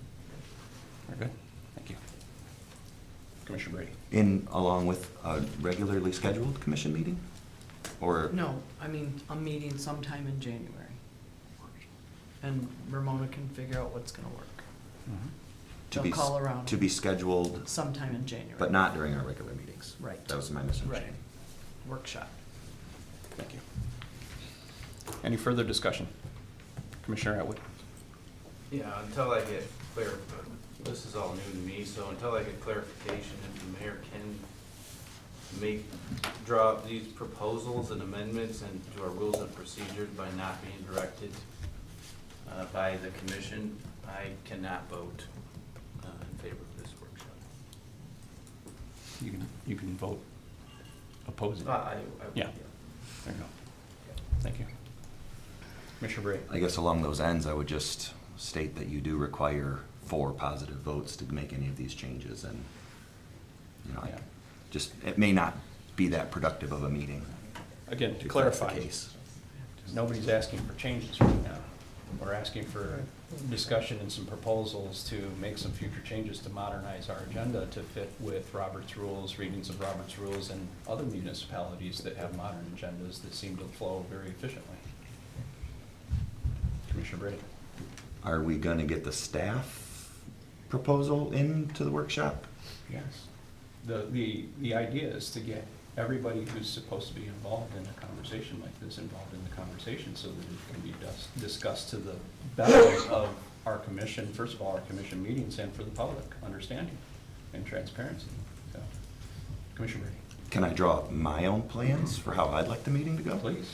Very good, thank you. Commissioner Brady? Along with a regularly scheduled commission meeting? Or? No, I mean, a meeting sometime in January. And Ramona can figure out what's gonna work. To They'll be call around. To be scheduled, Sometime in January. but not during our regular meetings. Right. That was my misunderstanding. Right. Workshop. Thank you. Any further discussion? Commissioner Atwood? Yeah, until I get this is all new to me, so until I get clarification, if the mayor can draw up these proposals and amendments into our rules and procedures by not being directed by the commission, I cannot vote in favor of this workshop. You can vote oppose it? Yeah. There you go. Thank you. Commissioner Bray? I guess along those ends, I would just state that you do require 4 positive votes to make any of these changes, and, you know, Yeah. just, it may not be that productive of a meeting. Again, to if that's the clarify, case. nobody's asking for changes right now. We're asking for discussion and some proposals to make some future changes to modernize our agenda to fit with Robert's rules, readings of Robert's rules, and other municipalities that have modern agendas that seem to flow very efficiently. Commissioner Brady? Are we gonna get the staff proposal into the workshop? Yes. The idea is to get everybody who's supposed to be involved in a conversation like this involved in the conversation so that it can be discussed to the benefit of our commission, first of all, our commission meetings, and for the public understanding and transparency. So, Commissioner Brady? Can I draw up my own plans for how I'd like the meeting to go? Please.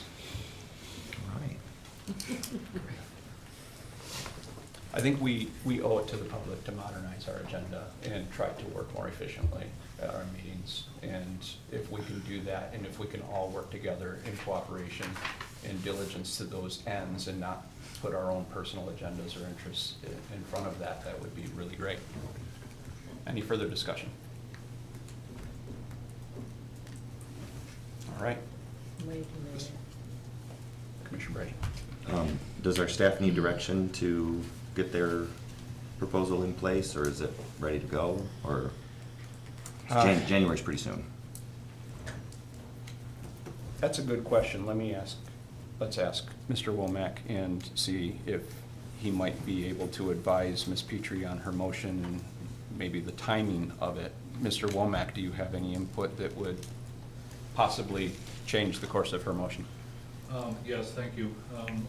All right. I think we owe it to the public to modernize our agenda and try to work more efficiently at our meetings. And if we can do that, and if we can all work together in cooperation and diligence to those ends and not put our own personal agendas or interests in front of that, that would be really great. Any further discussion? All right, Wait a minute. Commissioner Brady. Does our staff need direction to get their proposal in place, or is it ready to go, or? January's pretty soon. That's a good question. Let's ask Mr. Womack and see if he might be able to advise Ms. Petrie on her motion and maybe the timing of it. Mr. Womack, do you have any input that would possibly change the course of her motion? Yes, thank you.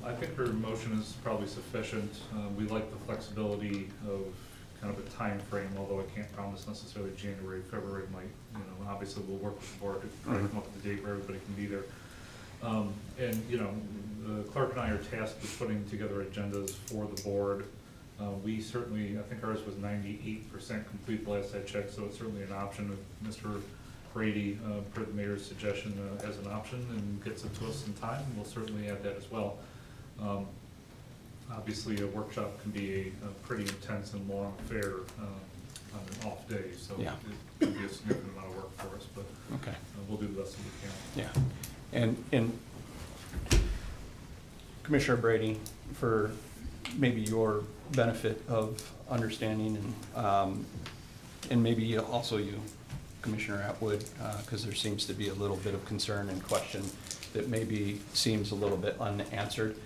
I think her motion is probably sufficient. We like the flexibility of kind of a time frame, although I can't promise necessarily January, February might, obviously we'll work with the board to try to come up with a date where everybody can be there. And, the clerk and I are tasked with putting together agendas for the board. We certainly, I think ours was 98% complete last I checked, so it's certainly an option if Mr. Brady, per the mayor's suggestion, as an option and gets it to us in time. We'll certainly add that as well. Obviously, a workshop can be a pretty intense and long affair on an off day, so Yeah. it can be a significant amount of work for us, but Okay. we'll do the best that we can. Yeah, and Commissioner Brady, for maybe your benefit of understanding and maybe also you, Commissioner Atwood, because there seems to be a little bit of concern and question that maybe seems a little bit unanswered.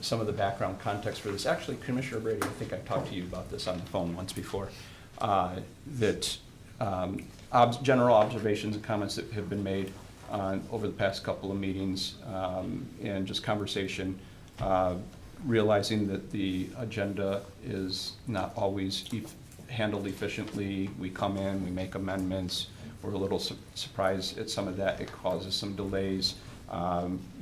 Some of the background context for this, actually, Commissioner Brady, I think I've talked to you about this on the phone once before, that general observations and comments that have been made over the past couple of meetings and just conversation, realizing that the agenda is not always handled efficiently. We come in, we make amendments. We're a little surprised at some of that. It causes some delays.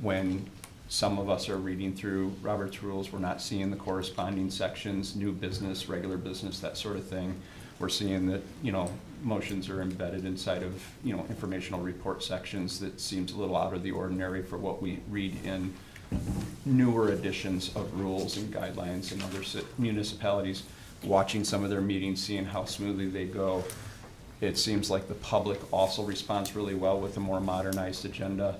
When some of us are reading through Robert's rules, we're not seeing the corresponding sections, new business, regular business, that sort of thing. We're seeing that, motions are embedded inside of, informational report sections that seems a little out of the ordinary for what we read in newer editions of rules and guidelines in other municipalities. Watching some of their meetings, seeing how smoothly they go, it seems like the public also responds really well with a more modernized agenda.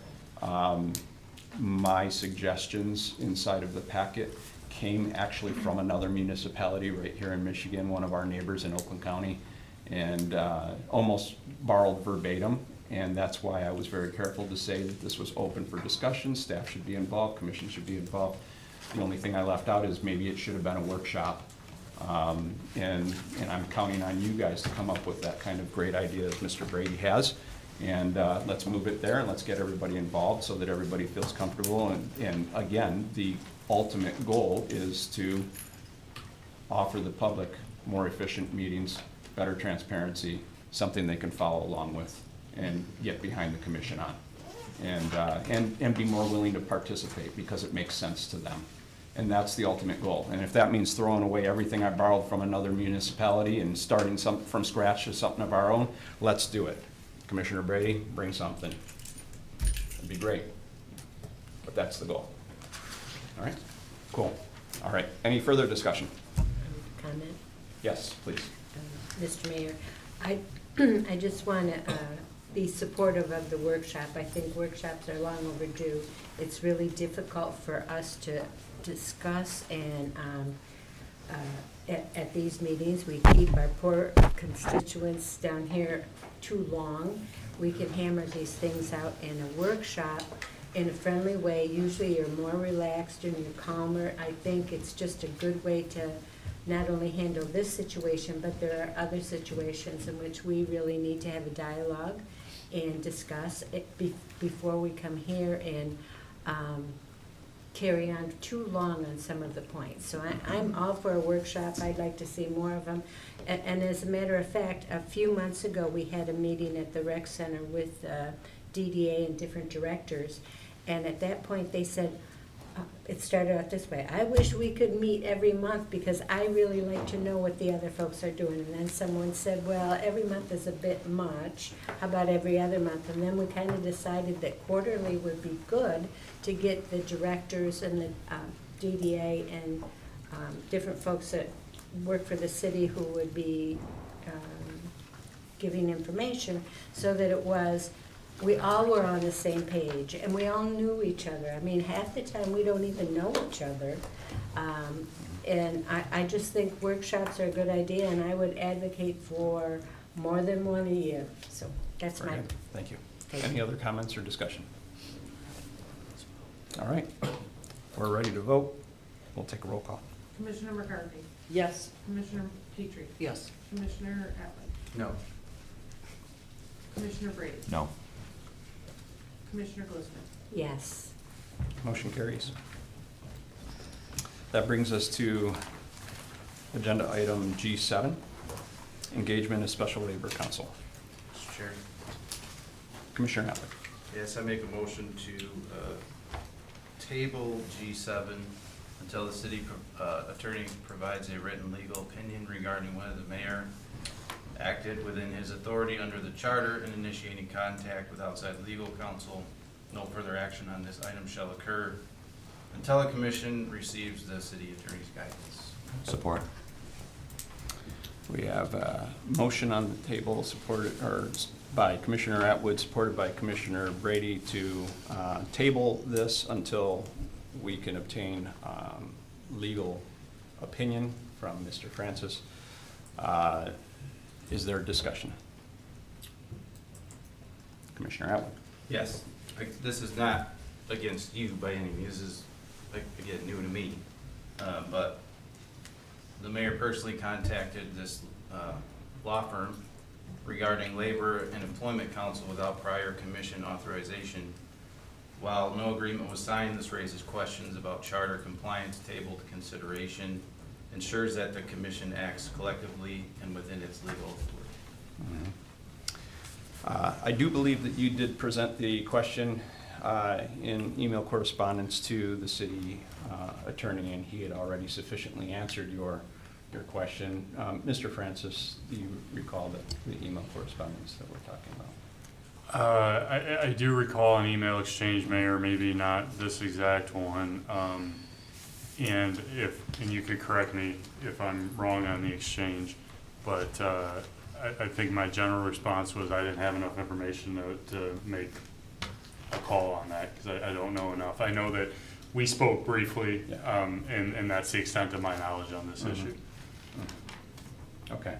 My suggestions inside of the packet came actually from another municipality right here in Michigan, one of our neighbors in Oakland County, and almost borrowed verbatim. And that's why I was very careful to say that this was open for discussion. Staff should be involved, commission should be involved. The only thing I left out is maybe it should have been a workshop. And I'm counting on you guys to come up with that kind of great idea that Mr. Brady has. And let's move it there and let's get everybody involved so that everybody feels comfortable. And again, the ultimate goal is to offer the public more efficient meetings, better transparency, something they can follow along with and get behind the commission on. And be more willing to participate because it makes sense to them. And that's the ultimate goal. And if that means throwing away everything I borrowed from another municipality and starting from scratch with something of our own, let's do it. Commissioner Brady, bring something. It'd be great. But that's the goal. All right, cool. All right, any further discussion? Comment? Yes, please. Mr. Mayor, I just want to be supportive of the workshop. I think workshops are long overdue. It's really difficult for us to discuss, and at these meetings, we keep our poor constituents down here too long. We can hammer these things out in a workshop in a friendly way. Usually you're more relaxed and you're calmer. I think it's just a good way to not only handle this situation, but there are other situations in which we really need to have a dialogue and discuss it before we come here and carry on too long on some of the points. So I'm all for a workshop. I'd like to see more of them. And as a matter of fact, a few months ago, we had a meeting at the rec center with DDA and different directors. And at that point, they said, it started out this way: I wish we could meet every month because I really like to know what the other folks are doing. And then someone said, well, every month is a bit much. How about every other month? And then we kind of decided that quarterly would be good to get the directors and the DDA and different folks that work for the city who would be giving information, so that it was, we all were on the same page, and we all knew each other. I mean, half the time, we don't even know each other. And I just think workshops are a good idea, and I would advocate for more than one a year. So that's Very my... good. Thank you. Thank Any you. other comments or discussion? All right, we're ready to vote. We'll take a roll call. Commissioner McCarthy? Yes. Commissioner Petrie? Yes. Commissioner Atwood? No. Commissioner Brady? No. Commissioner Glissman? Yes. Motion carries. That brings us to agenda item G7, engagement of special labor council. Mr. Chair. Commissioner Atwood. Yes, I make a motion to table G7 until the city attorney provides a written legal opinion regarding whether the mayor acted within his authority under the charter in initiating contact with outside legal counsel. No further action on this item shall occur until the commission receives the city attorney's guidance. Support. We have a motion on the table supported, or by Commissioner Atwood, supported by Commissioner Brady, to table this until we can obtain legal opinion from Mr. Francis. Is there discussion? Commissioner Atwood. Yes, this is not against you by any means. This is, again, new to me. But the mayor personally contacted this law firm regarding labor and employment counsel without prior commission authorization. While no agreement was signed, this raises questions about charter compliance, tabled consideration, ensures that the commission acts collectively and within its legal authority. I do believe that you did present the question in email correspondence to the city attorney, and he had already sufficiently answered your question. Mr. Francis, do you recall the email correspondence that we're talking about? I do recall an email exchange, Mayor, maybe not this exact one. And you could correct me if I'm wrong on the exchange, but I think my general response was I didn't have enough information to make a call on that, because I don't know enough. I know that we spoke briefly, Yeah. and that's the extent of my knowledge on this issue. Okay.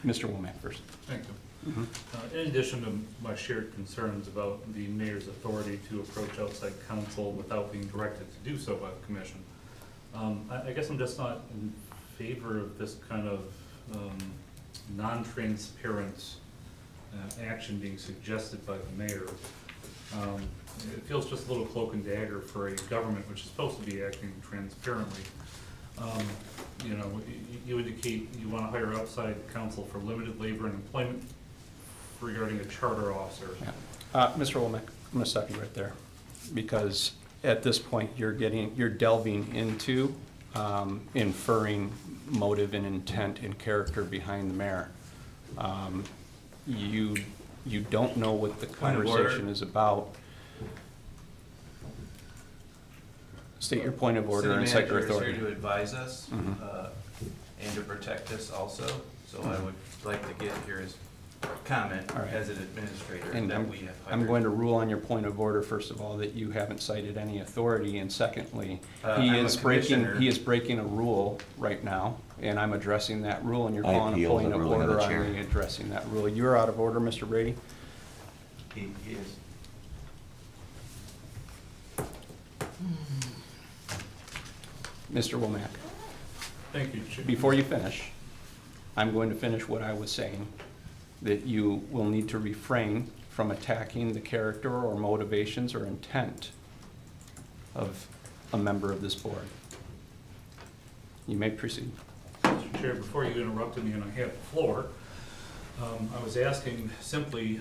Mr. Womack first. Thank you. In addition to my shared concerns about the mayor's authority to approach outside counsel without being directed to do so by the commission, I guess I'm just not in favor of this kind of non-transparent action being suggested by the mayor. It feels just a little cloak and dagger for a government which is supposed to be acting transparently. You know, you indicate you want to hire outside counsel for limited labor and employment regarding a charter officer. Yeah. Mr. Womack, I'm going to stop you right there, because at this point you're delving into inferring motive and intent and character behind the mayor. You don't know what the Point of order. conversation is about. State your point of order and cite your City authority. manager is here to advise us, Mhm. and to protect us also, so I would like to get his comment All right. as an administrator And that we have hired. I'm going to rule on your point of order, first of all, that you haven't cited any authority, and secondly, I'm a commissioner. he is breaking a rule right now, and I'm addressing that rule, and you're I calling a appeal the point of ruling of the order chair. on me addressing that rule. You're out of order, Mr. Brady. He is. Mr. Womack, Thank you, Chair. before you finish, I'm going to finish what I was saying, that you will need to refrain from attacking the character or motivations or intent of a member of this board. You may proceed. Mr. Chair, before you interrupted me and I had the floor, I was asking simply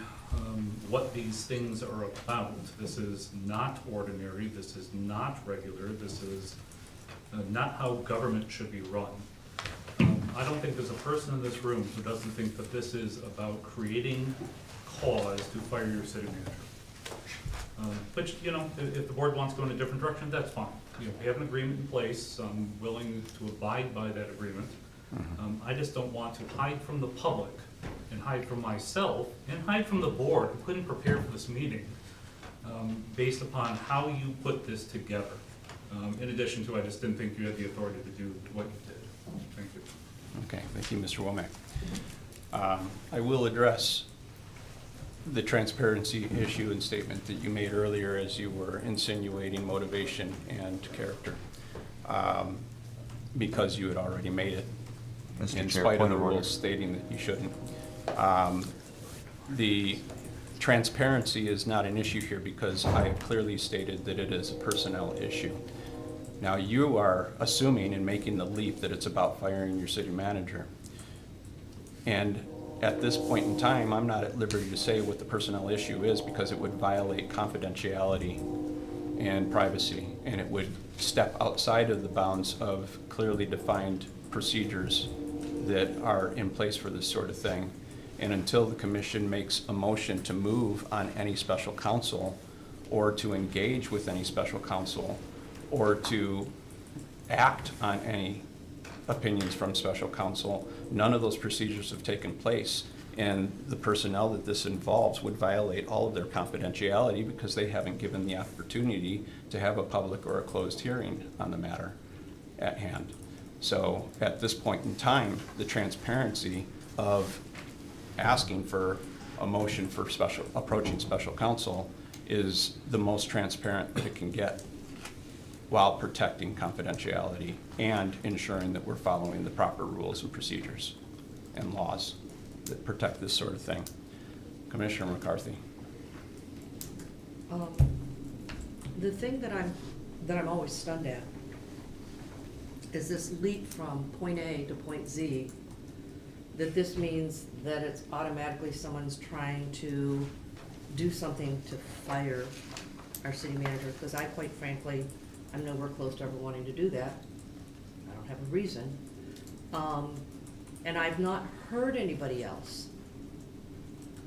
what these things are about. This is not ordinary, this is not regular, this is not how government should be run. I don't think there's a person in this room who doesn't think that this is about creating cause to fire your city manager. Which, you know, if the board wants to go in a different direction, that's fine. You know, we have an agreement in place, I'm willing to abide by that agreement. I just don't want to hide from the public and hide from myself and hide from the board who couldn't prepare for this meeting based upon how you put this together. In addition to, I just didn't think you had the authority to do what you did. Thank you. Okay, thank you, Mr. Womack. I will address the transparency issue and statement that you made earlier as you were insinuating motivation and character, because you had already made it, Mr. in Chair, spite of point the of order. rules stating that you shouldn't. The transparency is not an issue here because I have clearly stated that it is a personnel issue. Now, you are assuming and making the leap that it's about firing your city manager. And at this point in time, I'm not at liberty to say what the personnel issue is because it would violate confidentiality and privacy, and it would step outside of the bounds of clearly defined procedures that are in place for this sort of thing. And until the commission makes a motion to move on any special counsel or to engage with any special counsel or to act on any opinions from special counsel, none of those procedures have taken place. And the personnel that this involves would violate all of their confidentiality because they haven't given the opportunity to have a public or a closed hearing on the matter at hand. So at this point in time, the transparency of asking for a motion for approaching special counsel is the most transparent that it can get, while protecting confidentiality and ensuring that we're following the proper rules and procedures and laws that protect this sort of thing. Commissioner McCarthy. The thing that I'm always stunned at is this leap from point A to point Z, that this means that it's automatically someone's trying to do something to fire our city manager, because I quite frankly, I'm nowhere close to ever wanting to do that. I don't have a reason. And I've not heard anybody else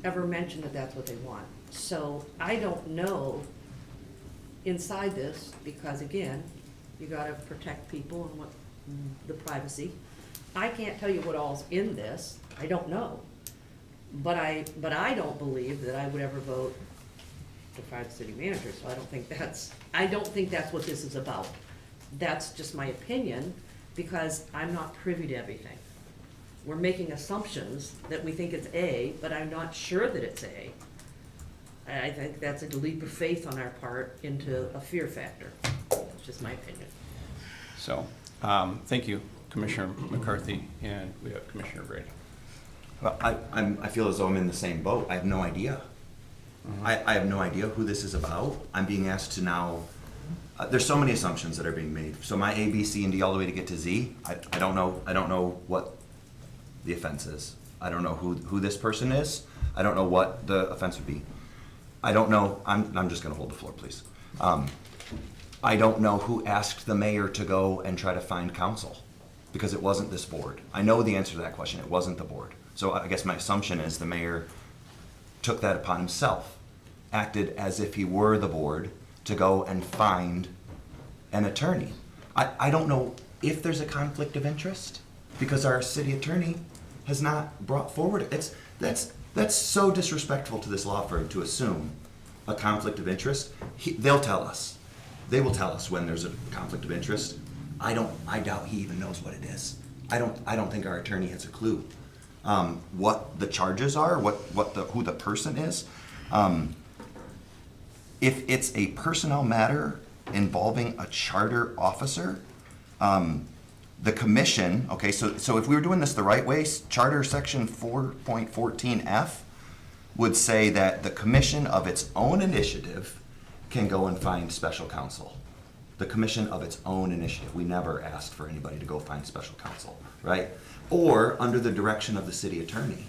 ever mention that that's what they want. So I don't know inside this, because again, you gotta protect people and what, the privacy. I can't tell you what all's in this, I don't know. But I don't believe that I would ever vote to fire the city manager, so I don't think that's what this is about. That's just my opinion, because I'm not privy to everything. We're making assumptions that we think it's A, but I'm not sure that it's A. I think that's a leap of faith on our part into a fear factor. That's just my opinion. So, thank you, Commissioner McCarthy, and we have Commissioner Brady. Well, I feel as though I'm in the same boat. I have no idea. I have no idea who this is about. I'm being asked to now, there's so many assumptions that are being made. So my A, B, C, and D all the way to get to Z, I don't know what the offense is. I don't know who this person is. I don't know what the offense would be. I don't know, I'm just gonna hold the floor, please. I don't know who asked the mayor to go and try to find counsel, because it wasn't this board. I know the answer to that question, it wasn't the board. So I guess my assumption is the mayor took that upon himself, acted as if he were the board to go and find an attorney. I don't know if there's a conflict of interest, because our city attorney has not brought forward, that's so disrespectful to this law firm to assume a conflict of interest. They'll tell us. They will tell us when there's a conflict of interest. I doubt he even knows what it is. I don't think our attorney has a clue what the charges are, who the person is. If it's a personnel matter involving a charter officer, the commission, okay, so if we were doing this the right way, Charter Section 4.14F would say that the commission of its own initiative can go and find special counsel. The commission of its own initiative. We never asked for anybody to go find special counsel, right? Or under the direction of the city attorney.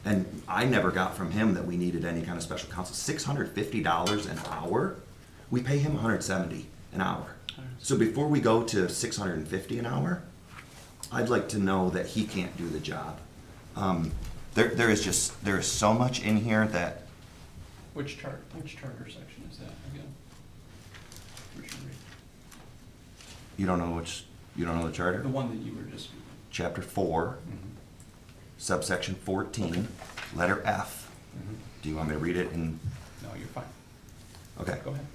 And I never got from him that we needed any kind of special counsel. $650 an hour? We pay him $170 an hour. So before we go to $650 an hour, I'd like to know that he can't do the job. There is so much in here that. Which charter section is that again? Commissioner Reed? You don't know the charter? The one that you were just. Chapter 4, subsection 14, letter F. Do you want me to read it in? No, you're fine. Okay. Go ahead.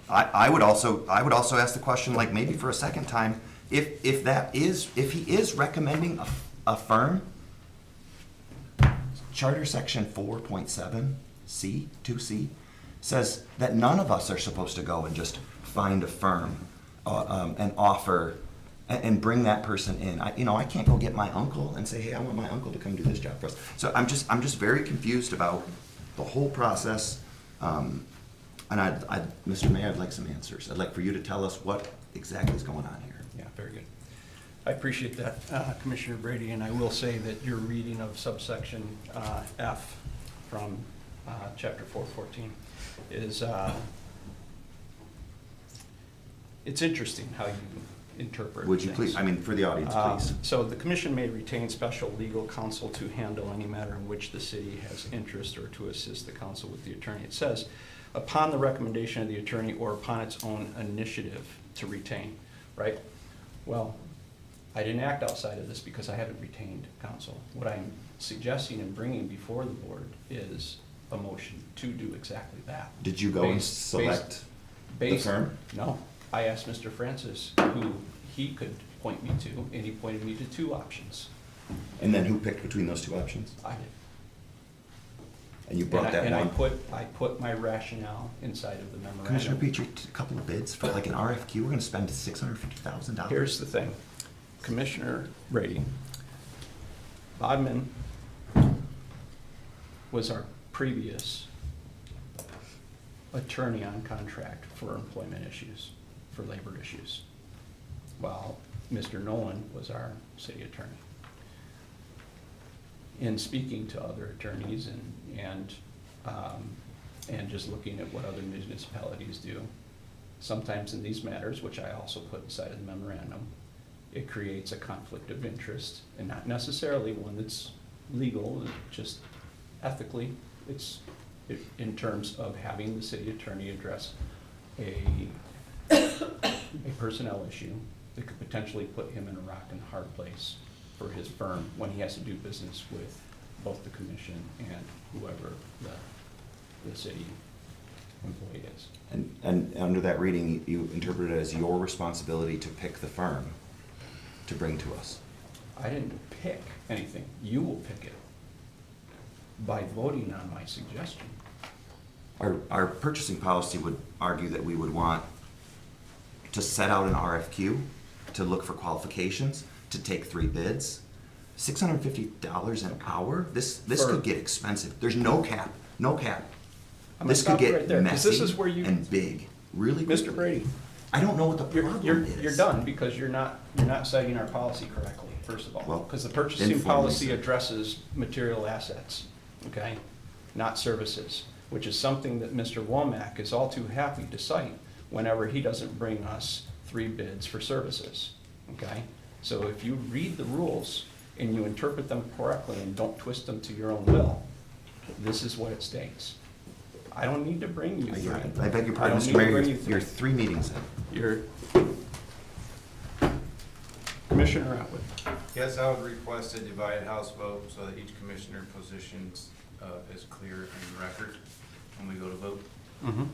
I would also ask the question, like maybe for a second time, if he is recommending a firm, Charter Section 4.7C, 2C, says that none of us are supposed to go and just find a firm and offer and bring that person in. I can't go get my uncle and say, hey, I want my uncle to come do this job for us. So I'm just very confused about the whole process. And Mr. Mayor, I'd like some answers. I'd like for you to tell us what exactly is going on here. Yeah, very good. I appreciate that, Commissioner Brady, and I will say that your reading of subsection F from Chapter 414 is, it's interesting how you interpret Would you things. please, for the audience, please. So the commission may retain special legal counsel to handle any matter in which the city has interest or to assist the counsel with the attorney. It says, upon the recommendation of the attorney or upon its own initiative to retain, right? Well, I didn't act outside of this because I haven't retained counsel. What I'm suggesting and bringing before the board is a motion to do exactly that. Did you go and select the firm? No. I asked Mr. Francis who he could point me to, and he pointed me to 2 options. And then who picked between those 2 options? I did. And you brought that one? I put my rationale inside of the memorandum. Commissioner Petrie, a couple of bids for like an RFQ, we're gonna spend $650,000. Here's the thing, Commissioner Brady, Bodman was our previous attorney on contract for employment issues, for labor issues, while Mr. Nolan was our city attorney. In speaking to other attorneys and just looking at what other municipalities do, sometimes in these matters, which I also put inside of the memorandum, it creates a conflict of interest, and not necessarily one that's legal, just ethically. It's in terms of having the city attorney address a personnel issue that could potentially put him in a rock and a hard place for his firm when he has to do business with both the commission and whoever the city employee is. And under that reading, you interpret it as your responsibility to pick the firm to bring to us. I didn't pick anything. You will pick it by voting on my suggestion. Our purchasing policy would argue that we would want to set out an RFQ, to look for qualifications, to take 3 bids. $650 an hour? This could get expensive. There's no cap. This could get messy and big. Really quickly. Mr. Brady. I don't know what the problem is. You're done because you're not citing our policy correctly, first of all. Well, because the purchasing policy addresses material assets, okay, not services, which is something that Mr. Womack is all too happy to cite whenever he doesn't bring us 3 bids for services, okay? So if you read the rules and you interpret them correctly and don't twist them to your own will, this is what it states. I don't need to bring you three. I beg your pardon, I don't Mr. need to Mayor, bring you you're 3 meetings in. You're Commissioner Atwood. Yes, I would request a divided House vote so that each commissioner position is clear in the record when we go to vote. Mm-hmm.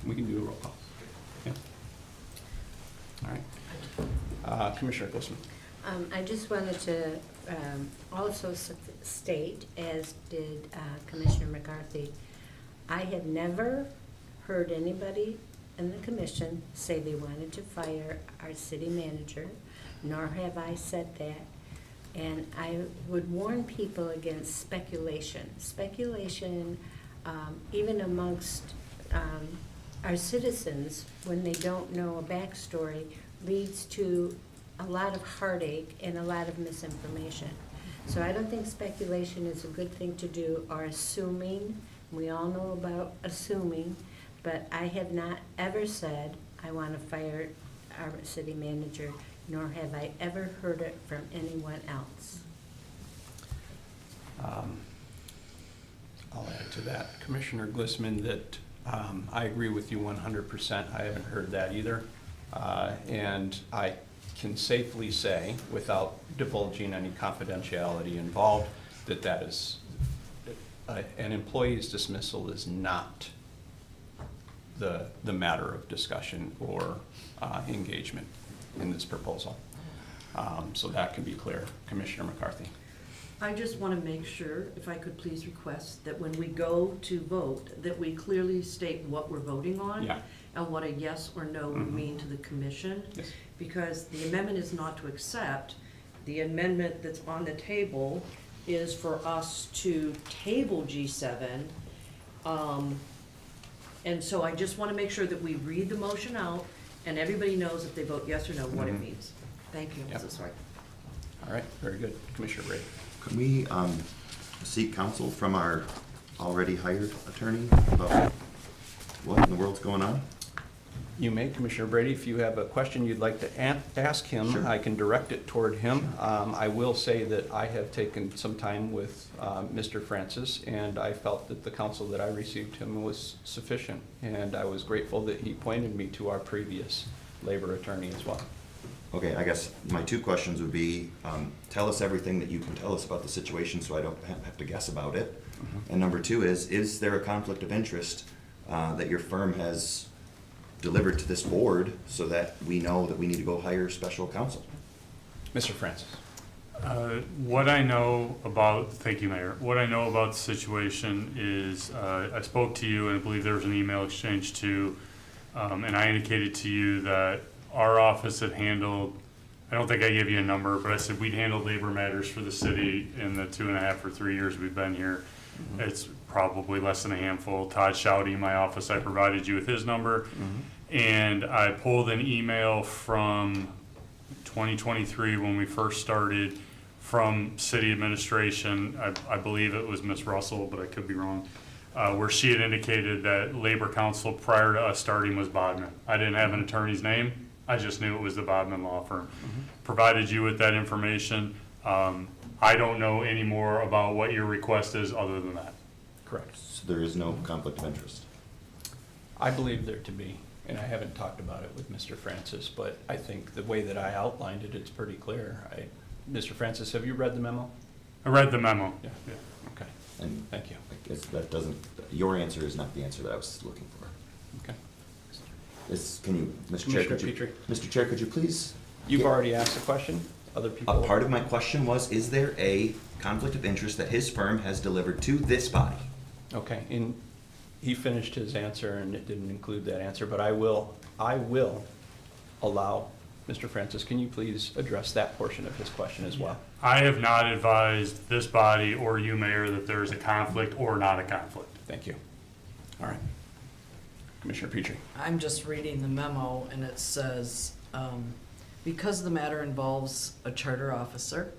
We can do a roll call. Yeah. All right. Commissioner Glissman. I just wanted to also state, as did Commissioner McCarthy, I have never heard anybody in the commission say they wanted to fire our city manager, nor have I said that. And I would warn people against speculation. Speculation, even amongst our citizens, when they don't know a backstory, leads to a lot of heartache and a lot of misinformation. So I don't think speculation is a good thing to do, or assuming. We all know about assuming, but I have not ever said I want to fire our city manager, nor have I ever heard it from anyone else. I'll add to that, Commissioner Glissman, that I agree with you 100%. I haven't heard that either. And I can safely say, without divulging any confidentiality involved, that that is, an employee's dismissal is not the matter of discussion or engagement in this proposal. So that can be clear. Commissioner McCarthy. I just want to make sure, if I could please request, that when we go to vote, that we clearly state what we're voting on. Yeah. And what a yes or no would mean to the commission. Yes. Because the amendment is not to accept. The amendment that's on the table is for us to table G7. And so I just want to make sure that we read the motion out and everybody knows if they vote yes or no, what it means. Thank you, Yep. Mrs. White. All right, very good. Commissioner Brady. Could we seek counsel from our already hired attorney about what in the world's going on? You may, Commissioner Brady. If you have a question you'd like to ask him, Sure. I can direct it toward him. I will say that I have taken some time with Mr. Francis, and I felt that the counsel that I received him was sufficient, and I was grateful that he pointed me to our previous labor attorney as well. Okay, I guess my 2 questions would be, tell us everything that you can tell us about the situation so I don't have to guess about it. And number 2 is there a conflict of interest that your firm has delivered to this board so that we know that we need to go hire special counsel? Mr. Francis. What I know about, thank you, Mayor, what I know about the situation is I spoke to you and I believe there was an email exchange too, and I indicated to you that our office had handled, I don't think I gave you a number, but I said we'd handled labor matters for the city in the 2.5 or 3 years we've been here. It's probably less than a handful. Todd Shouty in my office, I provided you with his number. And I pulled an email from 2023 when we first started from city administration. I believe it was Ms. Russell, but I could be wrong, where she had indicated that labor counsel prior to us starting was Bodman. I didn't have an attorney's name. I just knew it was the Bodman Law Firm. Provided you with that information. I don't know any more about what your request is other than that. Correct. So there is no conflict of interest? I believe there to be, and I haven't talked about it with Mr. Francis, but I think the way that I outlined it, it's pretty clear. Mr. Francis, have you read the memo? I read the memo. Yeah. Okay. And Thank you. I guess that doesn't, your answer is not the answer that I was looking for. Okay. Can you, Mr. Chair, could you, Petrie. Mr. Chair, could you please? You've already asked the question. Other people. A part of my question was, is there a conflict of interest that his firm has delivered to this body? Okay, and he finished his answer and it didn't include that answer, but I will allow, Mr. Francis, can you please address that portion of his question as well? I have not advised this body or you, Mayor, that there is a conflict or not a conflict. Thank you. All right. Commissioner Petrie. I'm just reading the memo, and it says, because the matter involves a charter officer,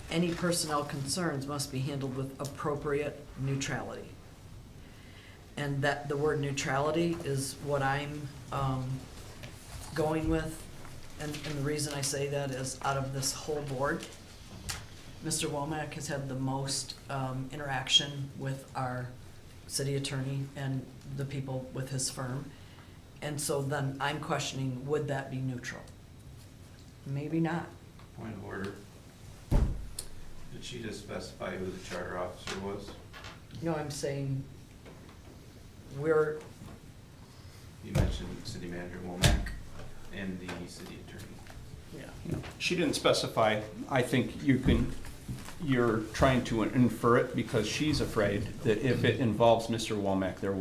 any personnel concerns must be handled with appropriate neutrality. And that the word neutrality is what I'm going with. And the reason I say that is out of this whole board, Mr. Womack has had the most interaction with our city attorney and the people with his firm. And so then I'm questioning, would that be neutral? Maybe not. Point of order. Did she just specify who the charter officer was? No, I'm saying we're, You mentioned city manager Womack and the city attorney. yeah. She didn't specify. I think you're trying to infer it because she's afraid that if it involves Mr. Womack, there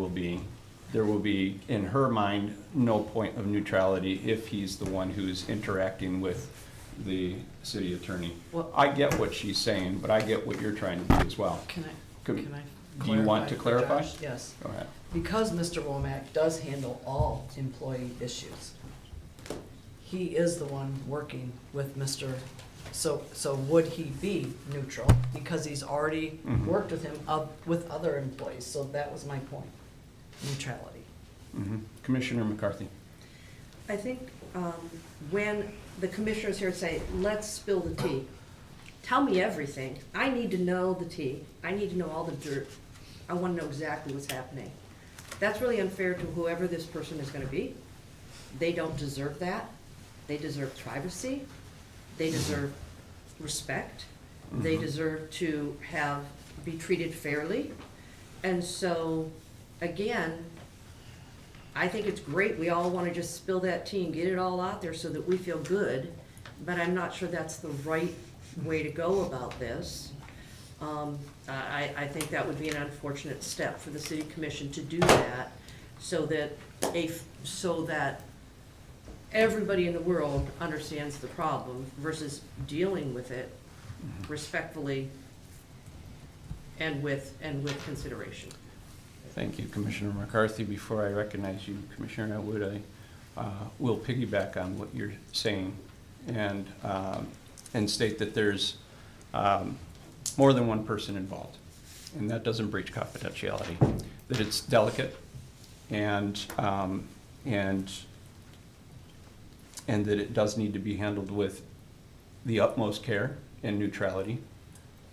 will be, in her mind, no point of neutrality if he's the one who's interacting with the city attorney. Well- I get what she's saying, but I get what you're trying to do as well. Can Could- I Do you want to for clarify? Josh? Yes. Go ahead. Because Mr. Womack does handle all employee issues, he is the one working with Mr., so would he be neutral? Because he's already Mhm. worked with him with other employees, so that was my point, neutrality. Mhm. Commissioner McCarthy. I think when the commissioners here say, let's spill the tea, tell me everything. I need to know the tea. I need to know all the dirt. I want to know exactly what's happening. That's really unfair to whoever this person is going to be. They don't deserve that. They deserve privacy. They deserve respect. They deserve to be treated fairly. And so, again, I think it's great. We all want to just spill that tea and get it all out there so that we feel good. But I'm not sure that's the right way to go about this. I think that would be an unfortunate step for the city commission to do that so that everybody in the world understands the problem versus dealing with it respectfully and with consideration. Thank you, Commissioner McCarthy. Before I recognize you, Commissioner Atwood, I will piggyback on what you're saying and state that there's more than one person involved, and that doesn't breach confidentiality. That it's delicate, and that it does need to be handled with the utmost care and neutrality.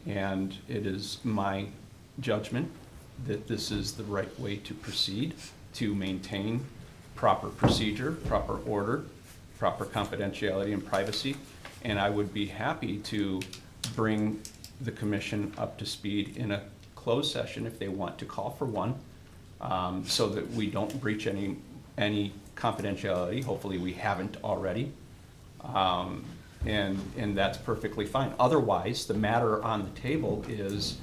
And it is my judgment that this is the right way to proceed to maintain proper procedure, proper order, proper confidentiality and privacy. And I would be happy to bring the commission up to speed in a closed session if they want to call for one, so that we don't breach any confidentiality. Hopefully we haven't already. And that's perfectly fine. Otherwise, the matter on the table is,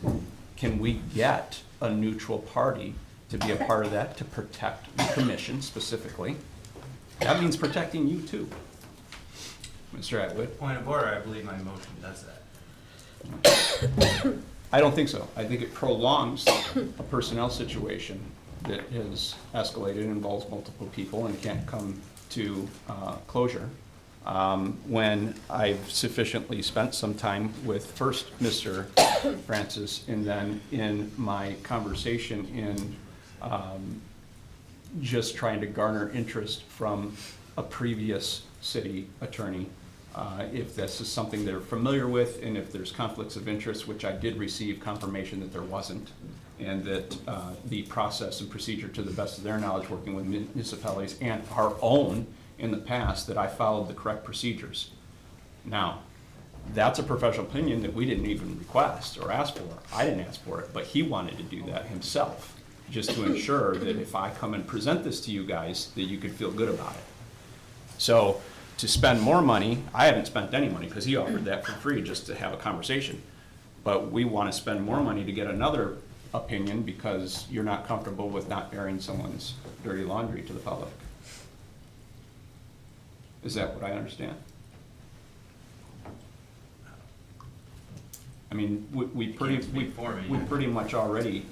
can we get a neutral party to be a part of that to protect the commission specifically? That means protecting you too, Mr. Atwood. Point of order, I believe my motion does that. I don't think so. I think it prolongs a personnel situation that has escalated, involves multiple people, and can't come to closure. When I've sufficiently spent some time with first Mr. Francis, and then in my conversation in just trying to garner interest from a previous city attorney, if this is something they're familiar with, and if there's conflicts of interest, which I did receive confirmation that there wasn't, and that the process and procedure, to the best of their knowledge, working with municipalities and our own in the past, that I followed the correct procedures. Now, that's a professional opinion that we didn't even request or ask for. I didn't ask for it, but he wanted to do that himself, just to ensure that if I come and present this to you guys, that you could feel good about it. So, to spend more money, I haven't spent any money because he offered that for free just to have a conversation. But we want to spend more money to get another opinion because you're not comfortable with not airing someone's dirty laundry to the public. Is that what I understand? I mean, we pretty much already,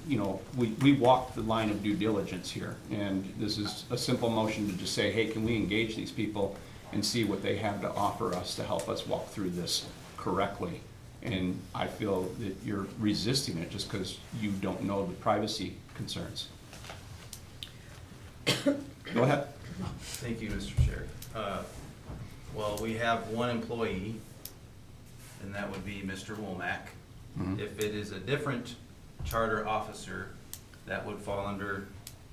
we walked the line of due diligence here. And this is a simple motion to just say, hey, can we engage these people and see what they have to offer us to help us walk through this correctly. And I feel that you're resisting it just because you don't know the privacy concerns. Go ahead. Thank you, Mr. Chair. Well, we have one employee, and that would be Mr. Womack. Mhm. If it is a different charter officer, that would fall under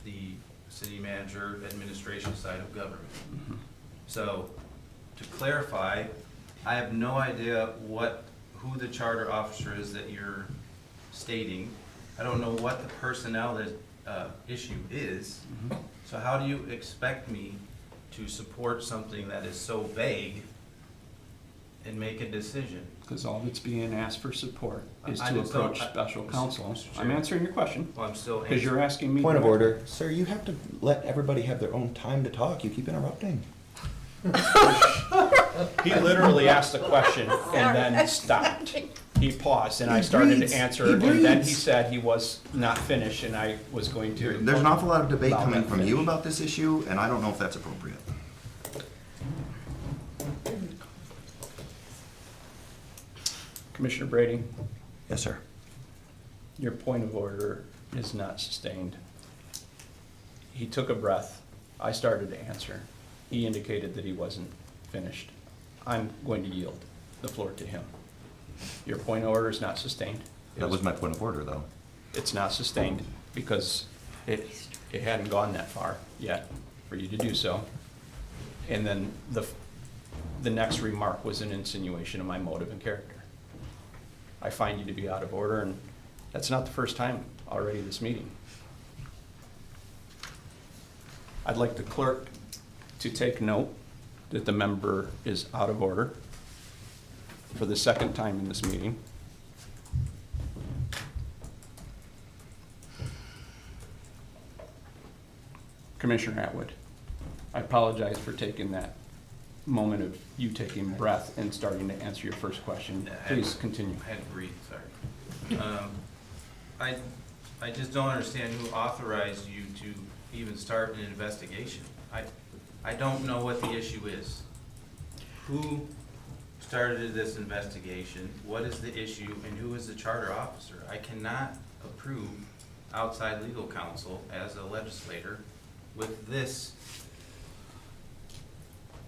the city manager administration side of government. So, to clarify, I have no idea who the charter officer is that you're stating. I don't know what the personnel issue is. So how do you expect me to support something that is so vague and make a decision? Because all that's being asked for support is I to just don't- approach special counsel. Mr. Chair. I'm answering your question, Well, I'm still. because you're asking me. Point of order. Sir, you have to let everybody have their own time to talk. You keep interrupting. He literally asked a question and then stopped. He paused, and I started to answer, and then he said he was not finished, and I was going to. There's an awful lot of debate allow coming that from you finish. about this issue, and I don't know if that's appropriate. Commissioner Brady, Yes, sir. your point of order is not sustained. He took a breath. I started to answer. He indicated that he wasn't finished. I'm going to yield the floor to him. Your point of order is not sustained. That was my point of order, though. It's not sustained because it hadn't gone that far yet for you to do so. And then the next remark was an insinuation of my motive and character. I find you to be out of order, and that's not the first time already this meeting. I'd like the clerk to take note that the member is out of order for the second time in this meeting. Commissioner Atwood, I apologize for taking that moment of you taking breath and starting to answer your first question. Please continue. I had to breathe, sorry. I just don't understand who authorized you to even start an investigation. I don't know what the issue is. Who started this investigation? What is the issue, and who is the charter officer? I cannot approve outside legal counsel as a legislator with this,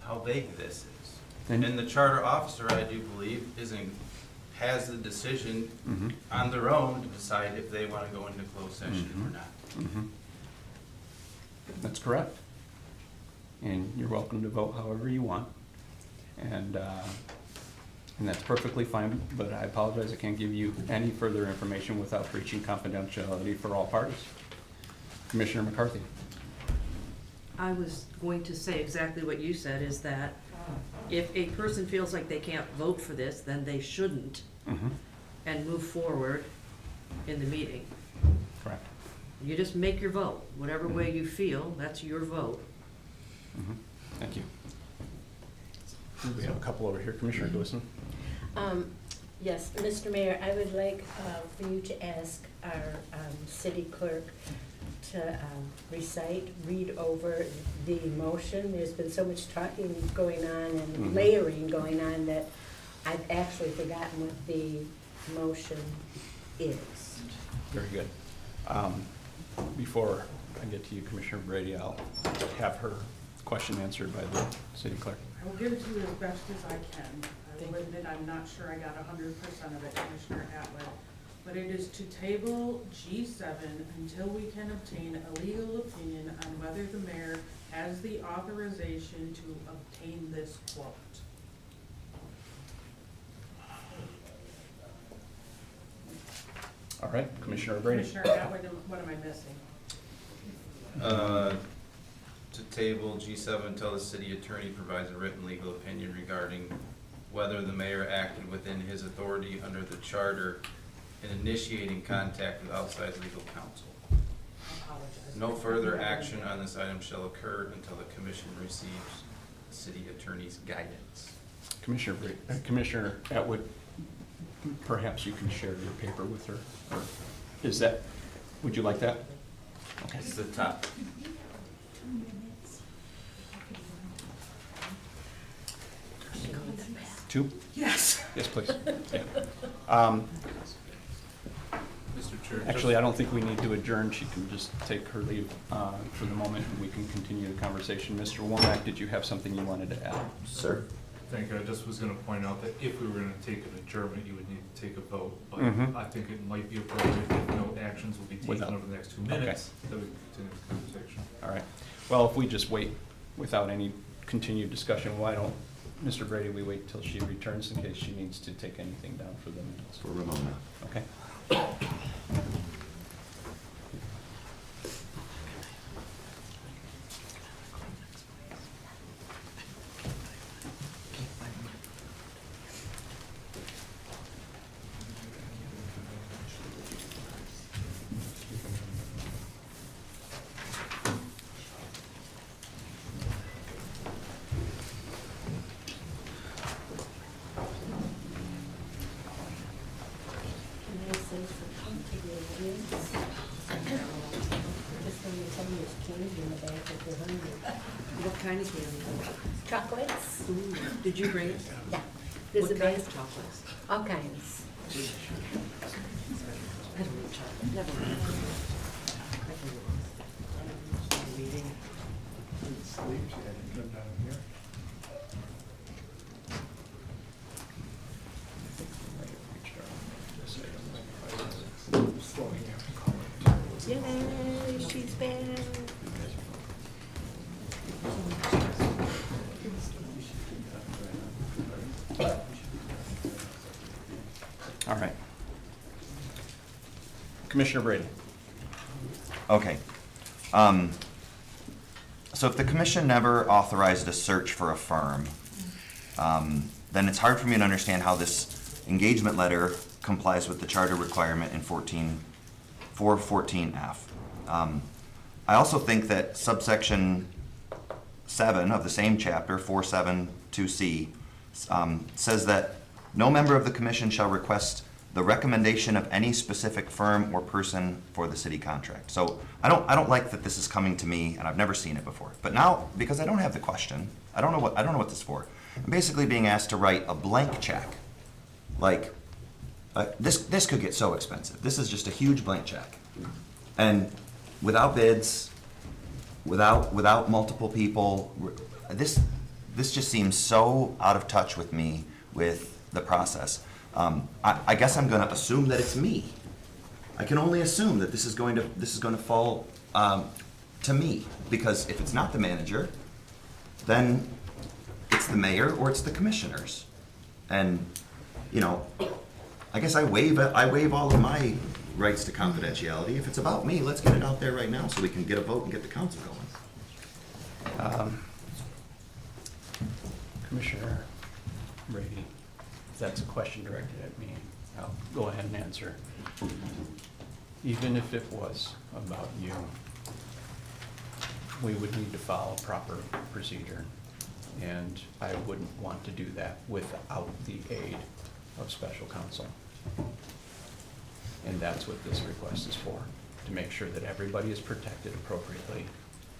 how vague this is. And- And the charter officer, I do believe, has the decision on their own to decide if they want to go into closed session or not. Mhm. That's correct. And you're welcome to vote however you want. And that's perfectly fine, but I apologize, I can't give you any further information without breaching confidentiality for all parties. Commissioner McCarthy. I was going to say exactly what you said, is that if a person feels like they can't vote for this, then they shouldn't, and move forward in the meeting. Correct. You just make your vote, whatever way you feel, that's your vote. Thank you. We have a couple over here. Commissioner Gleason. Yes, Mr. Mayor, I would like for you to ask our city clerk to read over the motion. There's been so much talking going on and layering going on that I've actually forgotten what the motion is. Very good. Before I get to you, Commissioner Brady, I'll have her question answered by the city clerk. I will give it to you as best as I can. I will admit I'm not sure I got 100% of it, Commissioner Atwood. But it is to table G7 until we can obtain a legal opinion on whether the mayor has the authorization to obtain this quote. All right, Commissioner Brady. Commissioner Atwood, what am I missing? To table G7 until the city attorney provides a written legal opinion regarding whether the mayor acted within his authority under the charter in initiating contact with outside legal counsel. I apologize. No further action on this item shall occur until the commission receives the city attorney's guidance. Commissioner Atwood, perhaps you can share your paper with her, or is that, would you like that? Okay. It's the top. Two? Yes. Yes, please. Yeah. Mr. Mr. Chair. Actually, I don't think we need to adjourn. She can just take her leave for the moment, and we can continue the conversation. Mr. Womack, did you have something you wanted to add? Sir? Thank you. I just was gonna point out that if we were gonna take an adjournment, you would need to take a vote. But Mhm. I think it might be appropriate if no actions will be taken Without- over the next 2 okay. minutes, that we continue the conversation. All right. Well, if we just wait without any continued discussion, why don't, Mr. Brady, we wait till she returns in case she needs to take anything down for the minutes? For Ramona. Okay. Can I say something to the audience? Just when you tell me there's candy in the back if they're hungry. What kind of candy? Chocolates? Ooh, did you bring it? Yeah. There's What a kind bag, of chocolates? all kinds. I don't eat chocolate, never mind. I can do this. Meeting. Yay, she's back. All right. Commissioner Brady. Okay. So if the commission never authorized a search for a firm, then it's hard for me to understand how this engagement letter complies with the charter requirement in 414F. I also think that subsection 7 of the same chapter, 472C, says that no member of the commission shall request the recommendation of any specific firm or person for the city contract. So I don't like that this is coming to me, and I've never seen it before. But now, because I don't have the question, I don't know what this is for. I'm basically being asked to write a blank check. Like, this could get so expensive. This is just a huge blank check. And without bids, without multiple people, this just seems so out of touch with me with the process. I guess I'm going to assume that it's me. I can only assume that this is going to fall to me, because if it's not the manager, then it's the mayor or it's the commissioners. And I guess I waive all of my rights to confidentiality. If it's about me, let's get it out there right now so we can get a vote and get the council going. Commissioner Brady, if that's a question directed at me, I'll go ahead and answer. Even if it was about you, we would need to follow proper procedure. And I wouldn't want to do that without the aid of special counsel. And that's what this request is for, to make sure that everybody is protected appropriately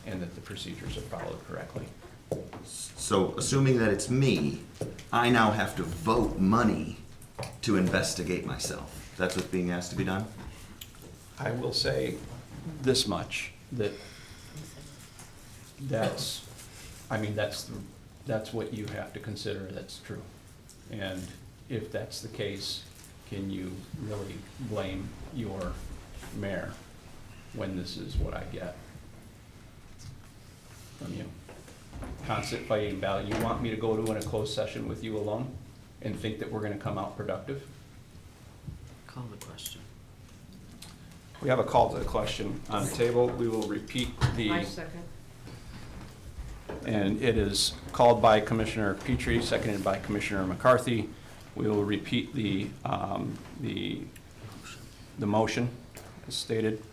and that the procedures are followed correctly. So assuming that it's me, I now have to vote money to investigate myself. That's what's being asked to be done? I will say this much, that's what you have to consider, that's true. And if that's the case, can you really blame your mayor when this is what I get from you? Constant fighting battle. You want me to go to a closed session with you alone and think that we're gonna come out productive? Call the question. We have a call to the question on the table. We will repeat I second. and it is called by Commissioner Petrie, seconded by Commissioner McCarthy. We will repeat the motion as stated.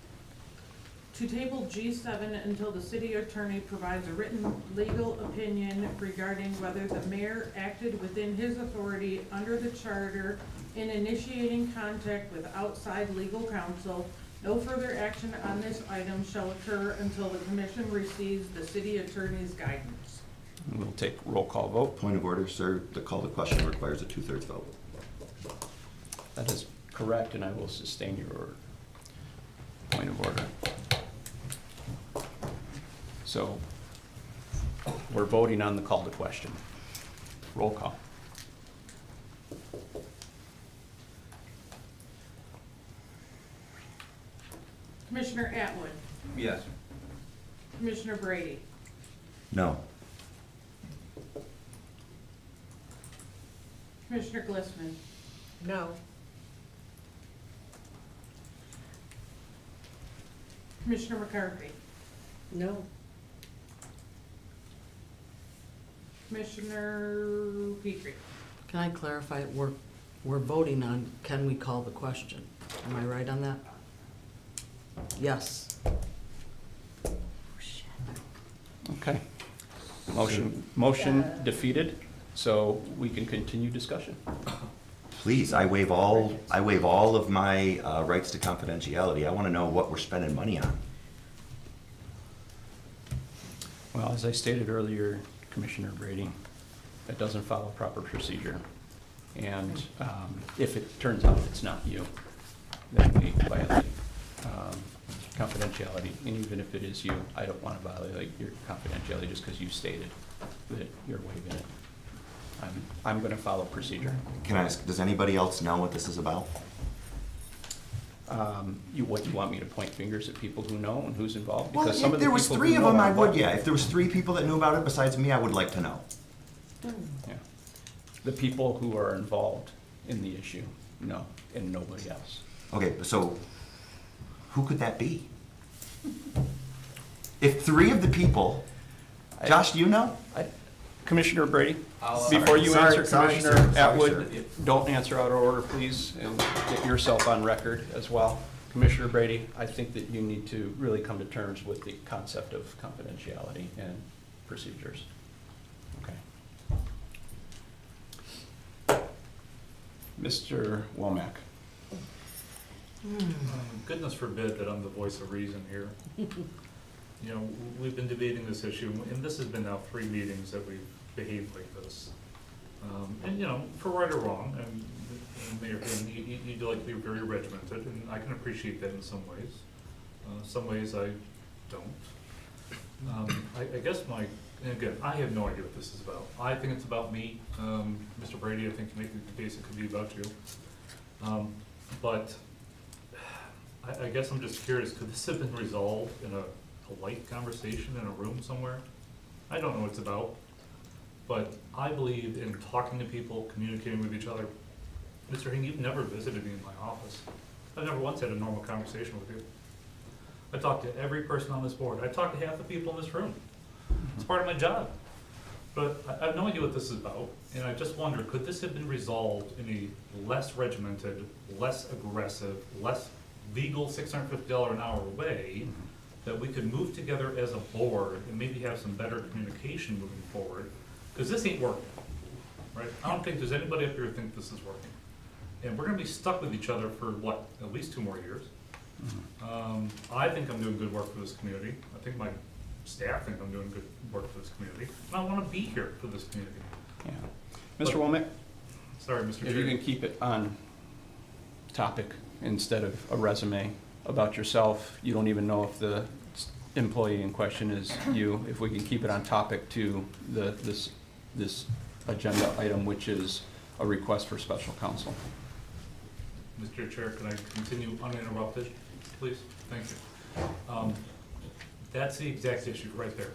To table G7 until the city attorney provides a written legal opinion regarding whether the mayor acted within his authority under the charter in initiating contact with outside legal counsel. No further action on this item shall occur until the commission receives the city attorney's guidance. We'll take roll call vote. Point of order, sir. The call to question requires a 2/3 vote. That is correct, and I will sustain your order. Point of order. So, we're voting on the call to question. Roll call. Commissioner Atwood, Yes. Commissioner Brady, No. Commissioner Glissman, No. Commissioner McCarthy, No. Commissioner Petrie. Can I clarify, we're voting on, can we call the question? Am I right on that? Yes. Okay. Motion defeated, so we can continue discussion. Please, I waive all of my rights to confidentiality. I want to know what we're spending money on. Well, as I stated earlier, Commissioner Brady, that doesn't follow proper procedure. And if it turns out it's not you, then we violate confidentiality. And even if it is you, I don't want to violate your confidentiality just because you stated that you're waiving it. I'm going to follow procedure. Can I ask, does anybody else know what this is about? You want me to point fingers at people who know and who's involved? Well, Because some if of the there was people who 3 of know them, are I would, involved. yeah. If there was 3 people that knew about it besides me, I would like to know. Yeah. The people who are involved in the issue, no, and nobody else. Okay, so who could that be? If 3 of the people, Josh, do you know? Commissioner Brady, I'll, before you sorry, answer, sorry, Commissioner sir. Sorry, Atwood, sir. don't answer out of order, please, and get yourself on record as well. Commissioner Brady, I think that you need to really come to terms with the concept of confidentiality and procedures. Okay. Mr. Womack. Goodness forbid that I'm the voice of reason here. You know, we've been debating this issue, and this has been now 3 meetings that we've behaved like this. And, you know, for right or wrong, and Mayor Finn, you do like to be very regimented, and I can appreciate that in some ways. Some ways I don't. I guess and again, I have no idea what this is about. I think it's about me. Mr. Brady, I think you make the case it could be about you. But I guess I'm just curious, could this have been resolved in a light conversation in a room somewhere? I don't know what it's about, but I believe in talking to people, communicating with each other. Mr. Hing, you've never visited me in my office. I've never once had a normal conversation with you. I talk to every person on this board. I talk to half the people in this room. It's part of my job. But I have no idea what this is about, and I just wonder, could this have been resolved in a less regimented, less aggressive, less legal $650 an hour way, that we could move together as a board and maybe have some better communication moving forward? Because this ain't working, right? I don't think there's anybody up here who thinks this is working. And we're gonna be stuck with each other for what, at least 2 more years? I think I'm doing good work for this community. I think my staff think I'm doing good work for this community. And I wanna be here for this community. Yeah. Mr. Womack? Sorry, Mr. If you Chair. can keep it on topic instead of a resume about yourself. You don't even know if the employee in question is you. If we can keep it on topic to this agenda item, which is a request for special counsel. Mr. Chair, can I continue uninterrupted, please? Thank you. That's the exact issue right there.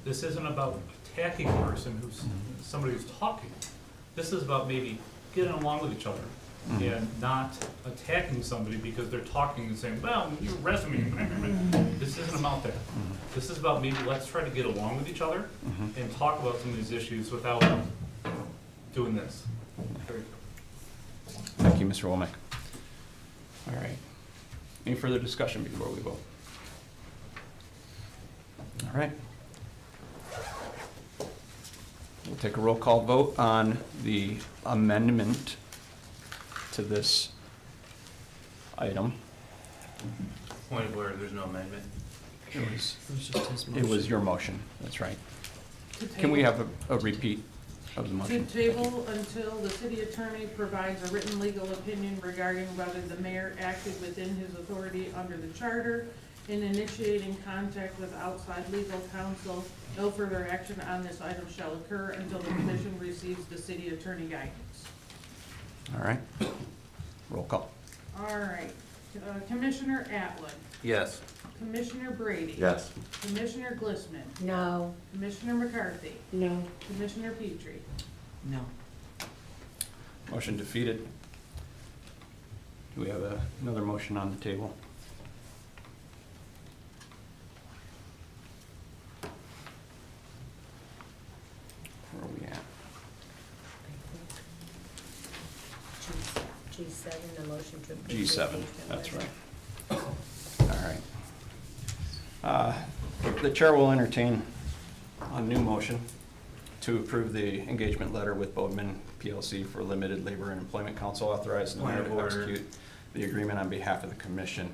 This isn't about attacking a person somebody who's talking. This is about maybe getting along with each other and not attacking somebody because they're talking and saying, well, your resume. This isn't about that. This is about maybe let's try to get along with each other and talk about some of these issues without doing this. There you go. Thank you, Mr. Womack. All right. Any further discussion before we vote? All right. We'll take a roll call vote on the amendment to this item. Point of order, there's no amendment. It was, It was just his it was motion. your motion, that's right. To Can we table- have a repeat? of the To motion. table until the city attorney provides a written legal opinion regarding whether the mayor acted within his authority under the charter in initiating contact with outside legal counsel. No further action on this item shall occur until the commission receives the city attorney guidance. All right. Roll call. All right, Commissioner Atwood, Yes. Commissioner Brady. Yes. Commissioner Glissman, No. Commissioner McCarthy, No. Commissioner Petrie. No. Motion defeated. Do we have another motion on the table? Where are we at? G7, the motion to approve. the G7, engagement that's letter. right. All right. The chair will entertain a new motion to approve the engagement letter with Bodeman PLC for Limited Labor and Employment Council, authorizing the Point mayor of to order. execute the agreement on behalf of the commission.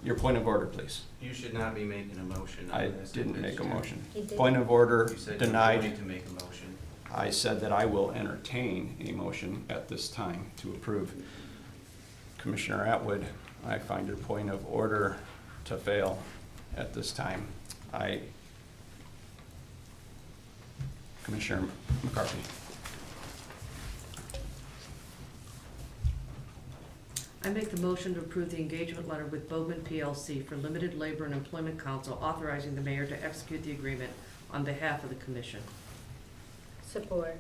Your point of order, please. You should not be making a motion on I this. didn't make a motion. He did. Point of order You said you were denied. going to make a motion. I said that I will entertain a motion at this time to approve. Commissioner Atwood, I find your point of order to fail at this time. Commissioner McCarthy. I make the motion to approve the engagement letter with Bowman PLC for Limited Labor and Employment Council, authorizing the mayor to execute the agreement on behalf of the commission. Support.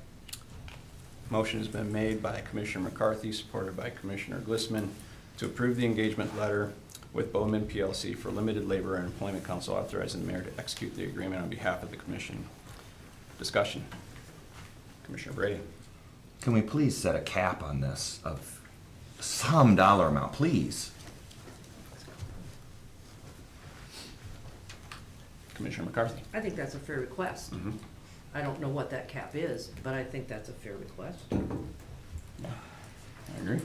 Motion has been made by Commissioner McCarthy, supported by Commissioner Glissman, to approve the engagement letter with Bowman PLC for Limited Labor and Employment Council, authorizing the mayor to execute the agreement on behalf of the commission. Discussion. Commissioner Brady. Can we please set a cap on this of some dollar amount, please? Commissioner McCarthy. I think that's a fair request. Mhm. I don't know what that cap is, but I think that's a fair request. Yeah, I agree.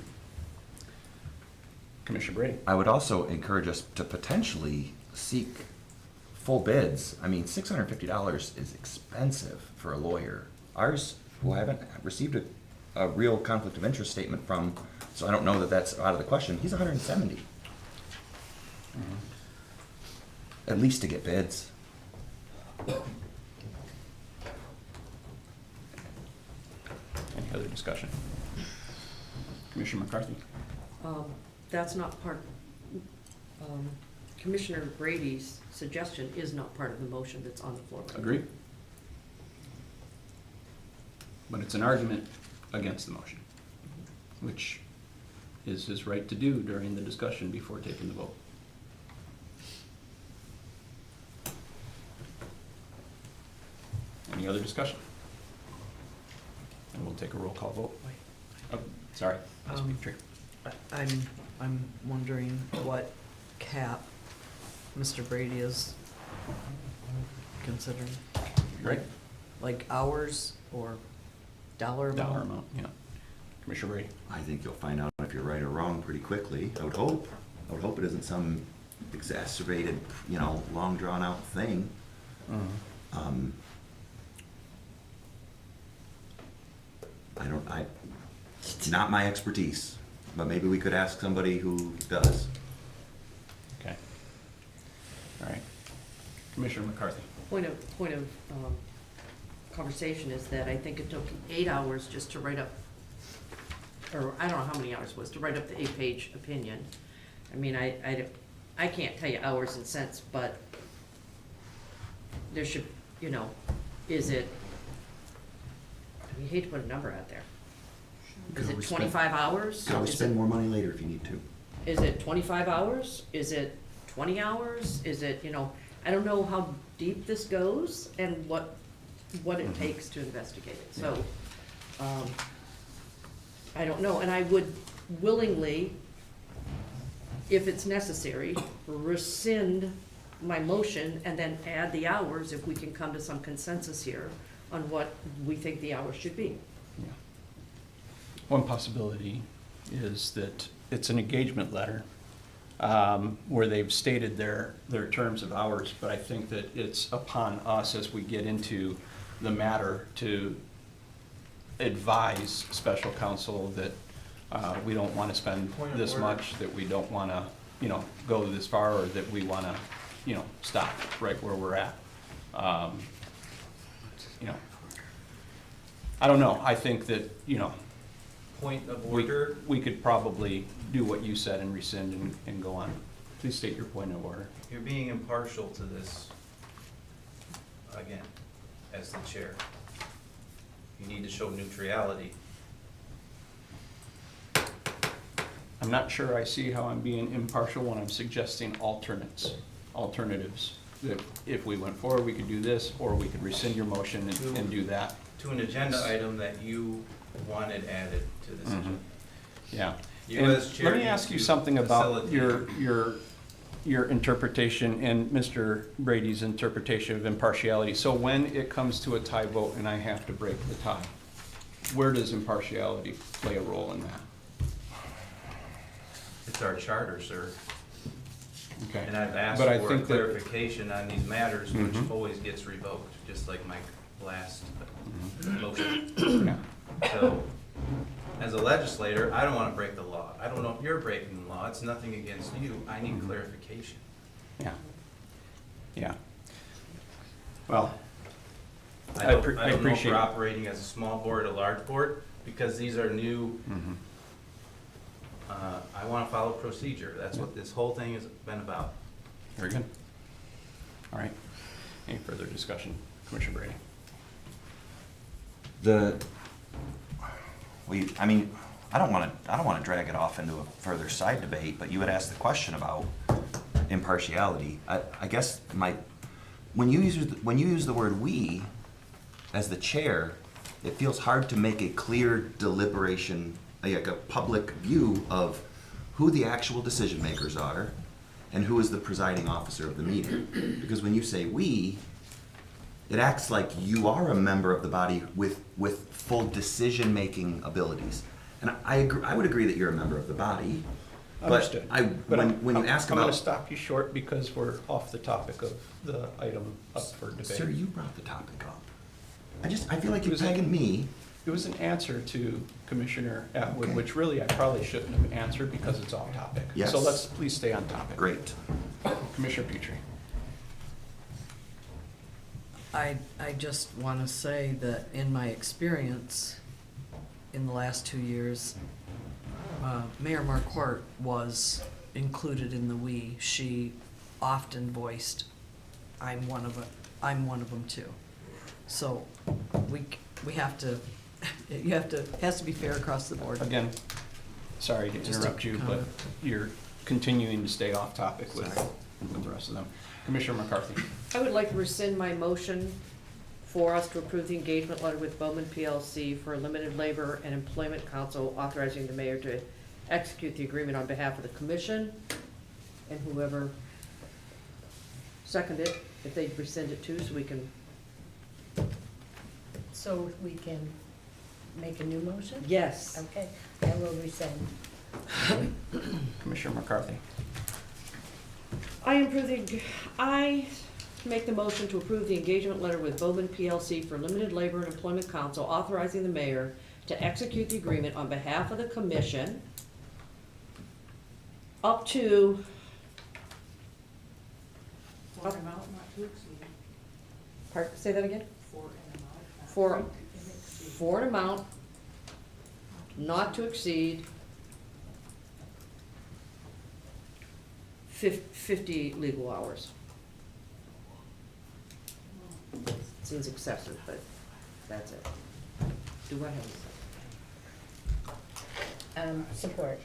Commissioner Brady. I would also encourage us to potentially seek full bids. I mean, $650 is expensive for a lawyer. Ours, who I haven't received a real conflict of interest statement from, so I don't know that that's out of the question, he's 170. At least to get bids. Any other discussion? Commissioner McCarthy. That's not part, Commissioner Brady's suggestion is not part of the motion that's on the floor. Agree? But it's an argument against the motion, which is his right to do during the discussion before taking the vote. Any other discussion? And we'll take a roll call vote. Oh, sorry. Ms. Petrie. I'm wondering what cap Mr. Brady is considering, Right? like hours or dollar amount? Dollar amount, yeah. Commissioner Brady. I think you'll find out if you're right or wrong pretty quickly. I would hope. I would hope it isn't some exacerbated, long drawn out thing. It's not my expertise, but maybe we could ask somebody who does. Okay. All right. Commissioner McCarthy. Point of conversation is that I think it took 8 hours just to write up, or I don't know how many hours it was, to write up the 8-page opinion. I mean, I can't tell you hours and cents, but there should, is it, you hate to put a number out there. Is it 25 hours? You can always Is spend it- more money later if you need to. Is it 25 hours? Is it 20 hours? Is it, I don't know how deep this goes and what it takes to investigate it. So, I don't know, and I would willingly, if it's necessary, rescind my motion and then add the hours if we can come to some consensus here on what we think the hours should be. Yeah. One possibility is that it's an engagement letter where they've stated their terms of hours, but I think that it's upon us as we get into the matter to advise special counsel that we don't want to spend Point of this order. much, that we don't want to, go this far, or that we want to, stop right where we're at. I don't know. I think that, Point of we order, we could probably do what you said and rescind and go on. Please state your point of order. you're being impartial to this, again, as the chair. You need to show neutrality. I'm not sure I see how I'm being impartial when I'm suggesting alternatives. That if we went forward, we could do this, or we could rescind your motion and do that. To an agenda item that you wanted added to this agenda. Yeah. You And as chair let me need ask you to something about facilitate. your interpretation and Mr. Brady's interpretation of impartiality. So when it comes to a tie vote and I have to break the tie, where does impartiality play a role in that? It's our charter, sir. Okay. And I've asked But I for think that- clarification on these matters, which Mhm. always gets revoked, just like my last motion. Yeah. So, as a legislator, I don't want to break the law. I don't know if you're breaking the law. It's nothing against you. I need clarification. Yeah. Yeah. Well, I I don't appre- I know if appreciate we're it. operating as a small board, a large board, because these are new, mhm. I want to follow procedure. That's what this whole thing has been about. Very good. All right. Any further discussion? Commissioner Brady? I don't want to drag it off into a further side debate, but you had asked the question about impartiality. I guess when you use the word "we" as the chair, it feels hard to make a clear deliberation, like a public view of who the actual decision makers are and who is the presiding officer of the meeting. Because when you say "we," it acts like you are a member of the body with full decision-making abilities. And I would agree that you're a member of the body. Understood. But when you ask I'm going about, to stop you short because we're off the topic of the item up for debate. sir, you brought the topic up. I feel like you're pegging me. It was an answer to Commissioner Atwood, which really I probably shouldn't have answered because it's off topic. Yes. So let's please stay on topic. Great. Commissioner Petrie. I just want to say that in my experience, in the last 2 years, Mayor Marquardt was included in the "we." She often voiced, I'm one of them too. So we have to, has to be fair across the board. Again, sorry to Just a interrupt you, but comment. you're continuing to stay off topic with the rest of them. Commissioner McCarthy. I would like to rescind my motion for us to approve the engagement letter with Bowman PLC for limited labor and employment council authorizing the mayor to execute the agreement on behalf of the commission, and whoever seconded it, if they rescind it too, so we can, So we can make a new motion? yes. Okay, I will rescind. Commissioner McCarthy. I make the motion to approve the engagement letter with Bowman PLC for limited labor and employment council authorizing the mayor to execute the agreement on behalf of the commission up to, For an amount not to exceed. say that again? For an amount not For, to exceed. for an amount not to exceed 50 legal hours. Seems excessive, but that's it. Do I have a second? Support.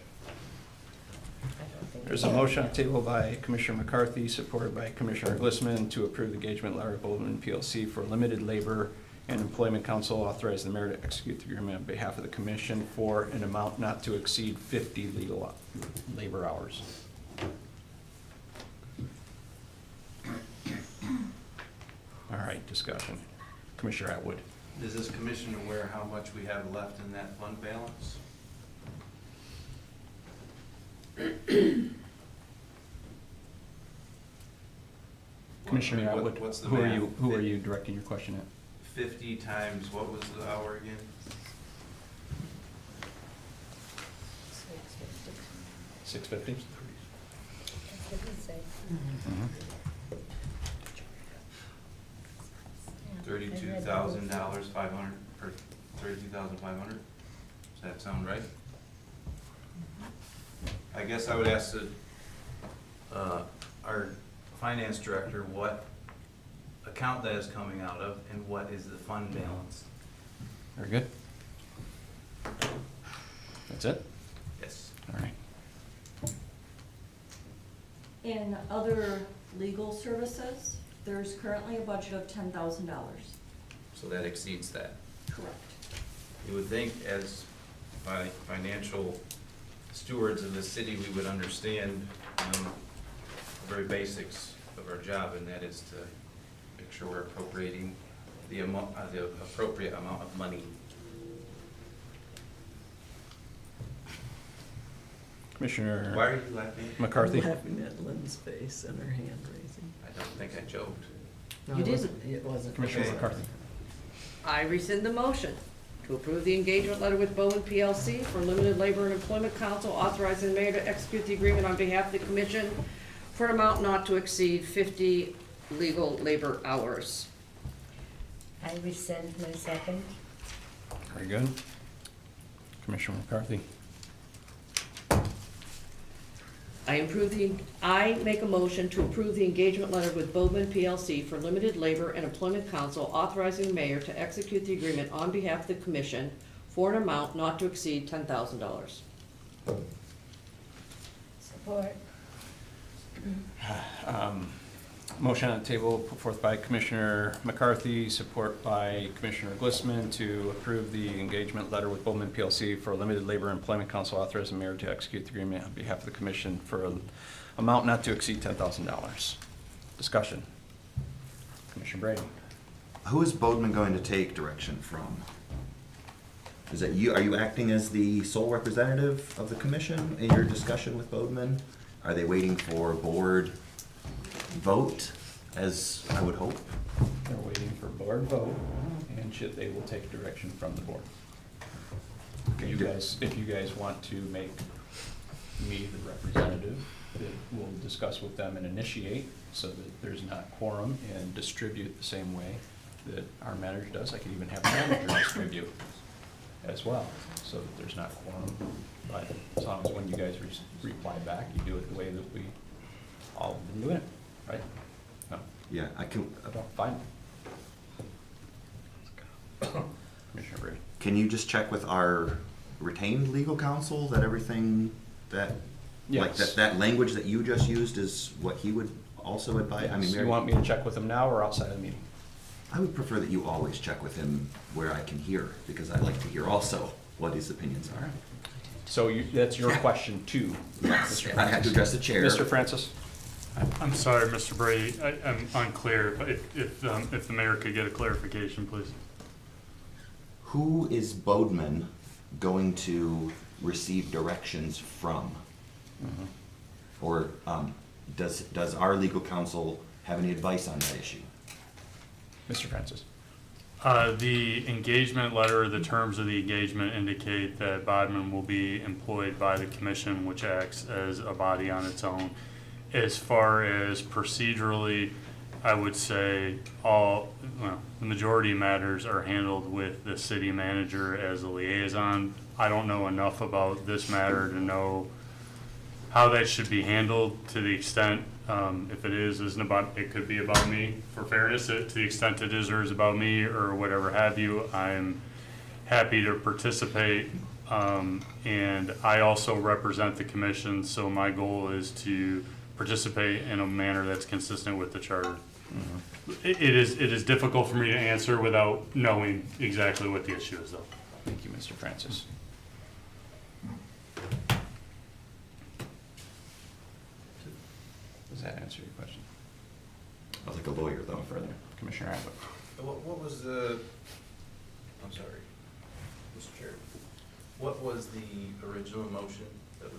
I don't think There's a motion on the table by Commissioner McCarthy, supported by Commissioner Glissman, to approve the engagement letter of Bowman PLC for limited labor and employment council authorizing the mayor to execute the agreement on behalf of the commission for an amount not to exceed 50 legal labor hours. All right, discussion. Commissioner Atwood. Is this commission aware how much we have left in that fund balance? Commissioner I mean, Atwood, what's the who are math? you directing your question at? 650 times, what was the hour again? $650? That's what he said. $32,000, 500, or 32,500? Does that sound right? I guess I would ask our finance director what account that is coming out of and what is the fund balance? Very good. That's it? Yes. All right. In other legal services, there's currently a budget of $10,000. So that exceeds that. Correct. You would think as financial stewards of the city, we would understand the very basics of our job, and that is to make sure we're appropriating the appropriate amount of money. Commissioner Why are you laughing? McCarthy? I'm laughing at Lynn's face and her hand raising. I don't think I joked. No, You it didn't. wasn't- It wasn't. Commissioner Okay. McCarthy. I rescind the motion to approve the engagement letter with Bowen PLC for limited labor and employment council authorizing the mayor to execute the agreement on behalf of the commission for an amount not to exceed 50 legal labor hours. I rescind my second. Very good. Commissioner McCarthy. I make a motion to approve the engagement letter with Bowman PLC for limited labor and employment council authorizing the mayor to execute the agreement on behalf of the commission for an amount not to exceed $10,000. Support. Motion on the table put forth by Commissioner McCarthy, support by Commissioner Glissman to approve the engagement letter with Bowman PLC for limited labor employment council authorizing the mayor to execute the agreement on behalf of the commission for an amount not to exceed $10,000. Discussion. Commissioner Brady. Who is Bodeman going to take direction from? Is that you, are you acting as the sole representative of the commission in your discussion with Bodeman? Are they waiting for board vote, as I would hope? They're waiting for board vote, and they will take direction from the board. Okay, If you guys want to make me the representative, that we'll discuss with them and initiate so that there's not quorum and distribute the same way that our manager does. I could even have the manager distribute as well, so that there's not quorum. But as long as when you guys reply back, you do it the way that we all been doing it, right? No, Yeah, I can, fine. Commissioner Brady. can you just check with our retained legal counsel that everything that, like, Yes. that language that you just used is what he would also advise? I mean, You want me to check with him now or outside of the meeting? I would prefer that you always check with him where I can hear, because I like to hear also what his opinions are. So that's your question too? Yes, Mr. I had to address the chair. Mr. Francis? I'm sorry, Mr. Brady, I'm unclear, but if the mayor could get a clarification, please. Who is Bodeman going to receive directions from? Or does our legal counsel have any advice on that issue? Mr. Francis? The engagement letter, the terms of the engagement indicate that Bodman will be employed by the commission, which acts as a body on its own. As far as procedurally, I would say the majority of matters are handled with the city manager as a liaison. I don't know enough about this matter to know how that should be handled. To the extent, if it isn't about, it could be about me, for fairness, to the extent it is or is about me or whatever have you, I'm happy to participate. And I also represent the commission, so my goal is to participate in a manner that's consistent with the charter. It is difficult for me to answer without knowing exactly what the issue is, though. Thank you, Mr. Francis. Does that answer your question? I was like a lawyer, though. Further, Commissioner Abbott. What was the, I'm sorry, Mr. Chair, what was the original motion that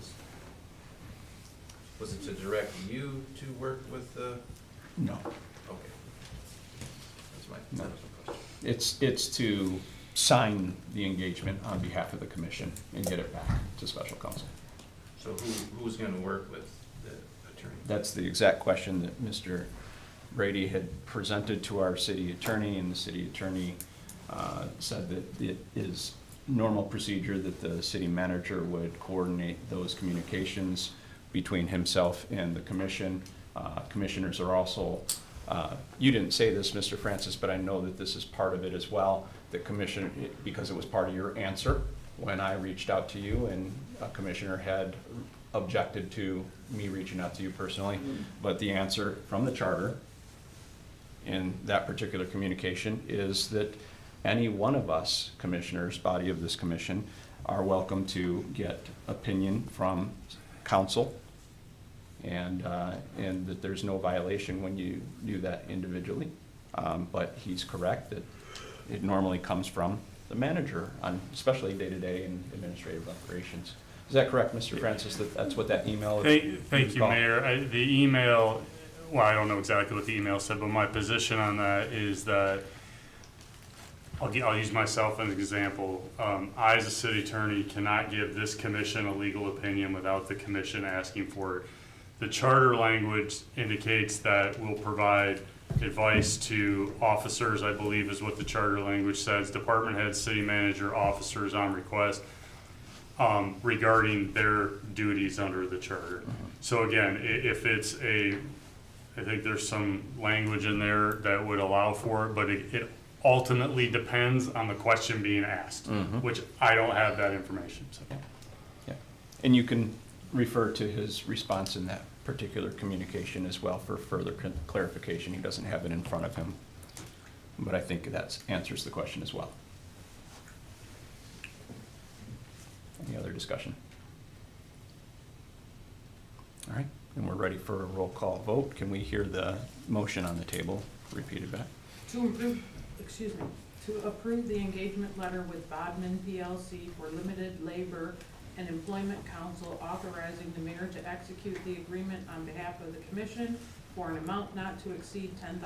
was it to direct you to work with the? No. Okay. That was my question. It's to sign the engagement on behalf of the commission and get it back to special counsel. So who's gonna work with the attorney? That's the exact question that Mr. Brady had presented to our city attorney, and the city attorney said that it is normal procedure that the city manager would coordinate those communications between himself and the commission. Commissioners are also, you didn't say this, Mr. Francis, but I know that this is part of it as well. The commission, because it was part of your answer when I reached out to you, and a commissioner had objected to me reaching out to you personally, but the answer from the charter in that particular communication is that any one of us commissioners, body of this commission, are welcome to get opinion from council, and that there's no violation when you do that individually. But he's correct that it normally comes from the manager on especially day-to-day and administrative operations. Is that correct, Mr. Francis, that that's what that email is? Thank you, Mayor. The email, well, I don't know exactly what the email said, but my position on that is that, I'll use myself as an example. I, as a city attorney, cannot give this commission a legal opinion without the commission asking for it. The charter language indicates that we'll provide advice to officers, I believe is what the charter language says, department heads, city manager, officers on request, regarding their duties under the charter. So again, if it's I think there's some language in there that would allow for it, but it ultimately depends on the question being asked, which I don't have that information, so. Yeah, and you can refer to his response in that particular communication as well for further clarification. He doesn't have it in front of him, but I think that answers the question as well. Any other discussion? All right, and we're ready for a roll call vote. Can we hear the motion on the table repeated back? To approve the engagement letter with Bodman PLC for limited labor and employment council, authorizing the mayor to execute the agreement on behalf of the commission for an amount not to exceed $10,000.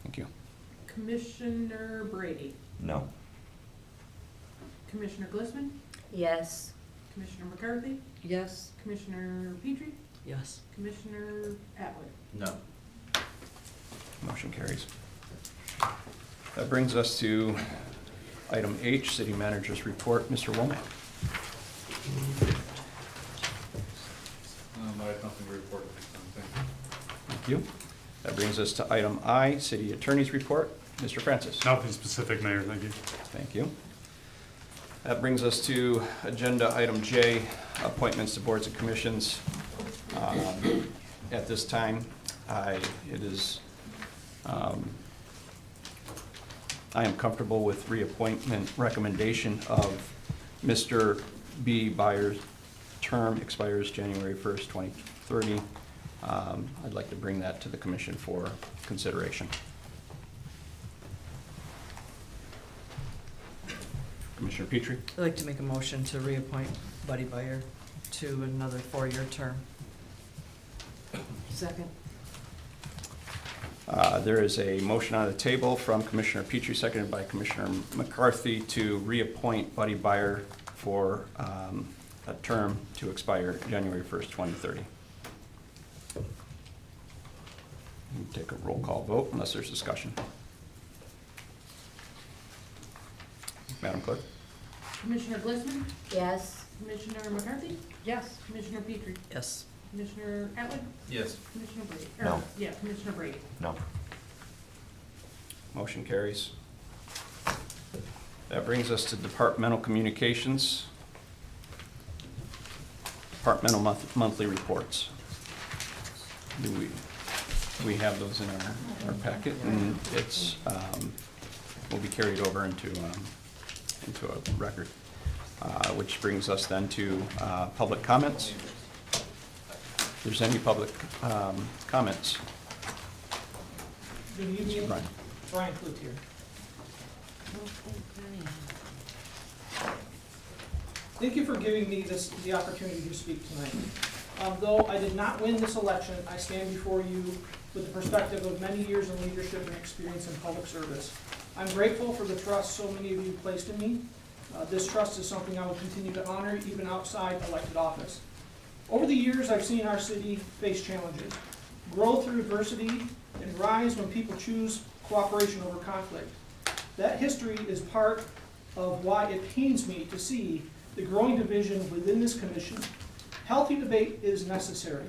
Thank you. Commissioner Brady, No. Commissioner Glissman, Yes. Commissioner McCarthy, Yes. Commissioner Petrie, Yes. Commissioner Atwood. No. Motion carries. That brings us to item H, City Manager's Report. Mr. Womack. I have nothing to report at this time, thank you. Thank you. That brings us to item I, City Attorney's Report. Mr. Francis. Nothing specific, Mayor, thank you. Thank you. That brings us to agenda item J, appointments to boards and commissions. At this time, I am comfortable with reappointment recommendation of Mr. B. Byers' term expires January 1st, 2030. I'd like to bring that to the commission for consideration. Commissioner Petrie. I'd like to make a motion to reappoint Buddy Byer to another 4-year term. Second. There is a motion on the table from Commissioner Petrie, seconded by Commissioner McCarthy, to reappoint Buddy Byer for a term to expire January 1st, 2030. We'll take a roll call vote unless there's discussion. Madam Clerk? Commissioner Glissman, Yes. Commissioner McCarthy, Yes. Commissioner Petrie, Yes. Commissioner Atwood, Yes. Commissioner Brady. No. Yeah, Commissioner Brady. No. Motion carries. That brings us to departmental communications. Departmental monthly reports. Do we have those in our packet, and it's, will be carried over into a record. Which brings us then to public comments. If there's any public comments. Good evening, Brian. Brian Clute here. Thank you for giving me the opportunity to speak tonight. Though I did not win this election, I stand before you with the perspective of many years of leadership and experience in public service. I'm grateful for the trust so many of you placed in me. This trust is something I will continue to honor even outside elected office. Over the years, I've seen our city face challenges, grow through adversity, and rise when people choose cooperation over conflict. That history is part of why it pains me to see the growing division within this commission. Healthy debate is necessary.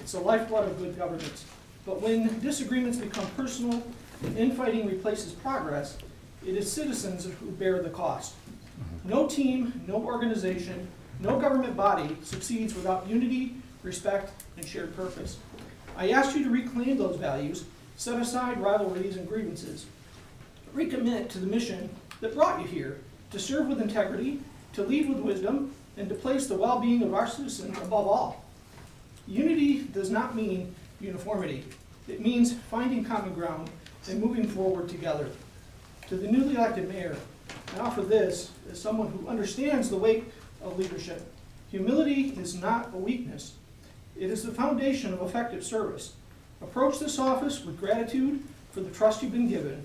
It's the lifeblood of good governance. But when disagreements become personal and infighting replaces progress, it is citizens who bear the cost. No team, no organization, no government body succeeds without unity, respect, and shared purpose. I ask you to reclaim those values, set aside rivalries and grievances, recommit to the mission that brought you here, to serve with integrity, to lead with wisdom, and to place the well-being of our citizens above all. Unity does not mean uniformity. It means finding common ground and moving forward together. To the newly elected mayor, I offer this as someone who understands the weight of leadership. Humility is not a weakness. It is the foundation of effective service. Approach this office with gratitude for the trust you've been given,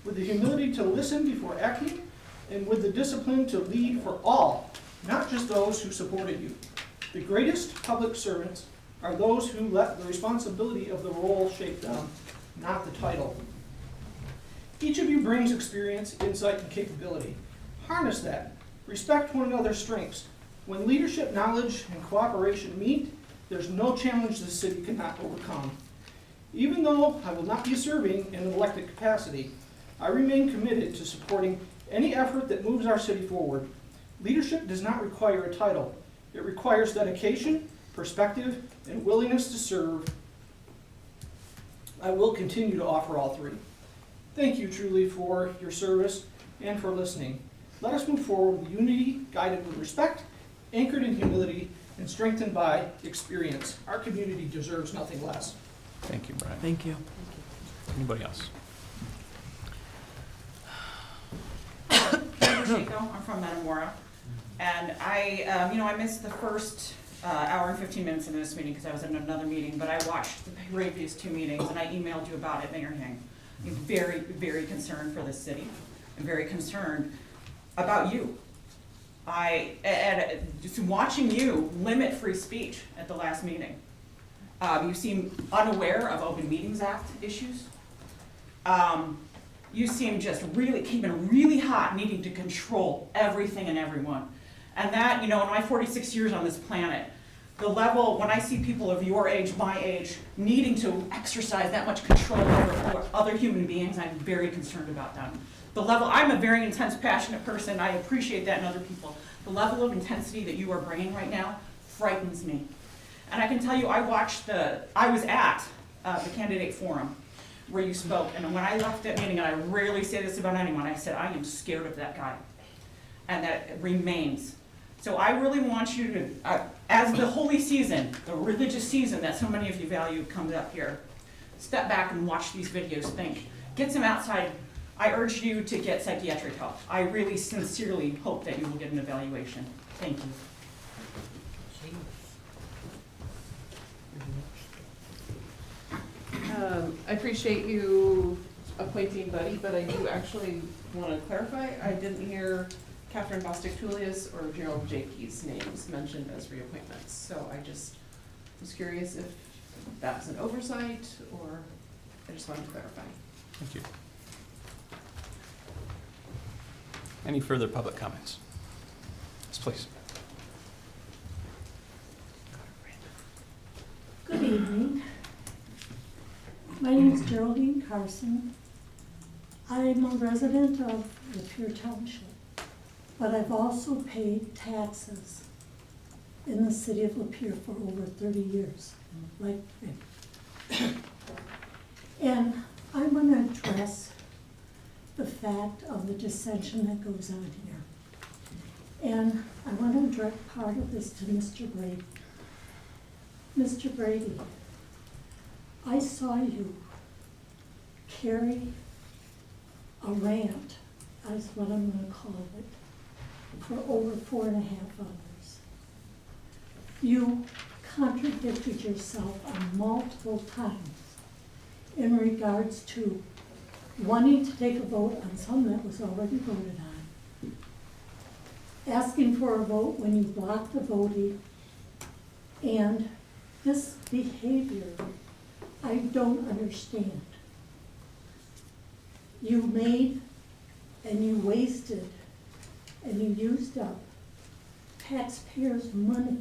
with the humility to listen before acting, and with the discipline to lead for all, not just those who supported you. The greatest public servants are those who let the responsibility of the role shape them, not the title. Each of you brings experience, insight, and capability. Harness that. Respect one another's strengths. When leadership, knowledge, and cooperation meet, there's no challenge the city cannot overcome. Even though I will not be serving in an elected capacity, I remain committed to supporting any effort that moves our city forward. Leadership does not require a title. It requires dedication, perspective, and willingness to serve. I will continue to offer all three. Thank you truly for your service and for listening. Let us move forward with unity, guided with respect, anchored in humility, and strengthened by experience. Our community deserves nothing less. Thank you, Brian. Thank you. Anybody else? I'm from Metamora, and I missed the first hour and 15 minutes of this meeting because I was in another meeting, but I watched the previous two meetings, and I emailed you about it, Mayor Hing. I'm very, very concerned for the city. I'm very concerned about you. Just watching you limit free speech at the last meeting. You seem unaware of Open Meetings Act issues. You seem just really, came in really hot, needing to control everything and everyone. And that, in my 46 years on this planet, the level, when I see people of your age, my age, needing to exercise that much control over other human beings, I'm very concerned about them. The level, I'm a very intense, passionate person, I appreciate that in other people. The level of intensity that you are bringing right now frightens me. And I can tell you, I was at the candidate forum where you spoke, and when I left that meeting, and I rarely say this about anyone, I said, I am scared of that guy. And that remains. So I really want you to, as the holy season, the religious season that so many of you value comes up here, step back and watch these videos, think, get some outside. I urge you to get psychiatric help. I really sincerely hope that you will get an evaluation. Thank you. I appreciate you appointing Buddy, but I do actually want to clarify. I didn't hear Catherine Bostic-Tullius or Gerald Jakey's names mentioned as reappointments. So I just was curious if that was an oversight, or I just wanted to clarify. Thank you. Any further public comments? Yes, please. Good evening. My name is Geraldine Carson. I'm a resident of Lapeer Township, but I've also paid taxes in the city of Lapeer for over 30 years. And I'm going to address the fact of the dissension that goes on here. And I want to direct part of this to Mr. Brady. Mr. Brady, I saw you carry a rant, that's what I'm going to call it, for over 4.5 hours. You contradicted yourself on multiple times in regards to wanting to take a vote on something that was already voted on, asking for a vote when you blocked the voting, and this behavior, I don't understand. You made and you wasted and you used up taxpayers' money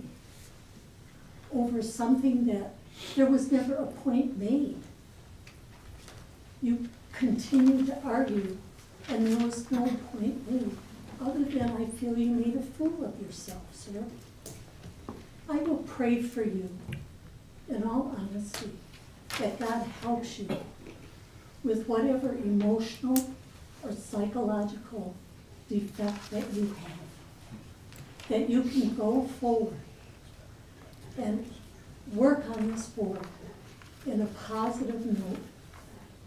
over something that there was never a point made. You continued to argue, and there was no point made, other than I feel you made a fool of yourself, sir. I will pray for you, in all honesty, that God helps you with whatever emotional or psychological defect that you have, that you can go forward and work on this board in a positive note,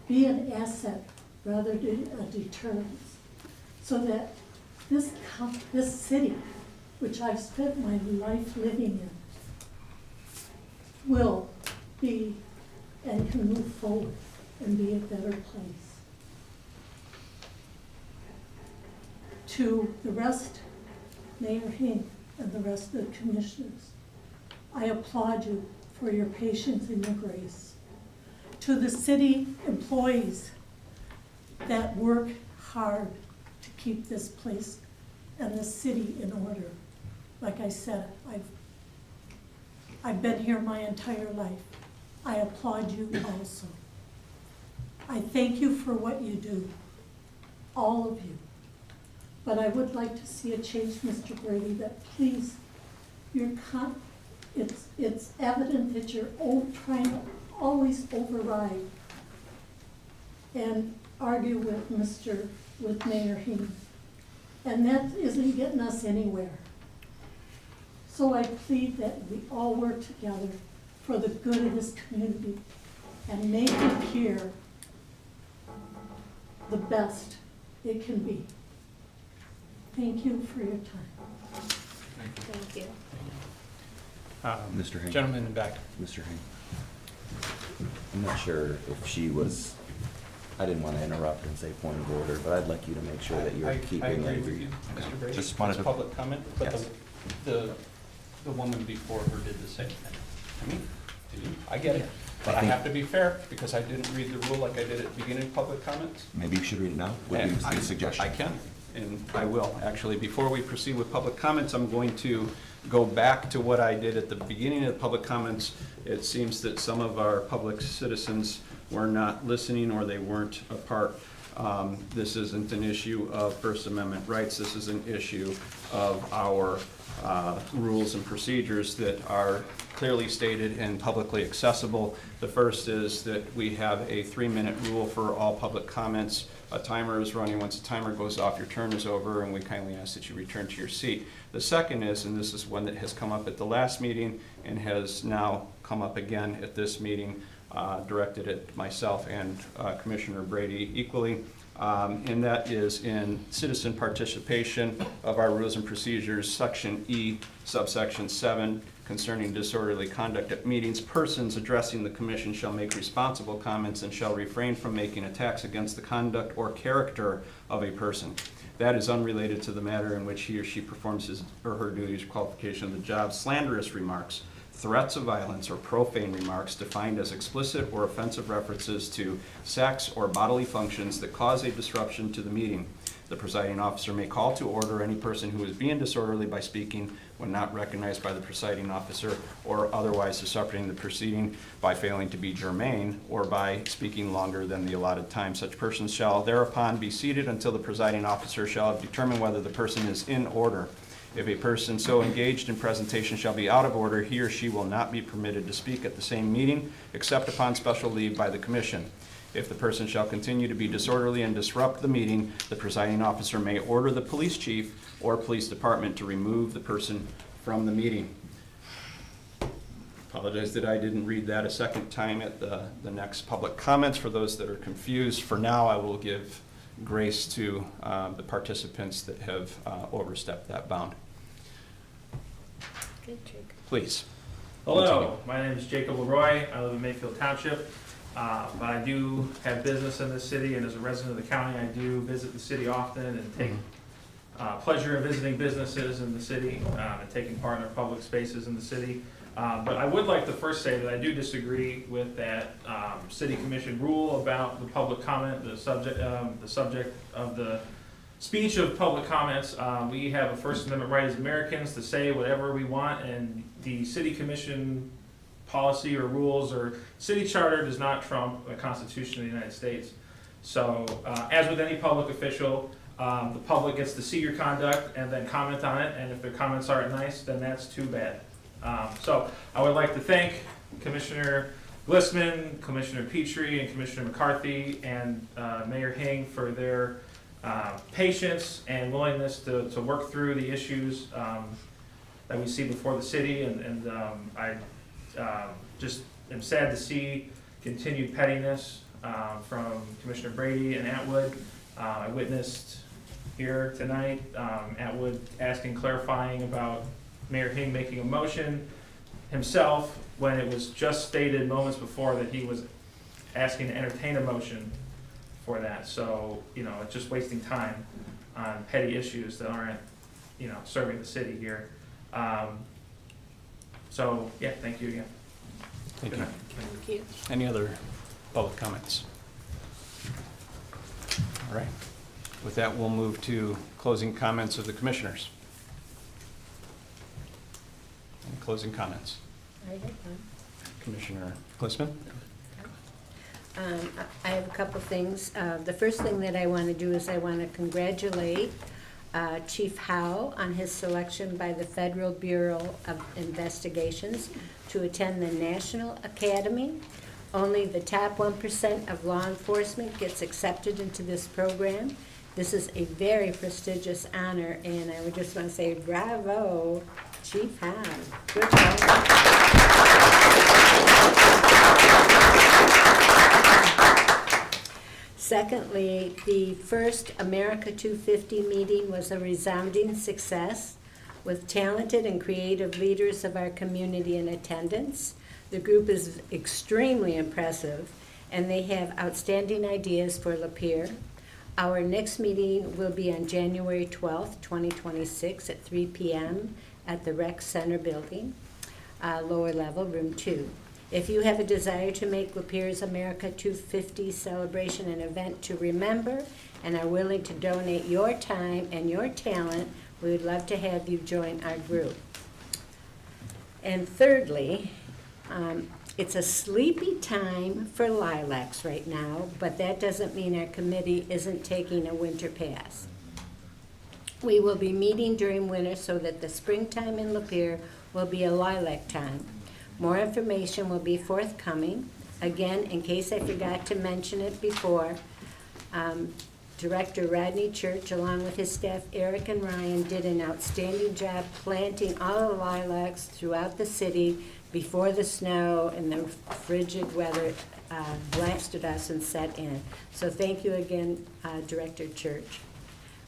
be an asset rather than a deterrence, so that this city, which I've spent my life living in, will be and can move forward and be a better place. To the rest, Mayor Hink and the rest of the commissioners, I applaud you for your patience and your grace. To the city employees that work hard to keep this place and the city in order. Like I said, I've been here my entire life. I applaud you also. I thank you for what you do, all of you. But I would like to see a change, Mr. Brady, that please, it's evident that you're trying to always override and argue with Mayor Hink. And that isn't getting us anywhere. So I plead that we all work together for the good of this community and make it here the best it can be. Thank you for your time. Thank you. Mr. Hink. Gentleman in the back. Mr. Hink. I'm not sure if she was, I didn't want to interrupt and say point of order, but I'd like you to make sure that you're keeping. I agree with you, Mr. Brady. Just wanted It's to. public comment, but Yes. the woman before her did the same thing. I mean, I get it, but I I think- have to be fair, because I didn't read the rule like I did at the beginning of public comments. Maybe you should read it now, would be And a suggestion. I can, and I will. Actually, before we proceed with public comments, I'm going to go back to what I did at the beginning of the public comments. It seems that some of our public citizens were not listening, or they weren't a part. This isn't an issue of First Amendment rights. This is an issue of our rules and procedures that are clearly stated and publicly accessible. The first is that we have a 3-minute rule for all public comments. A timer is running. Once the timer goes off, your turn is over, and we kindly ask that you return to your seat. The second is, and this is one that has come up at the last meeting and has now come up again at this meeting, directed at myself and Commissioner Brady equally, and that is in citizen participation of our rules and procedures, Section E, subsection 7, concerning disorderly conduct at meetings. Persons addressing the commission shall make responsible comments and shall refrain from making attacks against the conduct or character of a person. That is unrelated to the matter in which he or she performs his or her duties or qualification of the job. Slanderous remarks, threats of violence, or profane remarks defined as explicit or offensive references to sex or bodily functions that cause a disruption to the meeting. The presiding officer may call to order any person who is being disorderly by speaking when not recognized by the presiding officer, or otherwise disrupting the proceeding by failing to be germane or by speaking longer than the allotted time. Such persons shall thereupon be seated until the presiding officer shall have determined whether the person is in order. If a person so engaged in presentation shall be out of order, he or she will not be permitted to speak at the same meeting except upon special leave by the commission. If the person shall continue to be disorderly and disrupt the meeting, the presiding officer may order the police chief or police department to remove the person from the meeting. Apologize that I didn't read that a second time at the next public comments. For those that are confused, for now I will give grace to the participants that have overstepped that bound. Good, Jake. Please. Hello, my name is Jacob Leroy. I live in Mayfield Township, but I do have business in this city, and as a resident of the county, I do visit the city often and take pleasure in visiting businesses in the city and taking part in our public spaces in the city. But I would like to first say that I do disagree with that city commission rule about the public comment, the subject of the speech of public comments. We have a First Amendment right as Americans to say whatever we want, and the city commission policy or rules or city charter does not trump the Constitution of the United States. So, as with any public official, the public gets to see your conduct and then comment on it, and if their comments aren't nice, then that's too bad. So, I would like to thank Commissioner Glissman, Commissioner Petrie, and Commissioner McCarthy, and Mayor Hing for their patience and willingness to work through the issues that we see before the city, and I just am sad to see continued pettiness from Commissioner Brady and Atwood. I witnessed here tonight Atwood asking clarifying about Mayor Hing making a motion himself when it was just stated moments before that he was asking to entertain a motion for that. So, it's just wasting time on petty issues that aren't, serving the city here. So, yeah, thank you again. Thank Good you. night. Thank you. Any other public comments? All right. With that, we'll move to closing comments of the commissioners. Any closing comments? I have one. Commissioner Glissman? I have a couple things. The first thing that I want to do is I want to congratulate Chief Howe on his selection by the Federal Bureau of Investigations to attend the National Academy. Only the top 1% of law enforcement gets accepted into this program. This is a very prestigious honor, and I would just want to say bravo, Chief Howe. Good job. Secondly, the first America 250 meeting was a resounding success with talented and creative leaders of our community in attendance. The group is extremely impressive, and they have outstanding ideas for Lapeer. Our next meeting will be on January 12th, 2026 at 3 p.m. at the Rec Center building, lower level, room 2. If you have a desire to make Lapeer's America 250 celebration an event to remember and are willing to donate your time and your talent, we would love to have you join our group. And thirdly, it's a sleepy time for lilacs right now, but that doesn't mean our committee isn't taking a winter pass. We will be meeting during winter so that the springtime in Lapeer will be a lilac time. More information will be forthcoming. Again, in case I forgot to mention it before, Director Rodney Church, along with his staff, Eric and Ryan, did an outstanding job planting all the lilacs throughout the city before the snow and the frigid weather blasted us and set in. So thank you again, Director Church.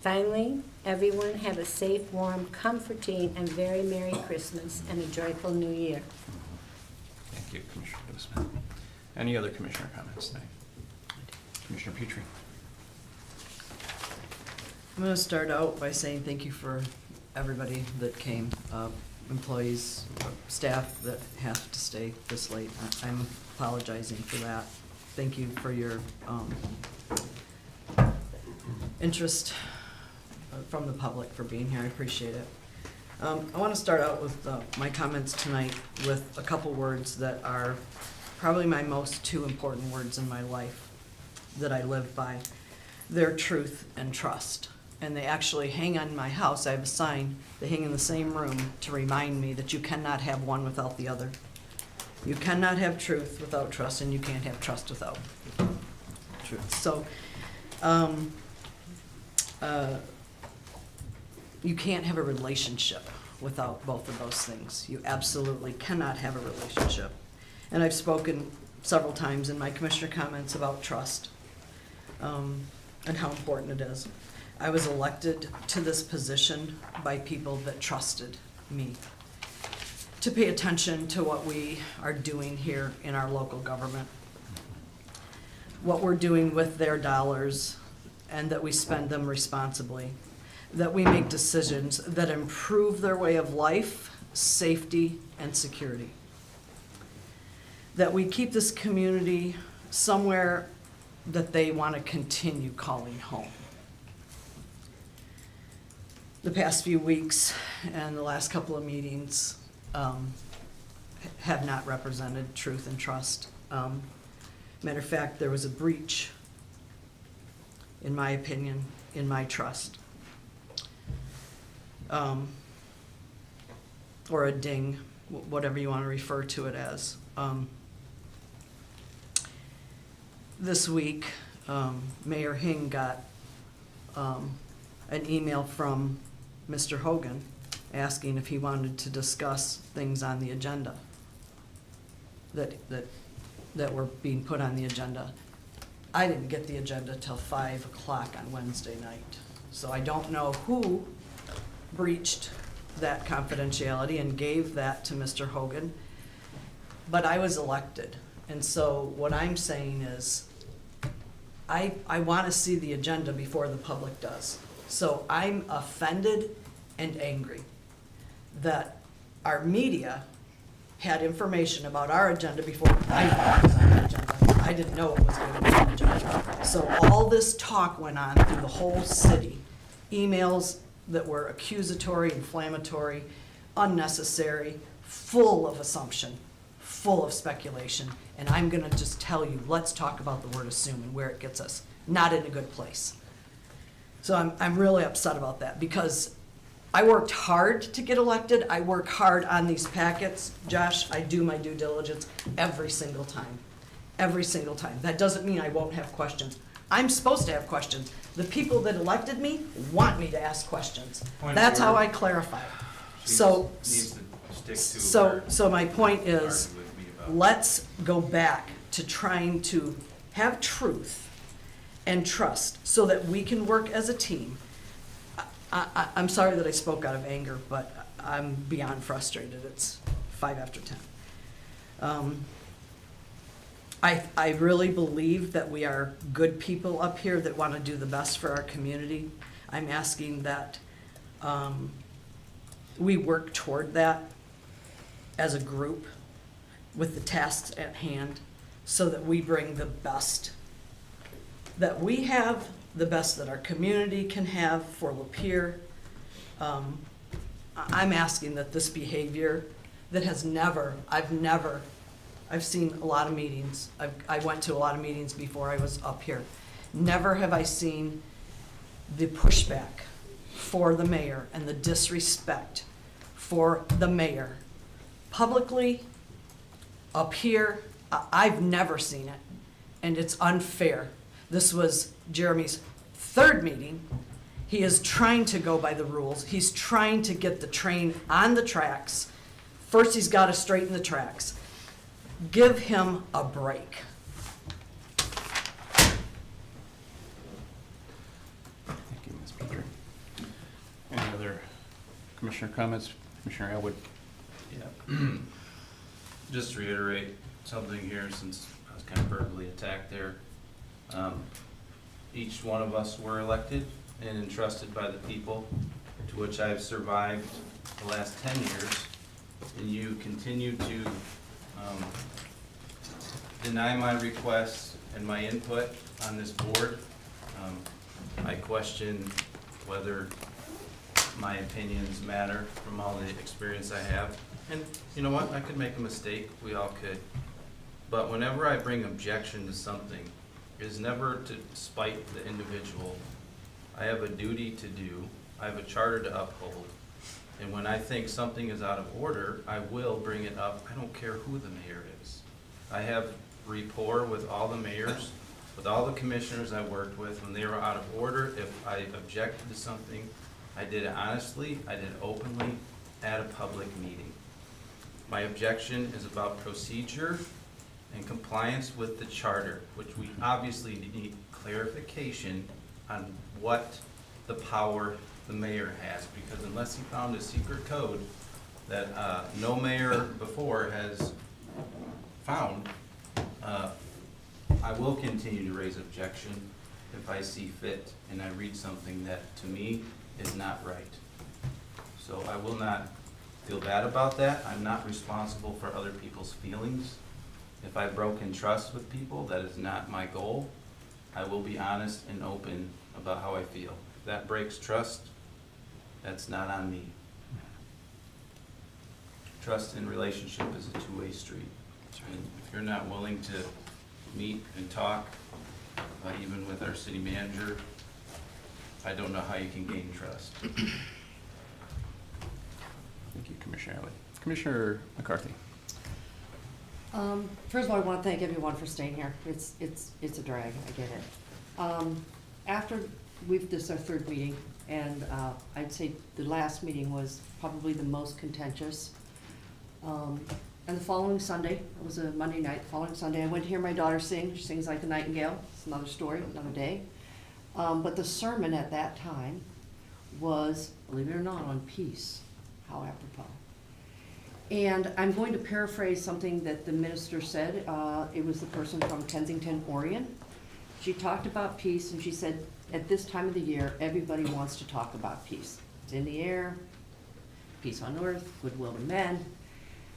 Finally, everyone have a safe, warm, comforting, and very Merry Christmas and a joyful New Year. Thank you, Commissioner Glissman. Any other commissioner comments tonight? Commissioner Petrie? I'm going to start out by saying thank you for everybody that came, employees, staff that have to stay this late. I'm apologizing for that. Thank you for your interest from the public for being here. I appreciate it. I want to start out with my comments tonight with a couple words that are probably my most two important words in my life that I live by. They're truth and trust. And they actually hang on my house. I have a sign. They hang in the same room to remind me that you cannot have one without the other. You cannot have truth without trust, and you can't have trust without truth. So, you can't have a relationship without both of those things. You absolutely cannot have a relationship. And I've spoken several times in my commissioner comments about trust and how important it is. I was elected to this position by people that trusted me to pay attention to what we are doing here in our local government, what we're doing with their dollars, and that we spend them responsibly, that we make decisions that improve their way of life, safety, and security, that we keep this community somewhere that they want to continue calling home. The past few weeks and the last couple of meetings have not represented truth and trust. Matter of fact, there was a breach, in my opinion, in my trust. Or a ding, whatever you want to refer to it as. This week, Mayor Hing got an email from Mr. Hogan asking if he wanted to discuss things on the agenda that were being put on the agenda. I didn't get the agenda till 5 o'clock on Wednesday night. So I don't know who breached that confidentiality and gave that to Mr. Hogan, but I was elected. And so what I'm saying is, I want to see the agenda before the public does. So I'm offended and angry that our media had information about our agenda before I knew it was on the agenda. I didn't know it was going to be on the agenda. So all this talk went on through the whole city. Emails that were accusatory, inflammatory, unnecessary, full of assumption, full of speculation. And I'm gonna just tell you, let's talk about the word assume and where it gets us. Not in a good place. So I'm really upset about that because I worked hard to get elected. I work hard on these packets. Josh, I do my due diligence every single time. Every single time. That doesn't mean I won't have questions. I'm supposed to have questions. The people that elected me want me to ask questions. That's how I clarify. So, so my point is, let's go back to trying to have truth and trust so that we can work as a team. I'm sorry that I spoke out of anger, but I'm beyond frustrated. It's 5 after 10. I really believe that we are good people up here that want to do the best for our community. I'm asking that we work toward that as a group with the tasks at hand so that we bring the best that we have, the best that our community can have for Lapeer. I'm asking that this behavior that has I've seen a lot of meetings. I went to a lot of meetings before I was up here. Never have I seen the pushback for the mayor and the disrespect for the mayor. Publicly, up here, I've never seen it, and it's unfair. This was Jeremy's 3rd meeting. He is trying to go by the rules. He's trying to get the train on the tracks. First, he's got to straighten the tracks. Give him a break. Thank you, Ms. Peter. Any other commissioner comments? Commissioner Elwood? Yeah. Just to reiterate something here, since I was kind of verbally attacked there. Each one of us were elected and entrusted by the people, to which I've survived the last 10 years, and you continue to deny my requests and my input on this board. I question whether my opinions matter from all the experience I have. And you know what? I could make a mistake. We all could. But whenever I bring objection to something, it is never to spite the individual. I have a duty to do. I have a charter to uphold. And when I think something is out of order, I will bring it up. I don't care who the mayor is. I have rapport with all the mayors, with all the commissioners I worked with. When they were out of order, if I objected to something, I did it honestly, I did it openly, at a public meeting. My objection is about procedure and compliance with the charter, which we obviously need clarification on what the power the mayor has, because unless he found a secret code, that no mayor before has found. I will continue to raise objection if I see fit and I read something that to me is not right. So I will not feel bad about that. I'm not responsible for other people's feelings. If I've broken trust with people, that is not my goal. I will be honest and open about how I feel. If that breaks trust, that's not on me. Trust in relationship is a two-way street. And if you're not willing to meet and talk, even with our city manager, I don't know how you can gain trust. Thank you, Commissioner Alley. Commissioner McCarthy. First of all, I want to thank everyone for staying here. It's a drag, I get it. After this is our third meeting, and I'd say the last meeting was probably the most contentious. And the following Sunday, it was a Monday night, the following Sunday, I went to hear my daughter sing. She sings like a nightingale. It's another story, another day. But the sermon at that time was, believe it or not, on peace. How apropos. And I'm going to paraphrase something that the minister said. It was the person from Kensington, Oregon. She talked about peace, and she said, at this time of the year, everybody wants to talk about peace. It's in the air, peace on earth, goodwill to men.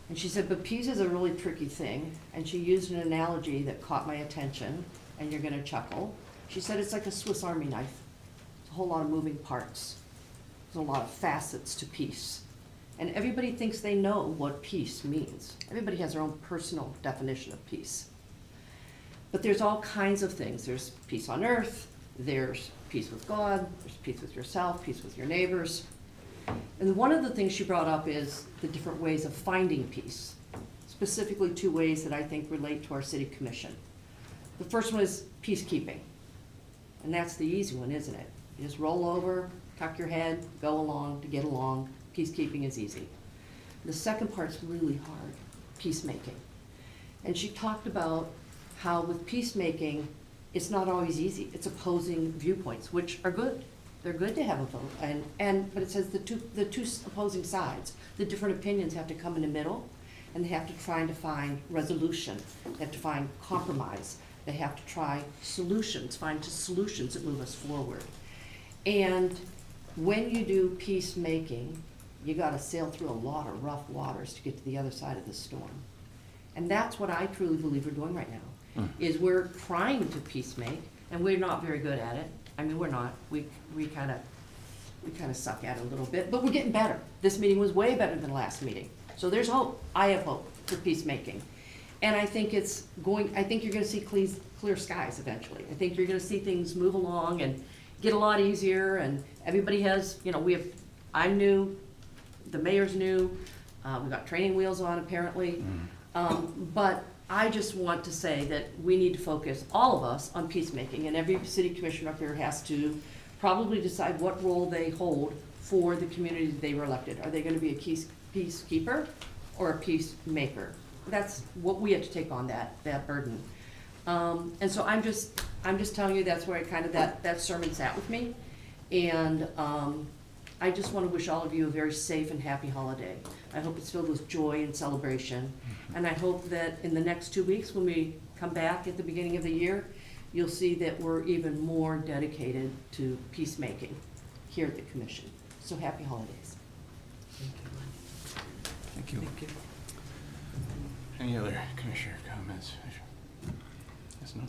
And she said, but peace is a really tricky thing. And she used an analogy that caught my attention, and you're gonna chuckle. She said, it's like a Swiss Army knife. It's a whole lot of moving parts. There's a lot of facets to peace. And everybody thinks they know what peace means. Everybody has their own personal definition of peace. But there's all kinds of things. There's peace on earth, there's peace with God, there's peace with yourself, peace with your neighbors. And one of the things she brought up is the different ways of finding peace, specifically two ways that I think relate to our city commission. The first one is peacekeeping. And that's the easy one, isn't it? You just roll over, tuck your head, go along to get along. Peacekeeping is easy. The second part's really hard, peacemaking. And she talked about how with peacemaking, it's not always easy. It's opposing viewpoints, which are good. They're good to have a vote, but it says the two opposing sides, the different opinions have to come in the middle, and they have to try to find resolution. They have to find compromise. They have to try solutions, find solutions that move us forward. And when you do peacemaking, you got to sail through a lot of rough waters to get to the other side of the storm. And that's what I truly believe we're doing right now, is we're trying to peacemake, and we're not very good at it. I mean, we're not. We kind of suck at it a little bit, but we're getting better. This meeting was way better than the last meeting. So there's hope. I have hope for peacemaking. And I think you're going to see clear skies eventually. I think you're going to see things move along and get a lot easier, and everybody has, I'm new, the mayor's new, we've got training wheels on apparently. But I just want to say that we need to focus, all of us, on peacemaking, and every city commissioner up here has to probably decide what role they hold for the community that they were elected. Are they gonna be a peacekeeper or a peacemaker? That's what we have to take on, that burden. And so I'm just telling you, that's where that sermon sat with me. And I just want to wish all of you a very safe and happy holiday. I hope it's filled with joy and celebration. And I hope that in the next 2 weeks, when we come back at the beginning of the year, you'll see that we're even more dedicated to peacemaking here at the commission. So happy holidays. Thank you. Thank you. Any other commissioner comments? Yes, no?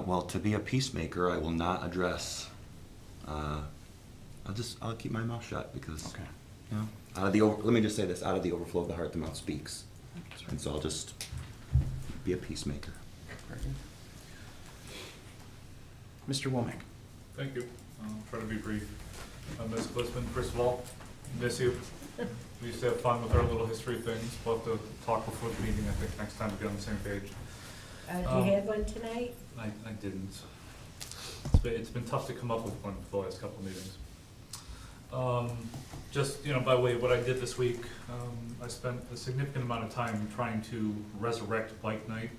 Well, to be a peacemaker, I will not address, I'll keep my mouth shut because, okay. Let me just say this, out of the overflow of the heart, the mouth speaks. And so I'll just be a peacemaker. Mr. Womack. Thank you. I'll try to be brief. Ms. Blitzman, first of all, miss you. We used to have fun with our little history things. We'll have to talk before the meeting, I think, next time to get on the same page. Do you have one tonight? I didn't. It's been tough to come up with one for the last couple of meetings. Just, by way of what I did this week, I spent a significant amount of time trying to resurrect bike night.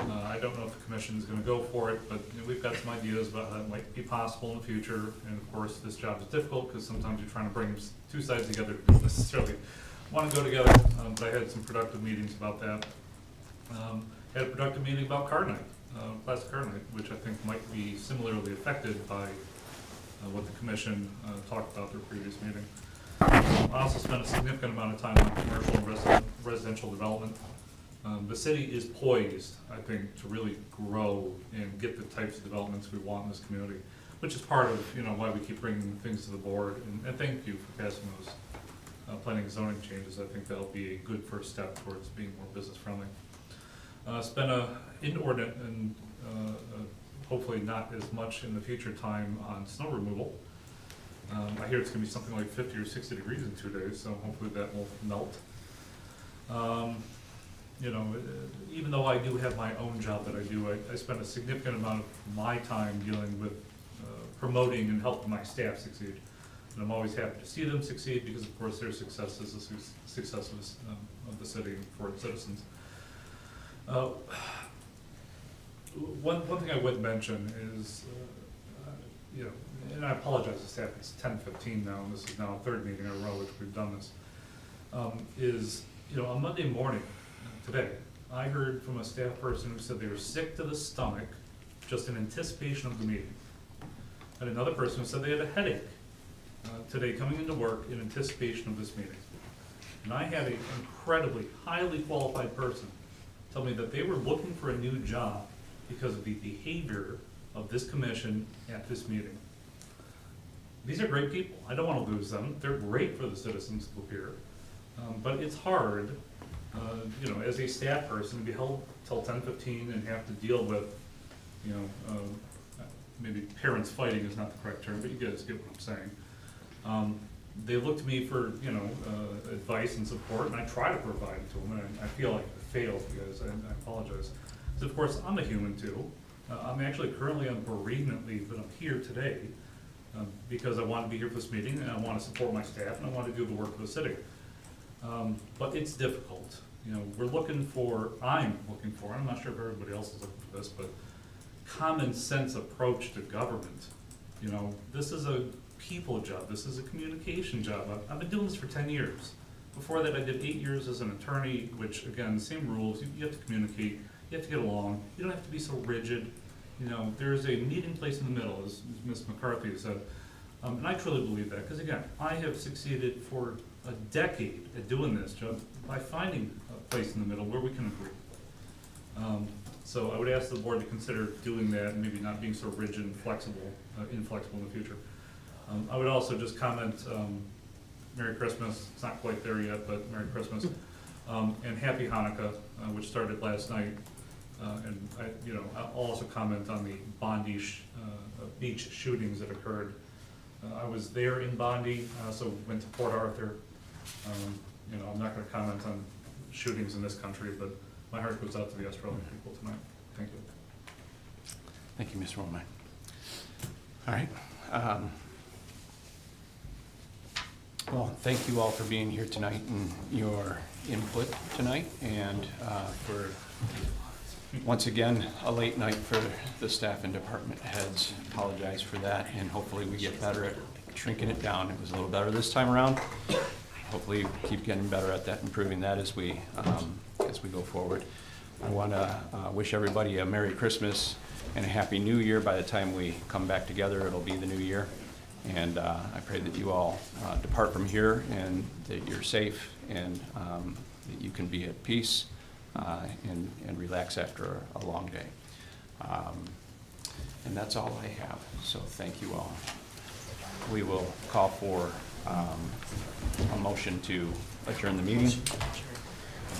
I don't know if the commission is going to go for it, but we've got some ideas about how that might be possible in the future. And of course, this job is difficult because sometimes you're trying to bring two sides together. It doesn't necessarily want to go together, but I had some productive meetings about that. Had a productive meeting about card night, classic card night, which I think might be similarly affected by what the commission talked about their previous meeting. I also spent a significant amount of time on commercial and residential development. The city is poised, I think, to really grow and get the types of developments we want in this community, which is part of, why we keep bringing things to the board. And thank you for passing those planning and zoning changes. I think that'll be a good first step towards being more business friendly. Spent a inordinate and hopefully not as much in the future time on snow removal. I hear it's gonna be something like 50 or 60 degrees in 2 days, so hopefully that will melt. Even though I do have my own job that I do, I spend a significant amount of my time dealing with promoting and helping my staff succeed. And I'm always happy to see them succeed because, of course, their success is the success of the city for its citizens. One thing I would mention is, and I apologize to staff, it's 10:15 now, and this is now a third meeting in a row which we've done this, on Monday morning, today, I heard from a staff person who said they were sick to the stomach just in anticipation of the meeting. And another person who said they had a headache today coming into work in anticipation of this meeting. And I had an incredibly highly qualified person tell me that they were looking for a new job because of the behavior of this commission at this meeting. These are great people. I don't want to lose them. They're great for the citizens of Lapeer. But it's hard, as a staff person, to be held till 10:15 and have to deal with, maybe parents fighting is not the correct term, but you guys get what I'm saying. They look to me for, advice and support, and I try to provide it to them, and I feel like I failed because I apologize. So of course, I'm a human too. I'm actually currently on bereavement leave, but I'm here today because I want to be here for this meeting, and I want to support my staff, and I want to do the work for the city. But it's difficult. I'm looking for, I'm not sure if everybody else is looking for this, but common sense approach to government. This is a people job. This is a communication job. I've been doing this for 10 years. Before that, I did 8 years as an attorney, which again, same rules. You have to communicate. You have to get along. You don't have to be so rigid. There's a meeting place in the middle, as Ms. McCarthy has said. And I truly believe that, because again, I have succeeded for a decade at doing this job by finding a place in the middle where we can agree. So I would ask the board to consider doing that and maybe not being so rigid and inflexible in the future. I would also just comment, Merry Christmas. It's not quite there yet, but Merry Christmas. And Happy Hanukkah, which started last night. And I'll also comment on the Bondi beach shootings that occurred. I was there in Bondi, so went to Port Arthur. I'm not going to comment on shootings in this country, but my heart goes out to the Australian people tonight. Thank you. Thank you, Ms. Romine. All right. Well, thank you all for being here tonight and your input tonight, and for, once again, a late night for the staff and department heads. Apologize for that, and hopefully we get better at shrinking it down. It was a little better this time around. Hopefully keep getting better at that, improving that as we go forward. I want to wish everybody a Merry Christmas and a Happy New Year. By the time we come back together, it'll be the new year. And I pray that you all depart from here and that you're safe, and that you can be at peace and relax after a long day. And that's all I have, so thank you all. We will call for a motion to adjourn the meeting.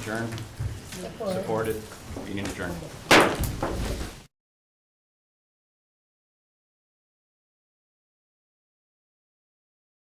Adjourn. Supported. Meeting adjourned.